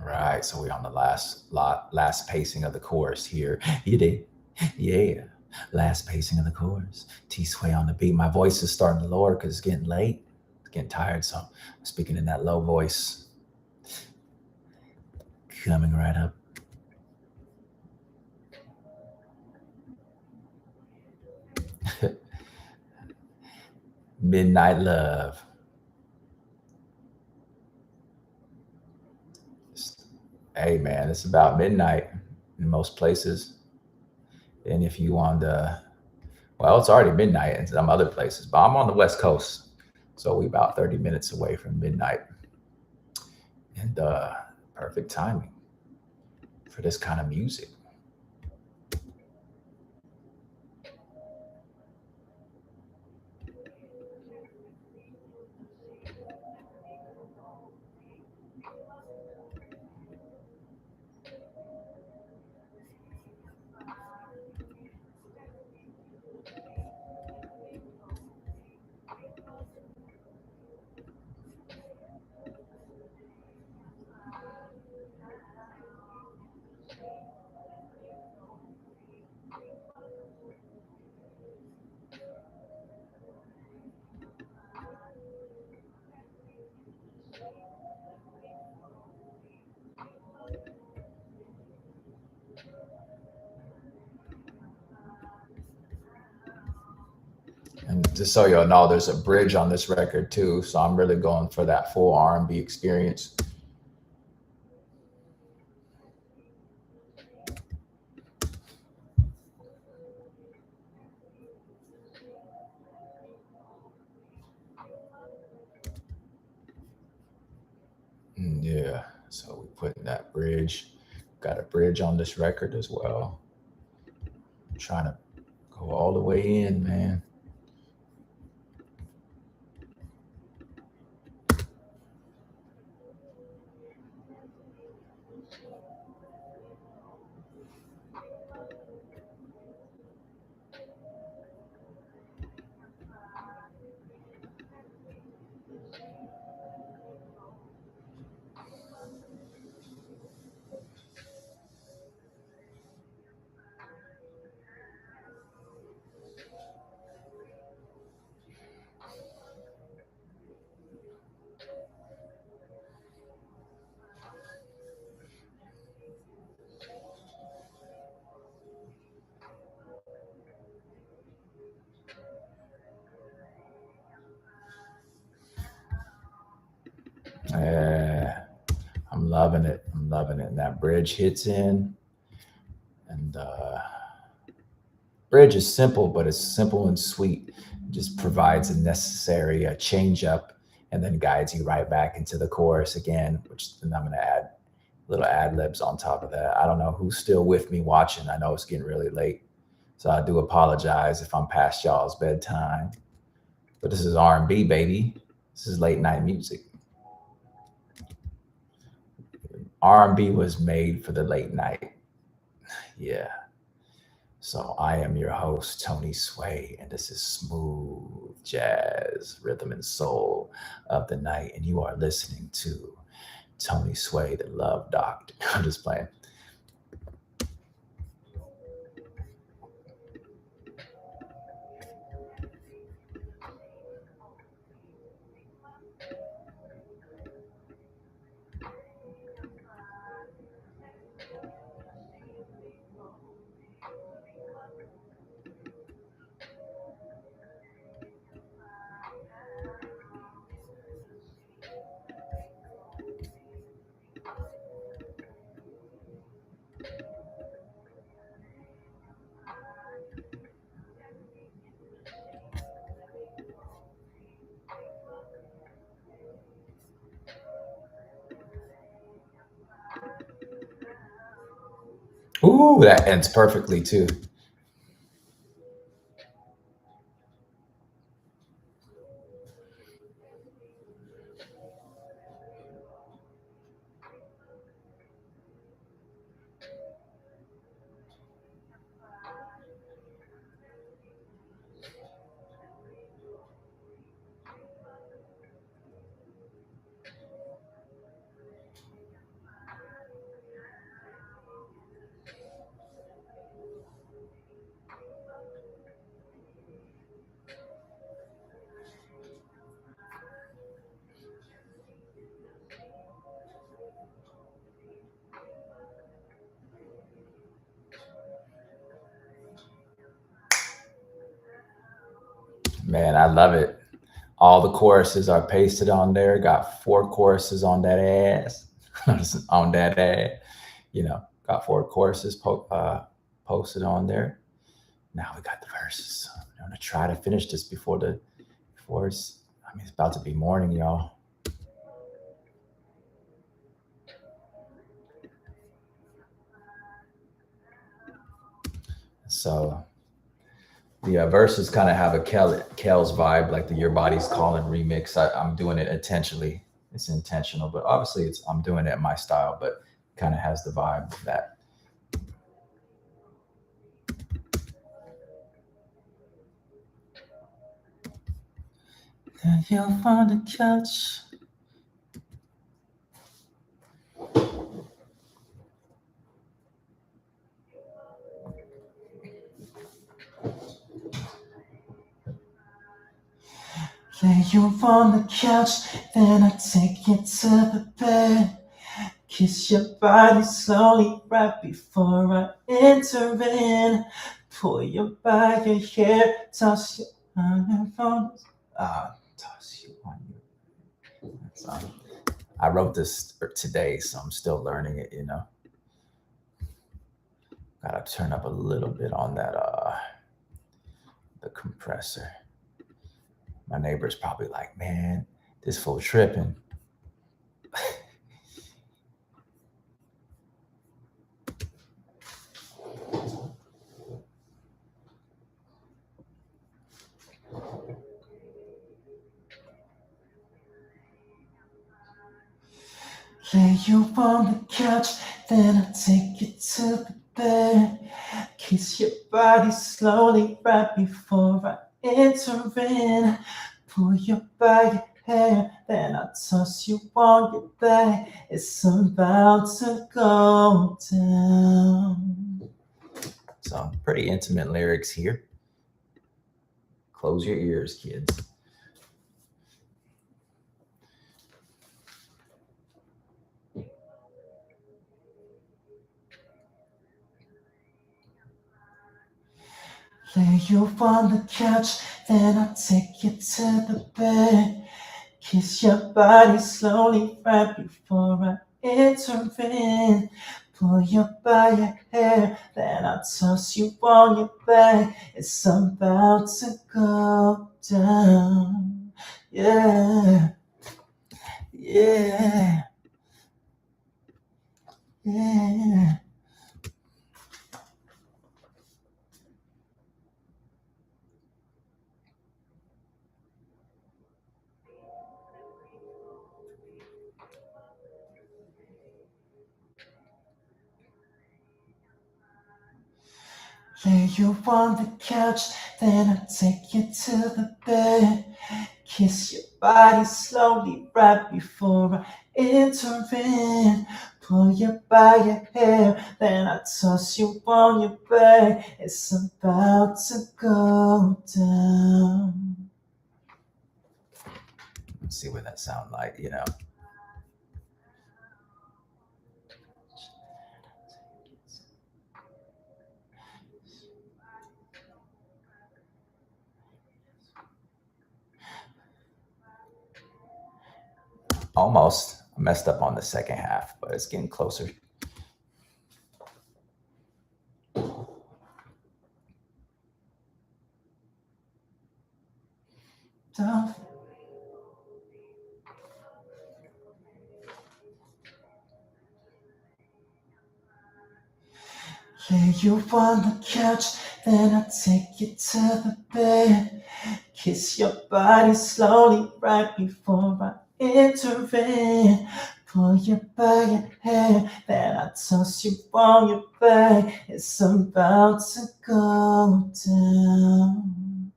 Right, so we're on the last pacing of the chorus here. You did, yeah. Last pacing of the chorus. T-Sway on the beat. My voice is starting to lower because it's getting late. It's getting tired, so I'm speaking in that low voice. Coming right up. Midnight Love. Hey man, it's about midnight in most places. And if you on well, it's already midnight in some other places, but I'm on the West Coast. So we about 30 minutes away from midnight. And perfect timing for this kind of music. And just so y'all know, there's a bridge on this record too. So I'm really going for that full R&B experience. Yeah, so we putting that bridge. Got a bridge on this record as well. I'm trying to go all the way in, man. Yeah, I'm loving it. I'm loving it. And that bridge hits in, and bridge is simple, but it's simple and sweet. It just provides a necessary change up, and then guides you right back into the chorus again. Which then I'm going to add little ad libs on top of that. I don't know who's still with me watching. I know it's getting really late, so I do apologize if I'm past y'all's bedtime. But this is R&B, baby. This is late night music. R&B was made for the late night. Yeah. So I am your host, Tony Sway, and this is smooth jazz, rhythm, and soul of the night. And you are listening to Tony Sway, the Love Doctor. I'm just playing. Ooh, that ends perfectly too. Man, I love it. All the choruses are pasted on there. Got 4 choruses on that ass. On that ass. Got 4 choruses posted on there. Now we got the verses. I'm gonna try to finish this before it's. I mean, it's about to be morning, y'all. So the verses kind of have a Kel's vibe, like the Your Body's Calling remix. I'm doing it intentionally. It's intentional, but obviously I'm doing it in my style, but kind of has the vibe of that. You're on the couch. Lay you on the couch, then I take you to the bed. Kiss your body slowly right before I enter in. Pull you by your hair, toss you on your phone. Toss you on your. I wrote this today, so I'm still learning it. Gotta turn up a little bit on that the compressor. My neighbor's probably like, man, this fool tripping. Lay you on the couch, then I take you to the bed. Kiss your body slowly right before I enter in. Pull you by your hair, then I toss you on your back. It's about to go down. So pretty intimate lyrics here. Close your ears, kids. Lay you on the couch, then I take you to the bed. Kiss your body slowly right before I intervene. Pull you by your hair, then I toss you on your back. It's about to go down. Yeah, yeah, yeah. Lay you on the couch, then I take you to the bed. Kiss your body slowly right before I intervene. Pull you by your hair, then I toss you on your back. It's about to go down. Let's see what that sound like, you know. Almost. I messed up on the second half, but it's getting closer. Down. Lay you on the couch, then I take you to the bed. Kiss your body slowly right before I intervene. Pull you by your hair, then I toss you on your back. It's about to go down.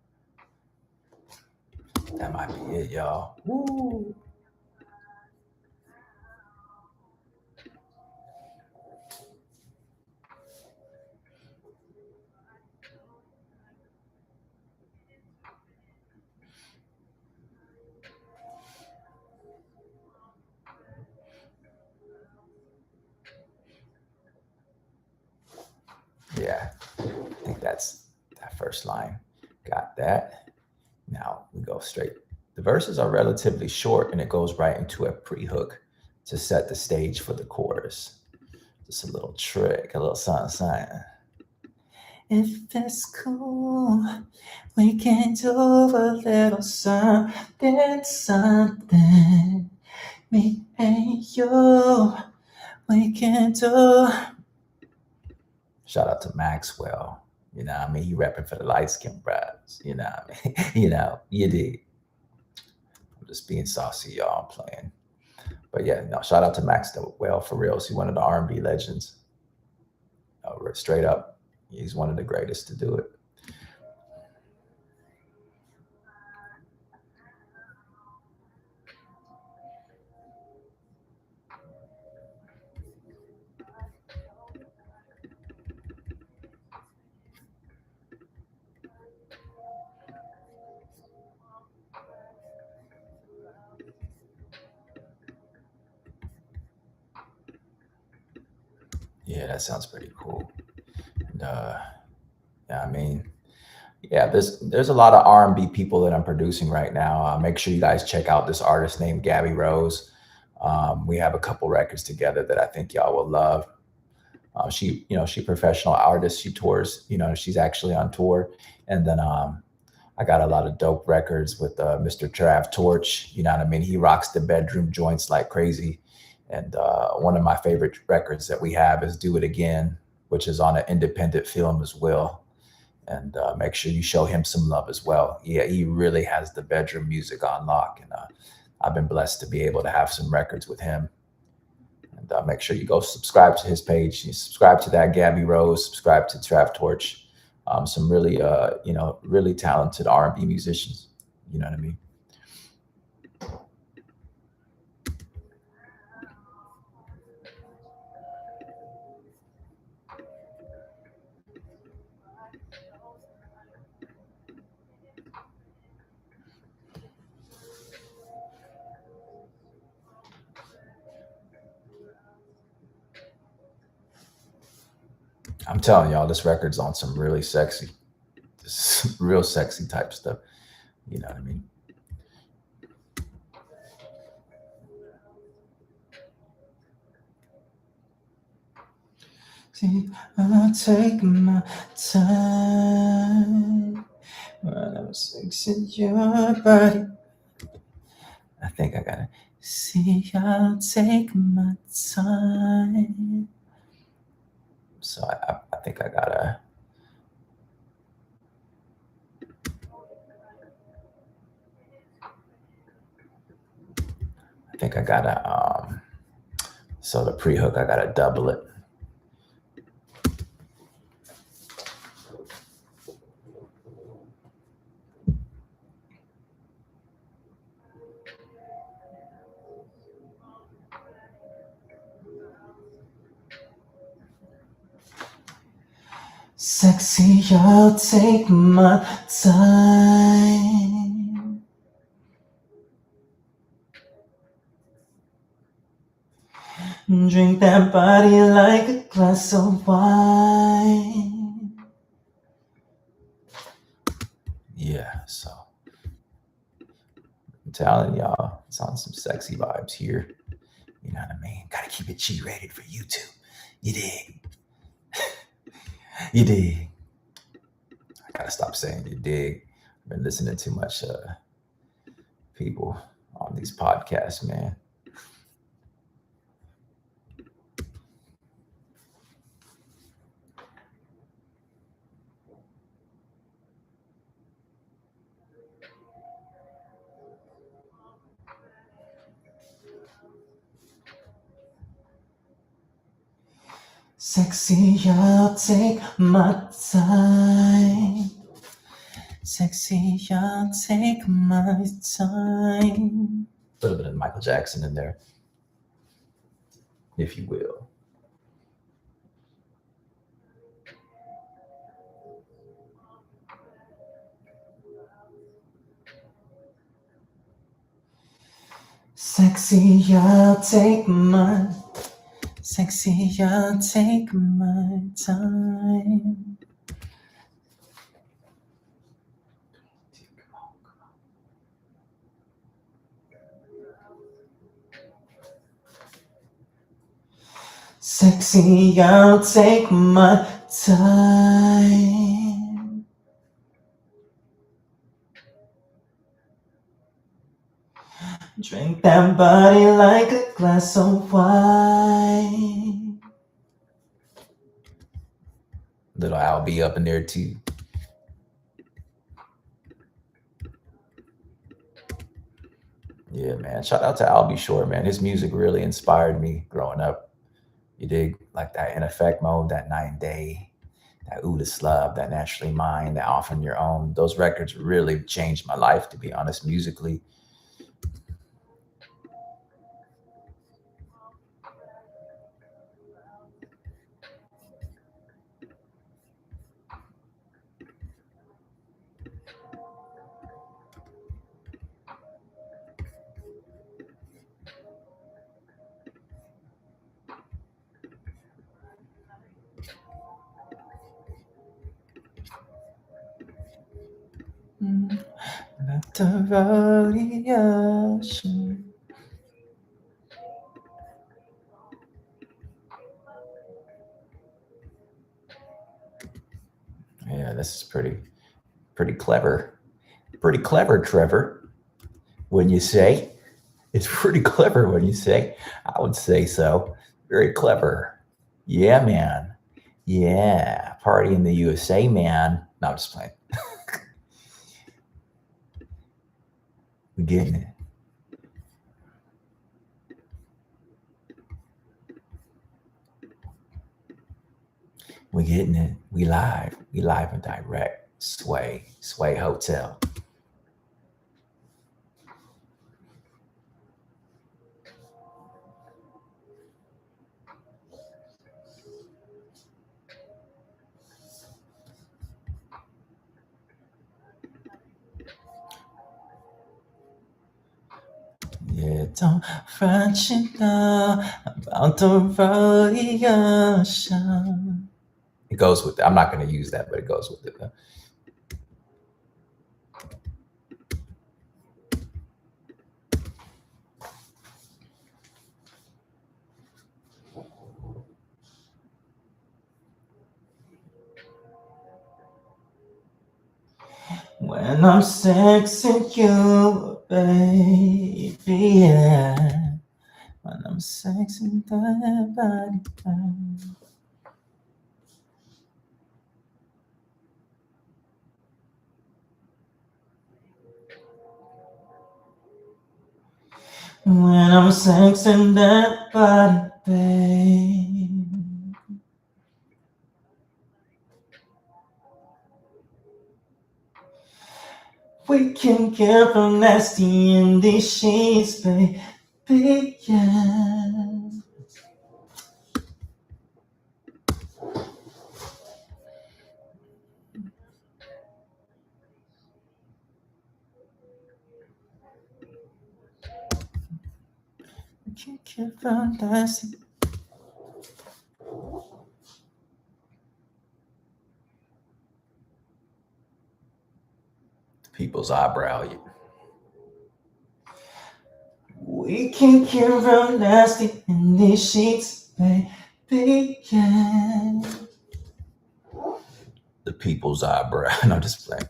That might be it, y'all. Woo. Yeah, I think that's that first line. Got that. Now we go straight. The verses are relatively short and it goes right into a pre-hook to set the stage for the chorus. Just a little trick, a little something, something. If it's cool, we can do a little something, something. Me and you, we can do. Shout out to Maxwell. You know what I mean? He repping for the light skin brothers. You know what I mean? You know, you did. I'm just being saucy, y'all. I'm playing. But yeah, no, shout out to Maxwell for real. He's one of the R&B legends. Straight up, he's one of the greatest to do it. Yeah, that sounds pretty cool. And, yeah, I mean, yeah, there's a lot of R&B people that I'm producing right now. Make sure you guys check out this artist named Gabby Rose. We have a couple records together that I think y'all will love. She, you know, she professional artist. She tours. You know, she's actually on tour. And then I got a lot of dope records with Mr. Trav Torch. You know what I mean? He rocks the bedroom joints like crazy. And one of my favorite records that we have is Do It Again, which is on an independent film as well. And make sure you show him some love as well. Yeah, he really has the bedroom music on lock. And I've been blessed to be able to have some records with him. And make sure you go subscribe to his page. You subscribe to that Gabby Rose, subscribe to Trav Torch. Some really, you know, really talented R&B musicians. You know what I mean? I'm telling y'all, this record's on some really sexy, real sexy type stuff. You know what I mean? See, I'll take my time when I'm fixing your body. I think I gotta see. I'll take my time. So I think I gotta. I think I gotta. So the pre-hook, I gotta double it. Sexy, I'll take my time. Drink that body like a glass of wine. Yeah, so I'm telling y'all, it's on some sexy vibes here. You know what I mean? Gotta keep it G-rated for YouTube. You dig? You dig? I gotta stop saying you dig. I've been listening to too much people on these podcasts, man. Sexy, I'll take my time. Sexy, I'll take my time. A little bit of Michael Jackson in there, if you will. Sexy, I'll take my. Sexy, I'll take my time. Sexy, I'll take my time. Drink that body like a glass of wine. Little Albie up in there too. Yeah, man. Shout out to Albie Shore, man. His music really inspired me growing up. You dig? Like that In Effect Mode, that Night and Day, that Ooh the Slub, that Naturally Mine, that Off on Your Own. Those records really changed my life, to be honest, musically. At the rodeo. Yeah, this is pretty clever. Pretty clever, Trevor. When you say it's pretty clever when you say, I would say so. Very clever. Yeah, man. Yeah. Party in the USA, man. No, I'm just playing. We're getting it. We're getting it. We live. We live and direct. Sway Hotel. Yeah, don't front you know about the rodeo show. It goes with it. I'm not going to use that, but it goes with it. When I'm sexing you, baby, yeah. When I'm sexing that body down. When I'm sexing that body, babe. We can get real nasty in these sheets, baby, yeah. We can get real nasty. People's eyebrow. We can get real nasty in these sheets, baby, yeah. The people's eyebrow. No, just playing.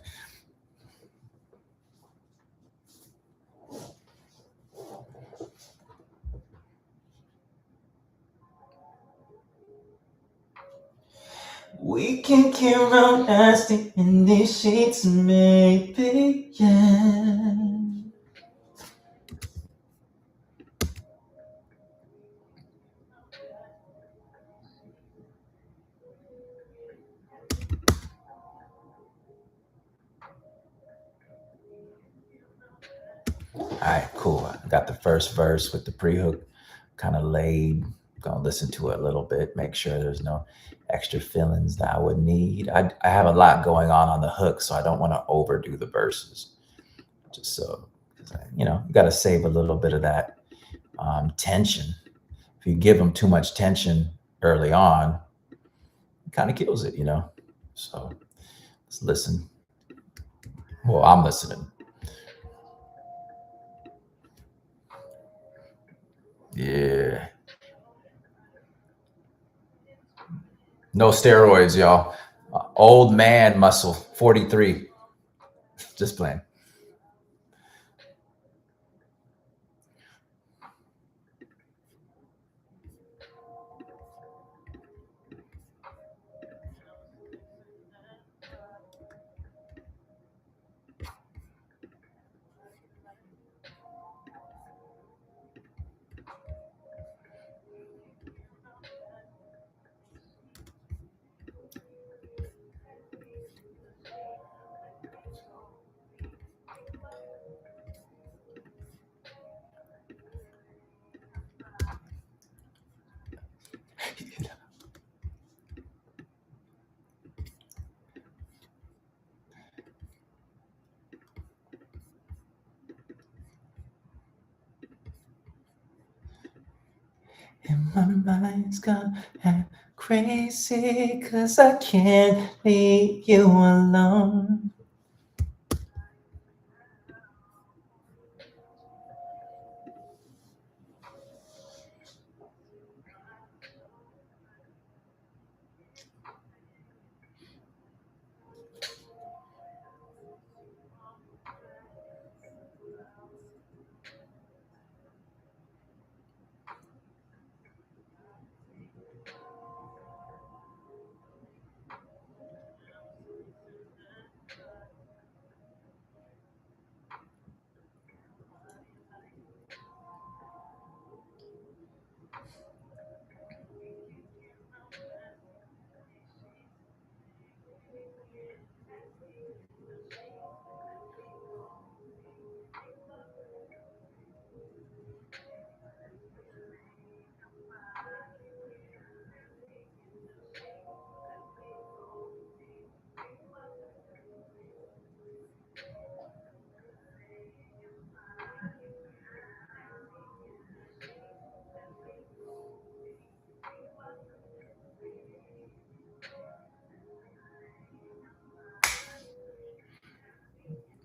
We can get real nasty in these sheets, maybe, yeah. All right, cool. I got the first verse with the pre-hook kind of laid. Gonna listen to it a little bit, make sure there's no extra feelings that I would need. I have a lot going on the hook, so I don't want to overdo the verses. Just so, you got to save a little bit of that tension. If you give them too much tension early on, it kind of kills it, So let's listen. Well, I'm listening. Yeah. No steroids, y'all. Old man muscle, 43. Just playing. And my mind's gone crazy 'cause I can't leave you alone.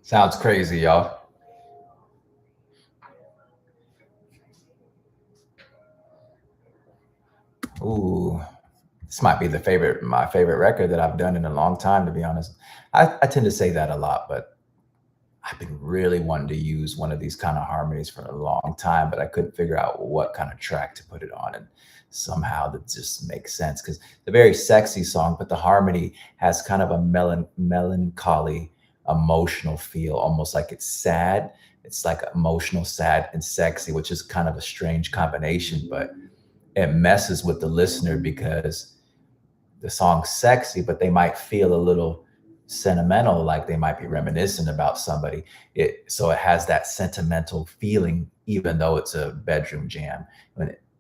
Sounds crazy, y'all. Ooh, this might be my favorite record that I've done in a long time, to be honest. I tend to say that a lot, but I've been really wanting to use one of these kind of harmonies for a long time, but I couldn't figure out what kind of track to put it on. And somehow that just makes sense because it's a very sexy song, but the harmony has kind of a melancholy, emotional feel, almost like it's sad. It's like emotional, sad, and sexy, which is kind of a strange combination, but it messes with the listener because the song's sexy, but they might feel a little sentimental, like they might be reminiscent about somebody. So it has that sentimental feeling, even though it's a bedroom jam.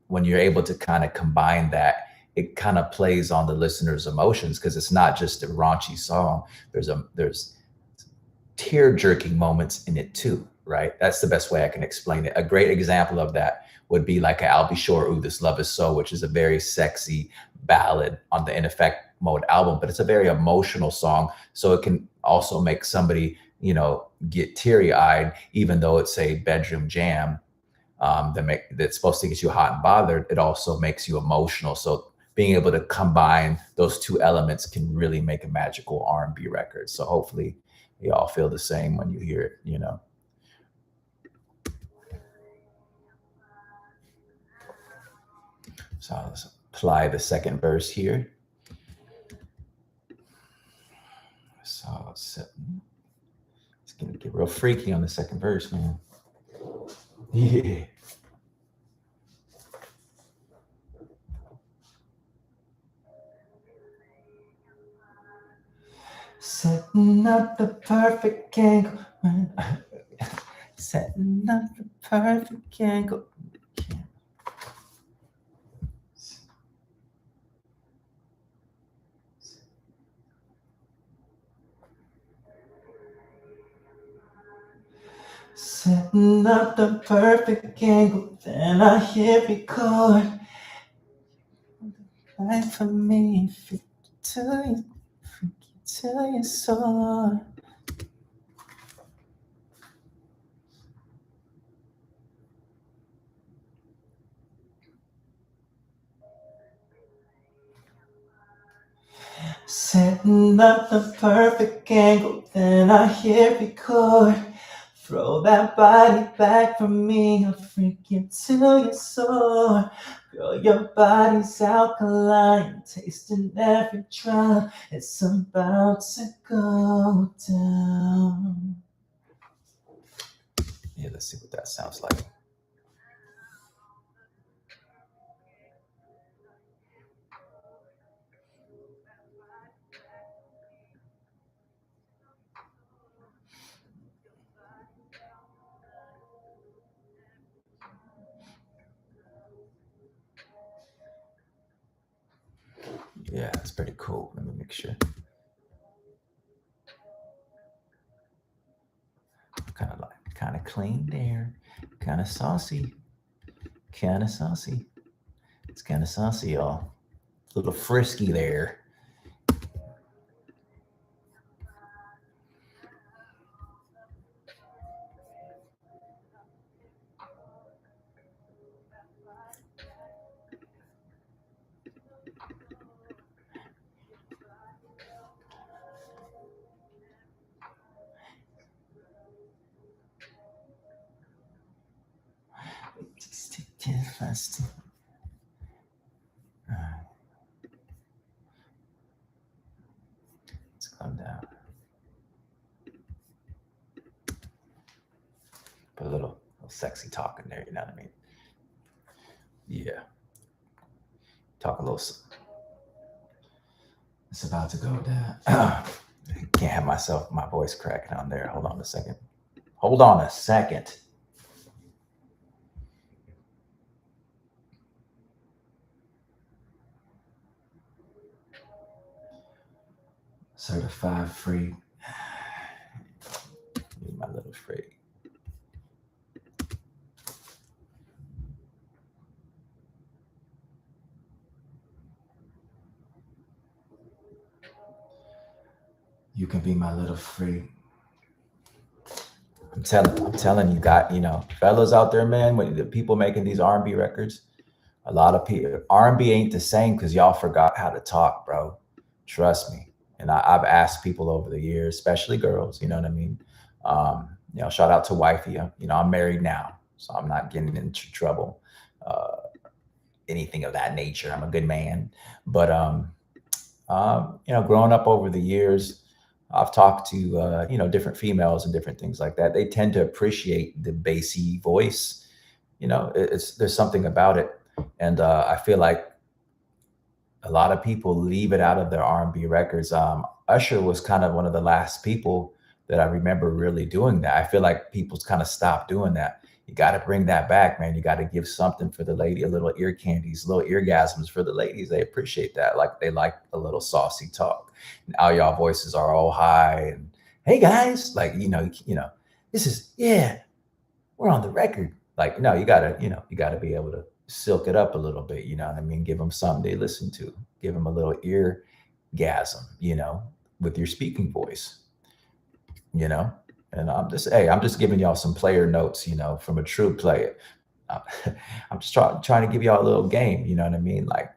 When you're able to kind of combine that, it kind of plays on the listener's emotions because it's not just a raunchy song. There's tear jerking moments in it too, right? That's the best way I can explain it. A great example of that would be like a I'll Be Sure, Ooh, This Love Is So, which is a very sexy ballad on the In Effect Mode album, but it's a very emotional song. So it can also make somebody, get teary eyed, even though it's a bedroom jam that's supposed to get you hot and bothered. It also makes you emotional. So being able to combine those two elements can really make a magical R&B record. So hopefully you all feel the same when you hear it. So let's apply the second verse here. So it's gonna get real freaky on the second verse, man. Yeah. Setting up the perfect angle. Setting up the perfect angle. Setting up the perfect angle, then I hit record. Right for me, freak you till you soar. Setting up the perfect angle, then I hit record. Throw that body back for me, I'll freak you till you soar. Girl, your body's alkaline, tasting every drop. It's about to go down. Yeah, let's see what that sounds like. Yeah, it's pretty cool. Let me make sure. Kind of clean there, kind of saucy, kind of saucy. It's kind of saucy, y'all. A little frisky there. Just take it fast. Let's calm down. Put a little sexy talk in there, you know what I mean? Yeah. Talk a little. It's about to go down. Can't have my voice cracking on there. Hold on a second. Hold on a second. Certified free. My little freak. You can be my little freak. I'm telling you, fellas out there, man, when the people making these R&B records, a lot of people, R&B ain't the same because y'all forgot how to talk, bro. Trust me. And I've asked people over the years, especially girls, you know what I mean? Shout out to wifey. I'm married now, so I'm not getting into trouble, uh, anything of that nature. I'm a good man. But growing up over the years, I've talked to different females and different things like that. They tend to appreciate the bassy voice. It's there's something about it, and I feel like a lot of people leave it out of their R&B records. Usher was kind of one of the last people that I remember really doing that. I feel like people's kind of stopped doing that. You got to bring that back, man. You got to give something for the lady, a little ear candies, little eargasms for the ladies. They appreciate that. Like they like a little saucy talk. Now y'all voices are all high and hey guys, like this is we're on the record. Like, no, you gotta be able to silk it up a little bit. You know what I mean? Give them something they listen to. Give them a little eargasm, with your speaking voice. You know. And I'm just giving y'all some player notes, from a true player. Uh, I'm just trying to give y'all a little game. You know what I mean? Like,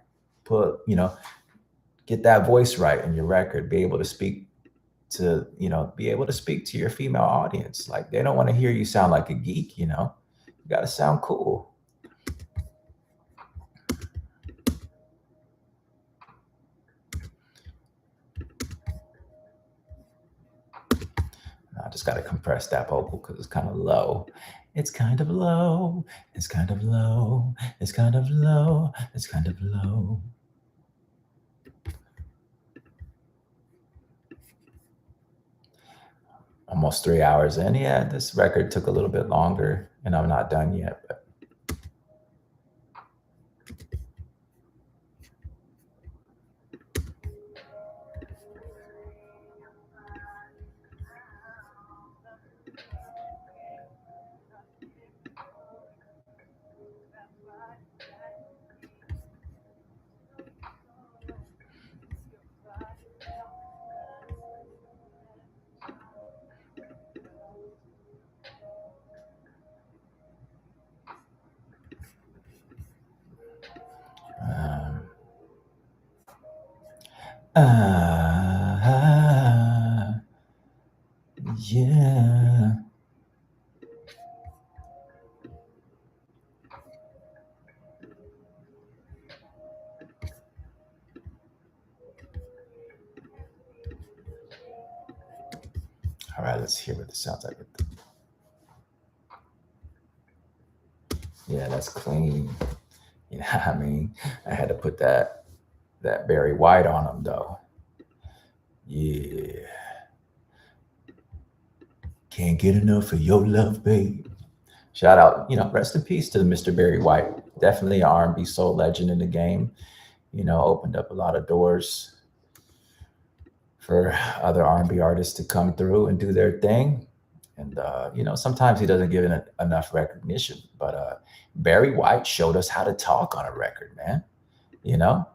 get that voice right in your record. Be able to speak to your female audience. Like they don't want to hear you sound like a geek. You got to sound cool. I just got to compress that vocal because it's kind of low. It's kind of low. It's kind of low. It's kind of low. It's kind of low. Almost 3 hours in. Yeah, this record took a little bit longer, and I'm not done yet. But um, ah, yeah. All right, let's hear what this sounds like. Yeah, that's clean. You know what I mean? I had to put that Barry White on him though. Yeah. Can't get enough of your love, babe. Shout out, rest in peace to Mr. Barry White. Definitely an R&B soul legend in the game. Opened up a lot of doors for other R&B artists to come through and do their thing. And sometimes he doesn't give it enough recognition. But Barry White showed us how to talk on a record, man. You know,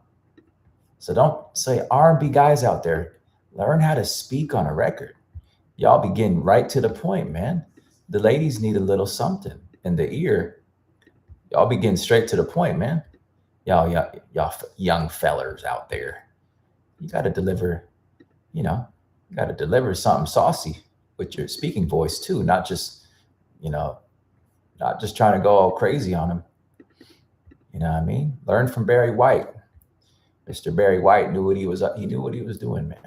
so don't say R&B guys out there, learn how to speak on a record. Y'all be getting right to the point, man. The ladies need a little something in the ear. Y'all be getting straight to the point, man. Y'all young fellers out there. You got to deliver, you know, you got to deliver something saucy with your speaking voice too, you know, not just trying to go all crazy on them. You know what I mean? Learn from Barry White. Mr. Barry White knew what he knew what he was doing, man.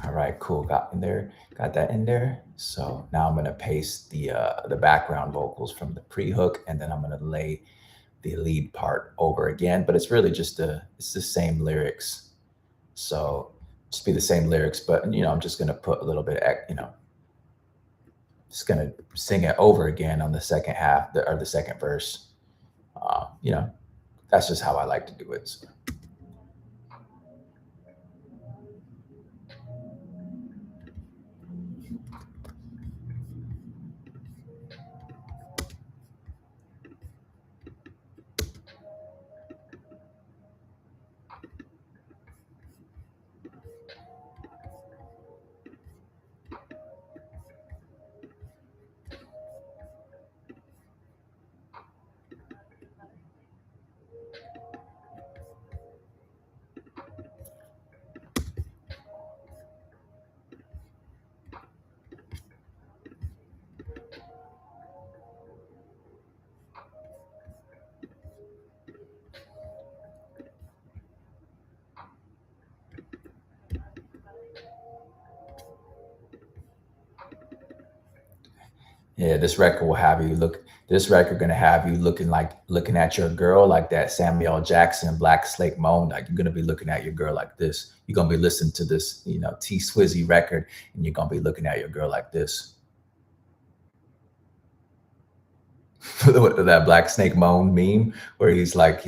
All right, cool. Got that in there. So now I'm gonna paste the background vocals from the pre-hook, and then I'm gonna lay the lead part over again. But it's really it's the same lyrics. So just be the same lyrics, but I'm just gonna put a little bit, just gonna sing it over again on the second half, or the second verse. Uh, you know, that's just how I like to do it. So. Yeah, this record will have you look. This record gonna have you looking at your girl like that Samuel Jackson Black Slate Moan. Like you're gonna be looking at your girl like this. You're gonna be listening to this, T Swizzy record, and you're gonna be looking at your girl like this. That Black Snake Moan meme where he's like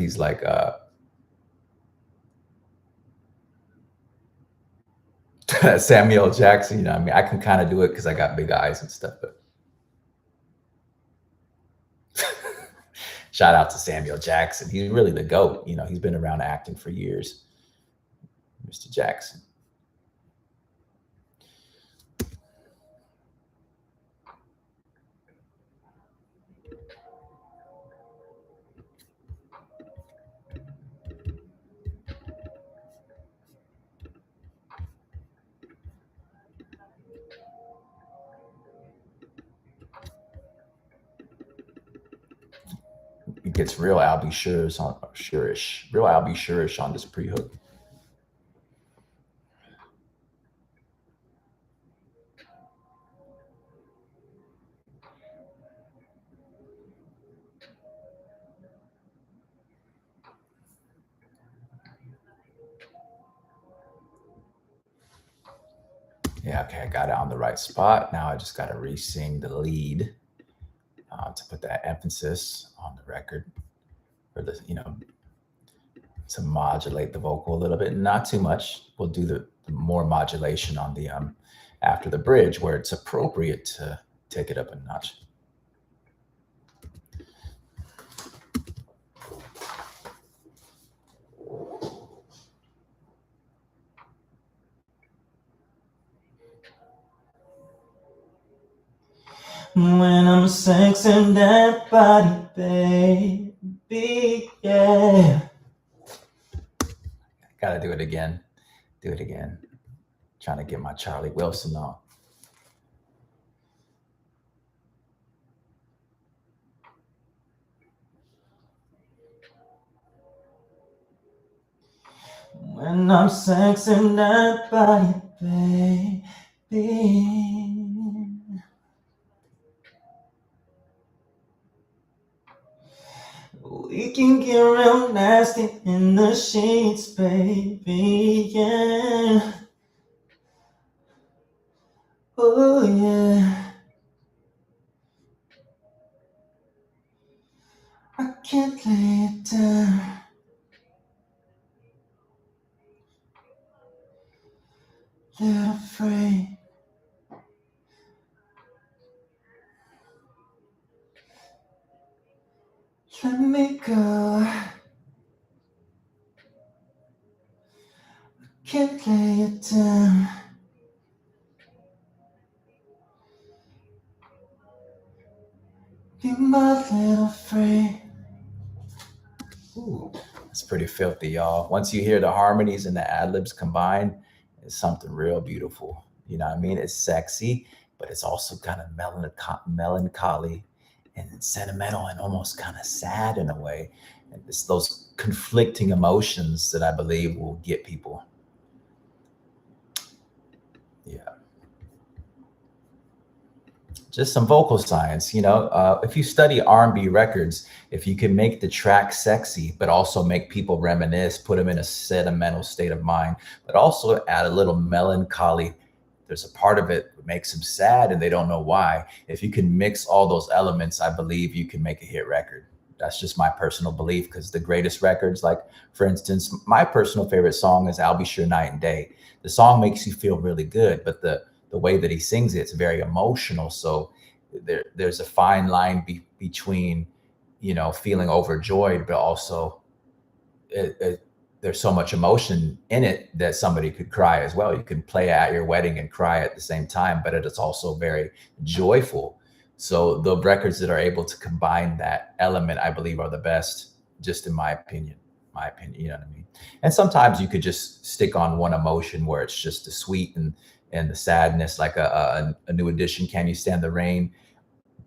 Samuel Jackson. You know what I mean? I can kind of do it because I got big eyes and stuff, but shout out to Samuel Jackson. He's really the GOAT. He's been around acting for years. Mr. Jackson. It gets real Albie Shurish on this pre-hook. Yeah, okay, I got it on the right spot. Now I just got to re-sing the lead to put that emphasis on the record for the, to modulate the vocal a little bit, not too much. We'll do the more modulation on the after the bridge where it's appropriate to take it up a notch. When I'm sexing that body, baby, yeah. Gotta do it again. Do it again. Trying to get my Charlie Wilson on. When I'm sexing that body, baby. We can get real nasty in the sheets, baby, yeah. Oh, yeah. I can't lay it down. Little afraid. Let me go. Can't lay it down. Be my little afraid. Ooh, it's pretty filthy, y'all. Once you hear the harmonies and the ad-libs combined, it's something real beautiful. You know what I mean? It's sexy, but it's also kind of melancholy and sentimental and almost kind of sad in a way. And it's those conflicting emotions that I believe will get people. Yeah. Just some vocal science, if you study R&B records, if you can make the track sexy, but also make people reminisce, put them in a sentimental state of mind, but also add a little melancholy. There's a part of it that makes them sad and they don't know why. If you can mix all those elements, I believe you can make a hit record. That's just my personal belief, because the greatest records, like for instance, my personal favorite song is I'll Be Sure Night and Day. The song makes you feel really good, but the way that he sings it's very emotional. So there's a fine line between, feeling overjoyed, but also there's so much emotion in it that somebody could cry as well. You can play at your wedding and cry at the same time, but it's also very joyful. So the records that are able to combine that element, I believe, are the best, just in my opinion. You know what I mean? And sometimes you could just stick on one emotion where it's just the sweet and the sadness, like a New Edition, Can You Stand the Rain,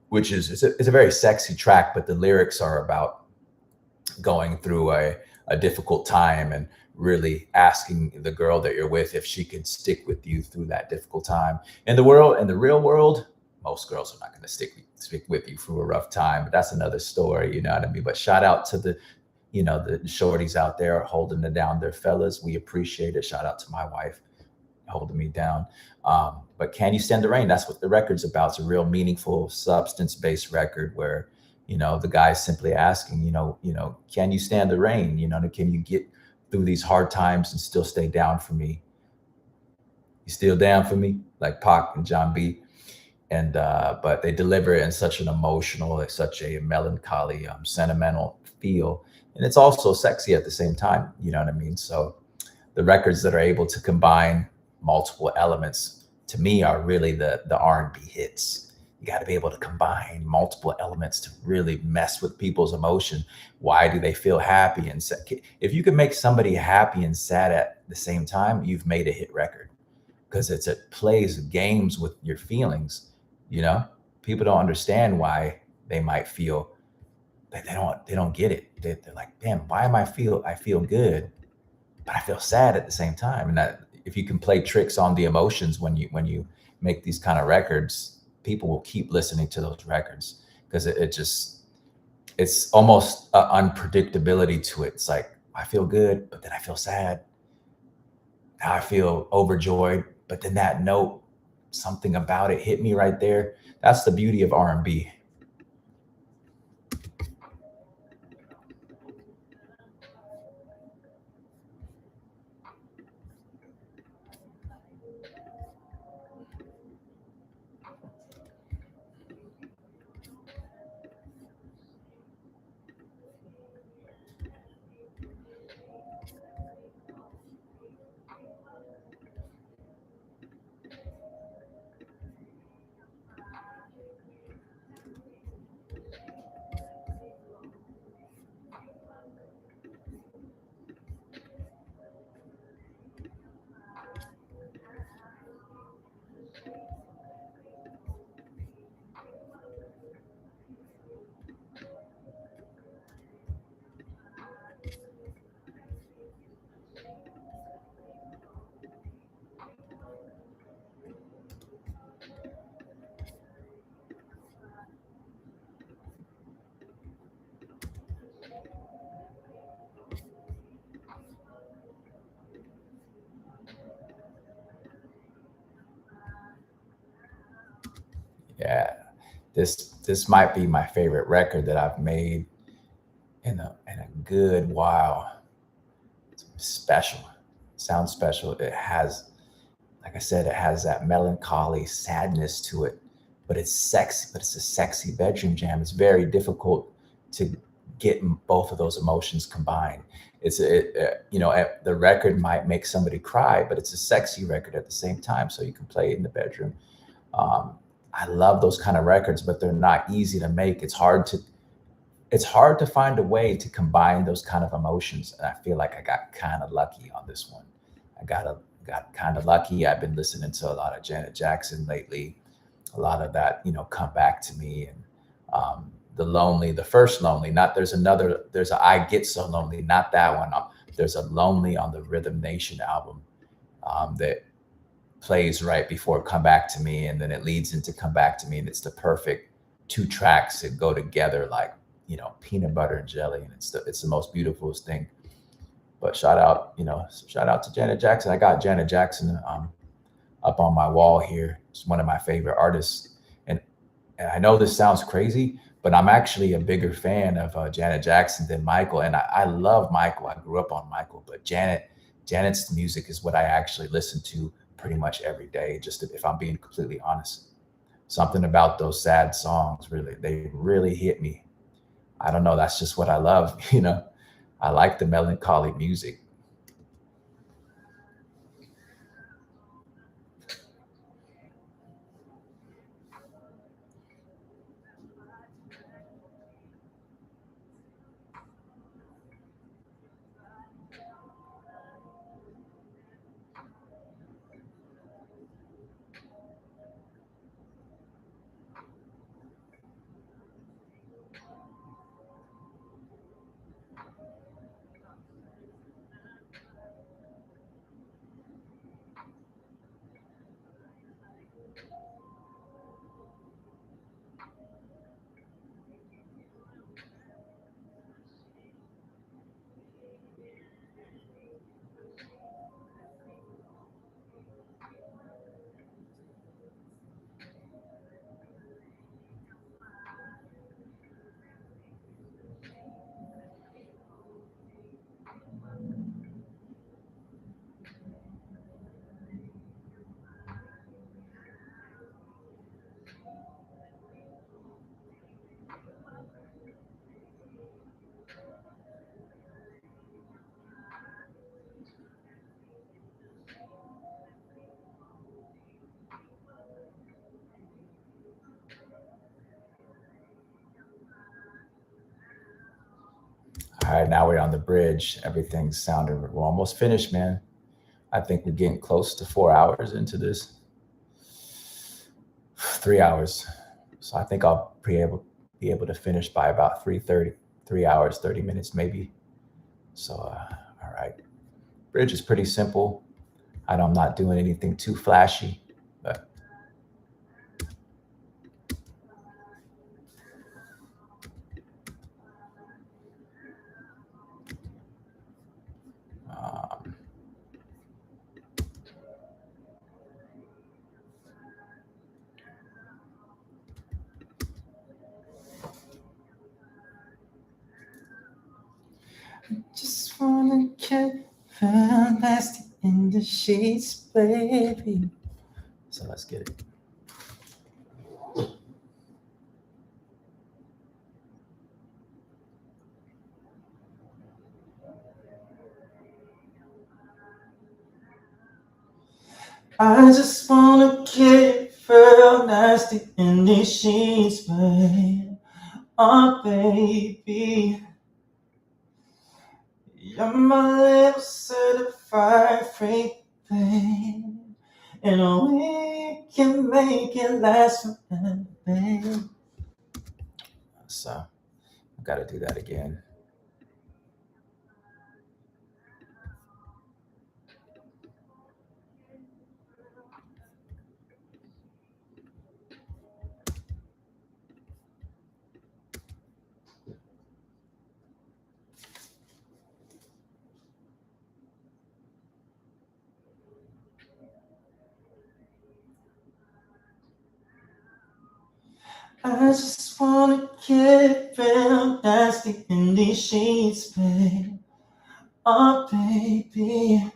which is it's a very sexy track, but the lyrics are about going through a difficult time and really asking the girl that you're with if she can stick with you through that difficult time. In the real world, most girls are not going to stick with you through a rough time, but that's another story. You know what I mean? But shout out to the, the shorties out there holding it down, their fellas. We appreciate it. Shout out to my wife holding me down. But Can You Stand the Rain? That's what the record's about. It's a real meaningful, substance-based record where, the guy's simply asking, can you stand the rain? Can you get through these hard times and still stay down for me? You still down for me? Like Pac and John B. And but they deliver it in such an emotional, such a melancholy, sentimental feel, and it's also sexy at the same time. You know what I mean? So the records that are able to combine multiple elements to me are really the R&B hits. You got to be able to combine multiple elements to really mess with people's emotion. Why do they feel happy and sad? If you can make somebody happy and sad at the same time, you've made a hit record, because it plays games with your feelings. People don't understand why they might feel that they don't get it. They're like, damn, why am I feel good, but I feel sad at the same time. And that, if you can play tricks on the emotions when you make these kind of records, people will keep listening to those records, because it's almost an unpredictability to it. It's like, I feel good, but then I feel sad. Now I feel overjoyed, but then that note, something about it hit me right there. That's the beauty of R&B. Yeah, this might be my favorite record that I've made in a good while. It's special. Sounds special. It has, like I said, it has that melancholy sadness to it, but it's sexy. But it's a sexy bedroom jam. It's very difficult to get both of those emotions combined. The record might make somebody cry, but it's a sexy record at the same time, so you can play it in the bedroom. Um, I love those kind of records, but they're not easy to make. It's hard to find a way to combine those kind of emotions. And I feel like I got kind of lucky on this one. I got kind of lucky. I've been listening to a lot of Janet Jackson lately. A lot of that, come back to me. And the lonely, the first lonely, not there's a I Get So Lonely, not that one. There's a Lonely on the Rhythm Nation album that plays right before Come Back to Me, and then it leads into Come Back to Me, and it's the perfect two tracks that go together like, peanut butter and jelly, and it's the most beautiful thing. But shout out to Janet Jackson. I got Janet Jackson up on my wall here. It's one of my favorite artists, and I know this sounds crazy, but I'm actually a bigger fan of Janet Jackson than Michael, and I love Michael. I grew up on Michael, but Janet's music is what I actually listen to pretty much every day. Just if I'm being completely honest, something about those sad songs they really hit me. I don't know. That's just what I love. I like the melancholy music. right, now we're on the bridge. Everything's sounding, we're almost finished, man. I think we're getting close to 4 hours into this. 3 hours. So I think I'll be able to finish by about 3:30, 3 hours, 30 minutes maybe. So, all right. Bridge is pretty simple. I'm not doing anything too flashy, but um, Just wanna get real nasty in the sheets, baby. so let's get it. I just wanna get real nasty in these sheets, baby. Oh, baby. You're my little certified freak, babe. And we can make it last forever, babe. So I've got to do that again. I just wanna get real nasty in these sheets, babe. Oh, baby.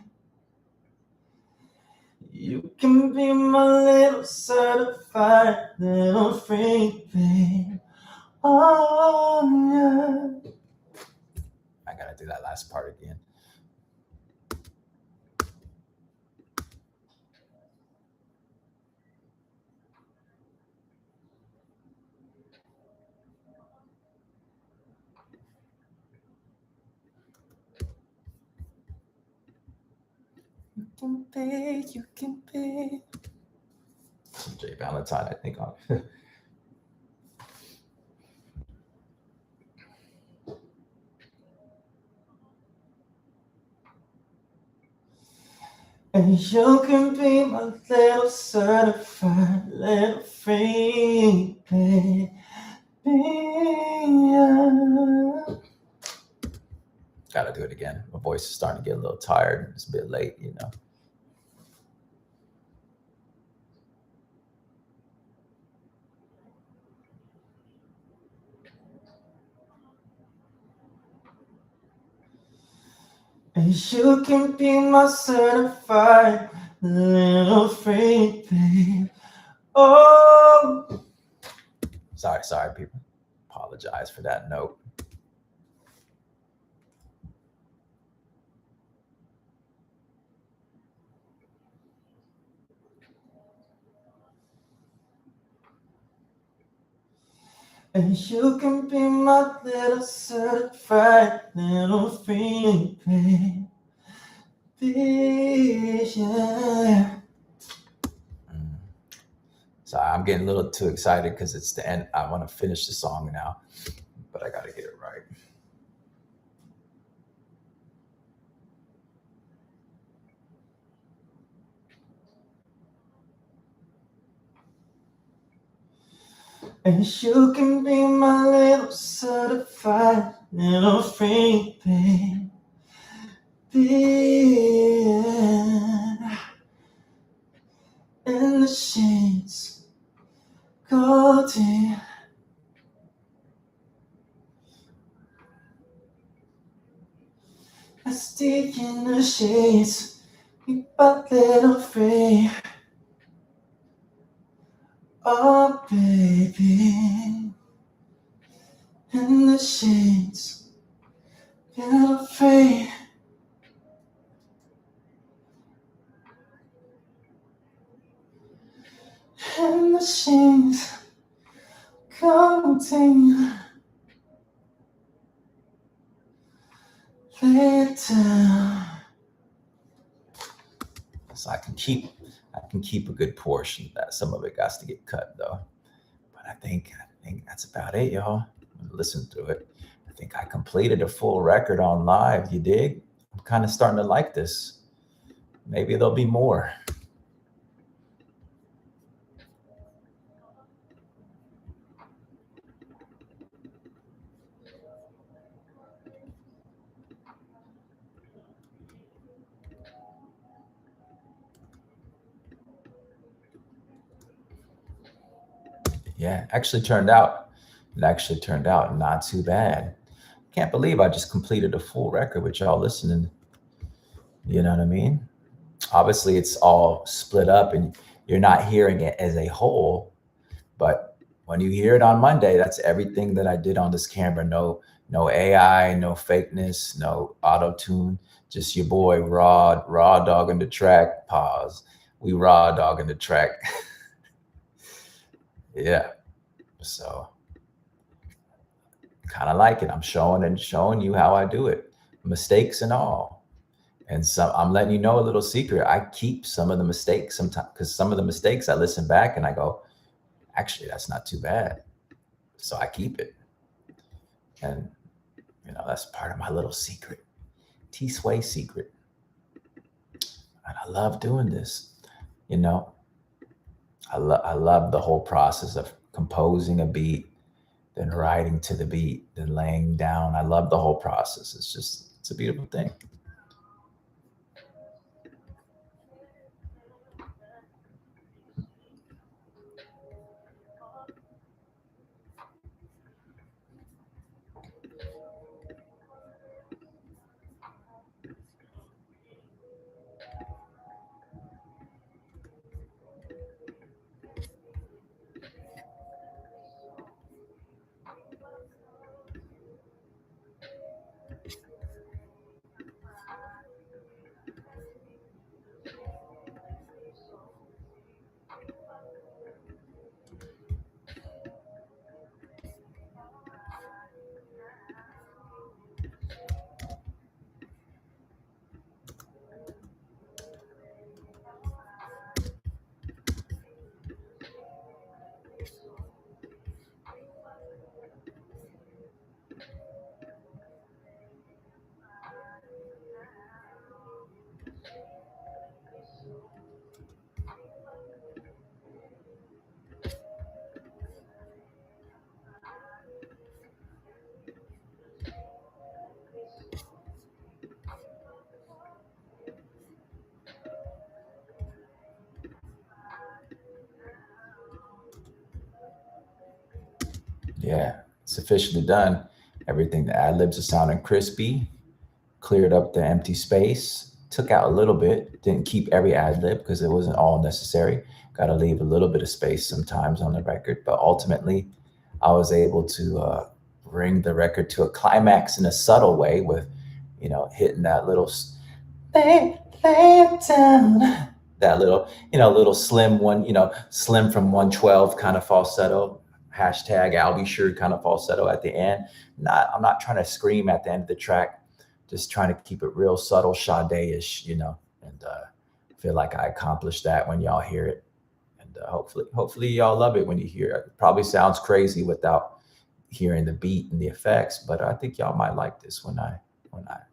You can be my little certified little freak, babe. Oh, yeah. I got to do that last part again. You can be. Jay Valentine, I think. And you can be my little certified little freak, baby. Got to do it again. My voice is starting to get a little tired. It's a bit late, you know. And you can be my certified little freak, babe. Oh. Sorry, people. Apologize for that note. And you can be my little certified little freak, babe. Yeah. So I'm getting a little too excited because it's the end. I want to finish the song now, but I got to get it right. And you can be my little certified little freak, babe. In the sheets, golden. I stick in the sheets, you but little free. Oh, baby. In the sheets, little free. In the sheets, golden. can keep a good portion. That some of it got to get cut though. But I think that's about it, y'all. Listen to it. I think I completed a full record on live. You dig? I'm kind of starting to like this. Maybe there'll be more. Yeah, it actually turned out not too bad. Can't believe I just completed a full record with y'all listening. You know what I mean? Obviously, it's all split up and you're not hearing it as a whole. But when you hear it on Monday, that's everything that I did on this camera. No AI, no fakeness, no auto tune. Just your boy raw dogging the track. Pause. We raw dogging the track. Yeah. So kind of like it. I'm showing you how I do it, mistakes and all. And so I'm letting you know a little secret. I keep some of the mistakes sometimes, because some of the mistakes I listen back and I go, actually, that's not too bad. So I keep it. And, that's part of my little secret, T-Sway secret. And I love doing this. I love the whole process of composing a beat, then writing to the beat, then laying down. I love the whole process. It's a beautiful thing. Yeah, it's officially done. Everything, the ad libs are sounding crispy, cleared up the empty space, took out a little bit, didn't keep every ad lib because it wasn't all necessary. Got to leave a little bit of space sometimes on the record, but ultimately I was able to bring the record to a climax in a subtle way with, hitting that little lay it down, that little slim one, slim from 112 kind of falsetto, hashtag I'll be sure kind of falsetto at the end. I'm not trying to scream at the end of the track, just trying to keep it real subtle, Sade-ish, and I feel like I accomplished that when y'all hear it. And hopefully y'all love it when you hear it. It probably sounds crazy without hearing the beat and the effects, but I think y'all might like this when I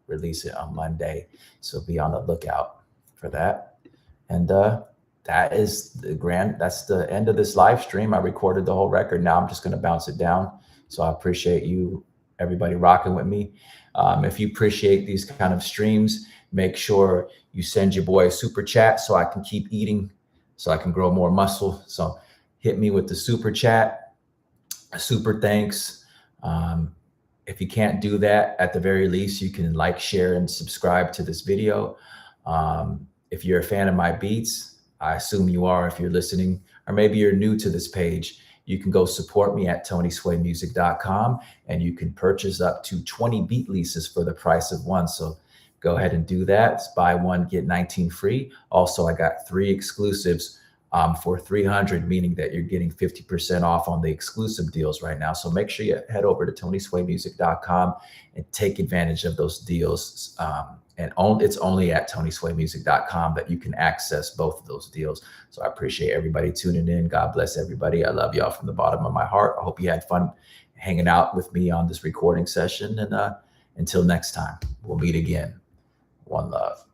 release it on Monday. So be on the lookout for that. And that's the end of this live stream. I recorded the whole record. Now I'm just going to bounce it down. So I appreciate you, everybody rocking with me. If you appreciate these kind of streams, make sure you send your boy a super chat so I can keep eating, so I can grow more muscle. So hit me with the super chat, a super thanks. If you can't do that, at the very least, you can like, share, and subscribe to this video. If you're a fan of my beats, I assume you are if you're listening, or maybe you're new to this page, you can go support me at tonyswaymusic.com and you can purchase up to 20 beat leases for the price of one. So go ahead and do that. It's buy one, get 19 free. Also, I got 3 exclusives for $300, meaning that you're getting 50% off on the exclusive deals right now. So make sure you head over to TonySwayMusic.com and take advantage of those deals. It's only at TonySwayMusic.com that you can access both of those deals. So I appreciate everybody tuning in. God bless everybody. I love y'all from the bottom of my heart. I hope you had fun hanging out with me on this recording session. And until next time, we'll meet again. One love.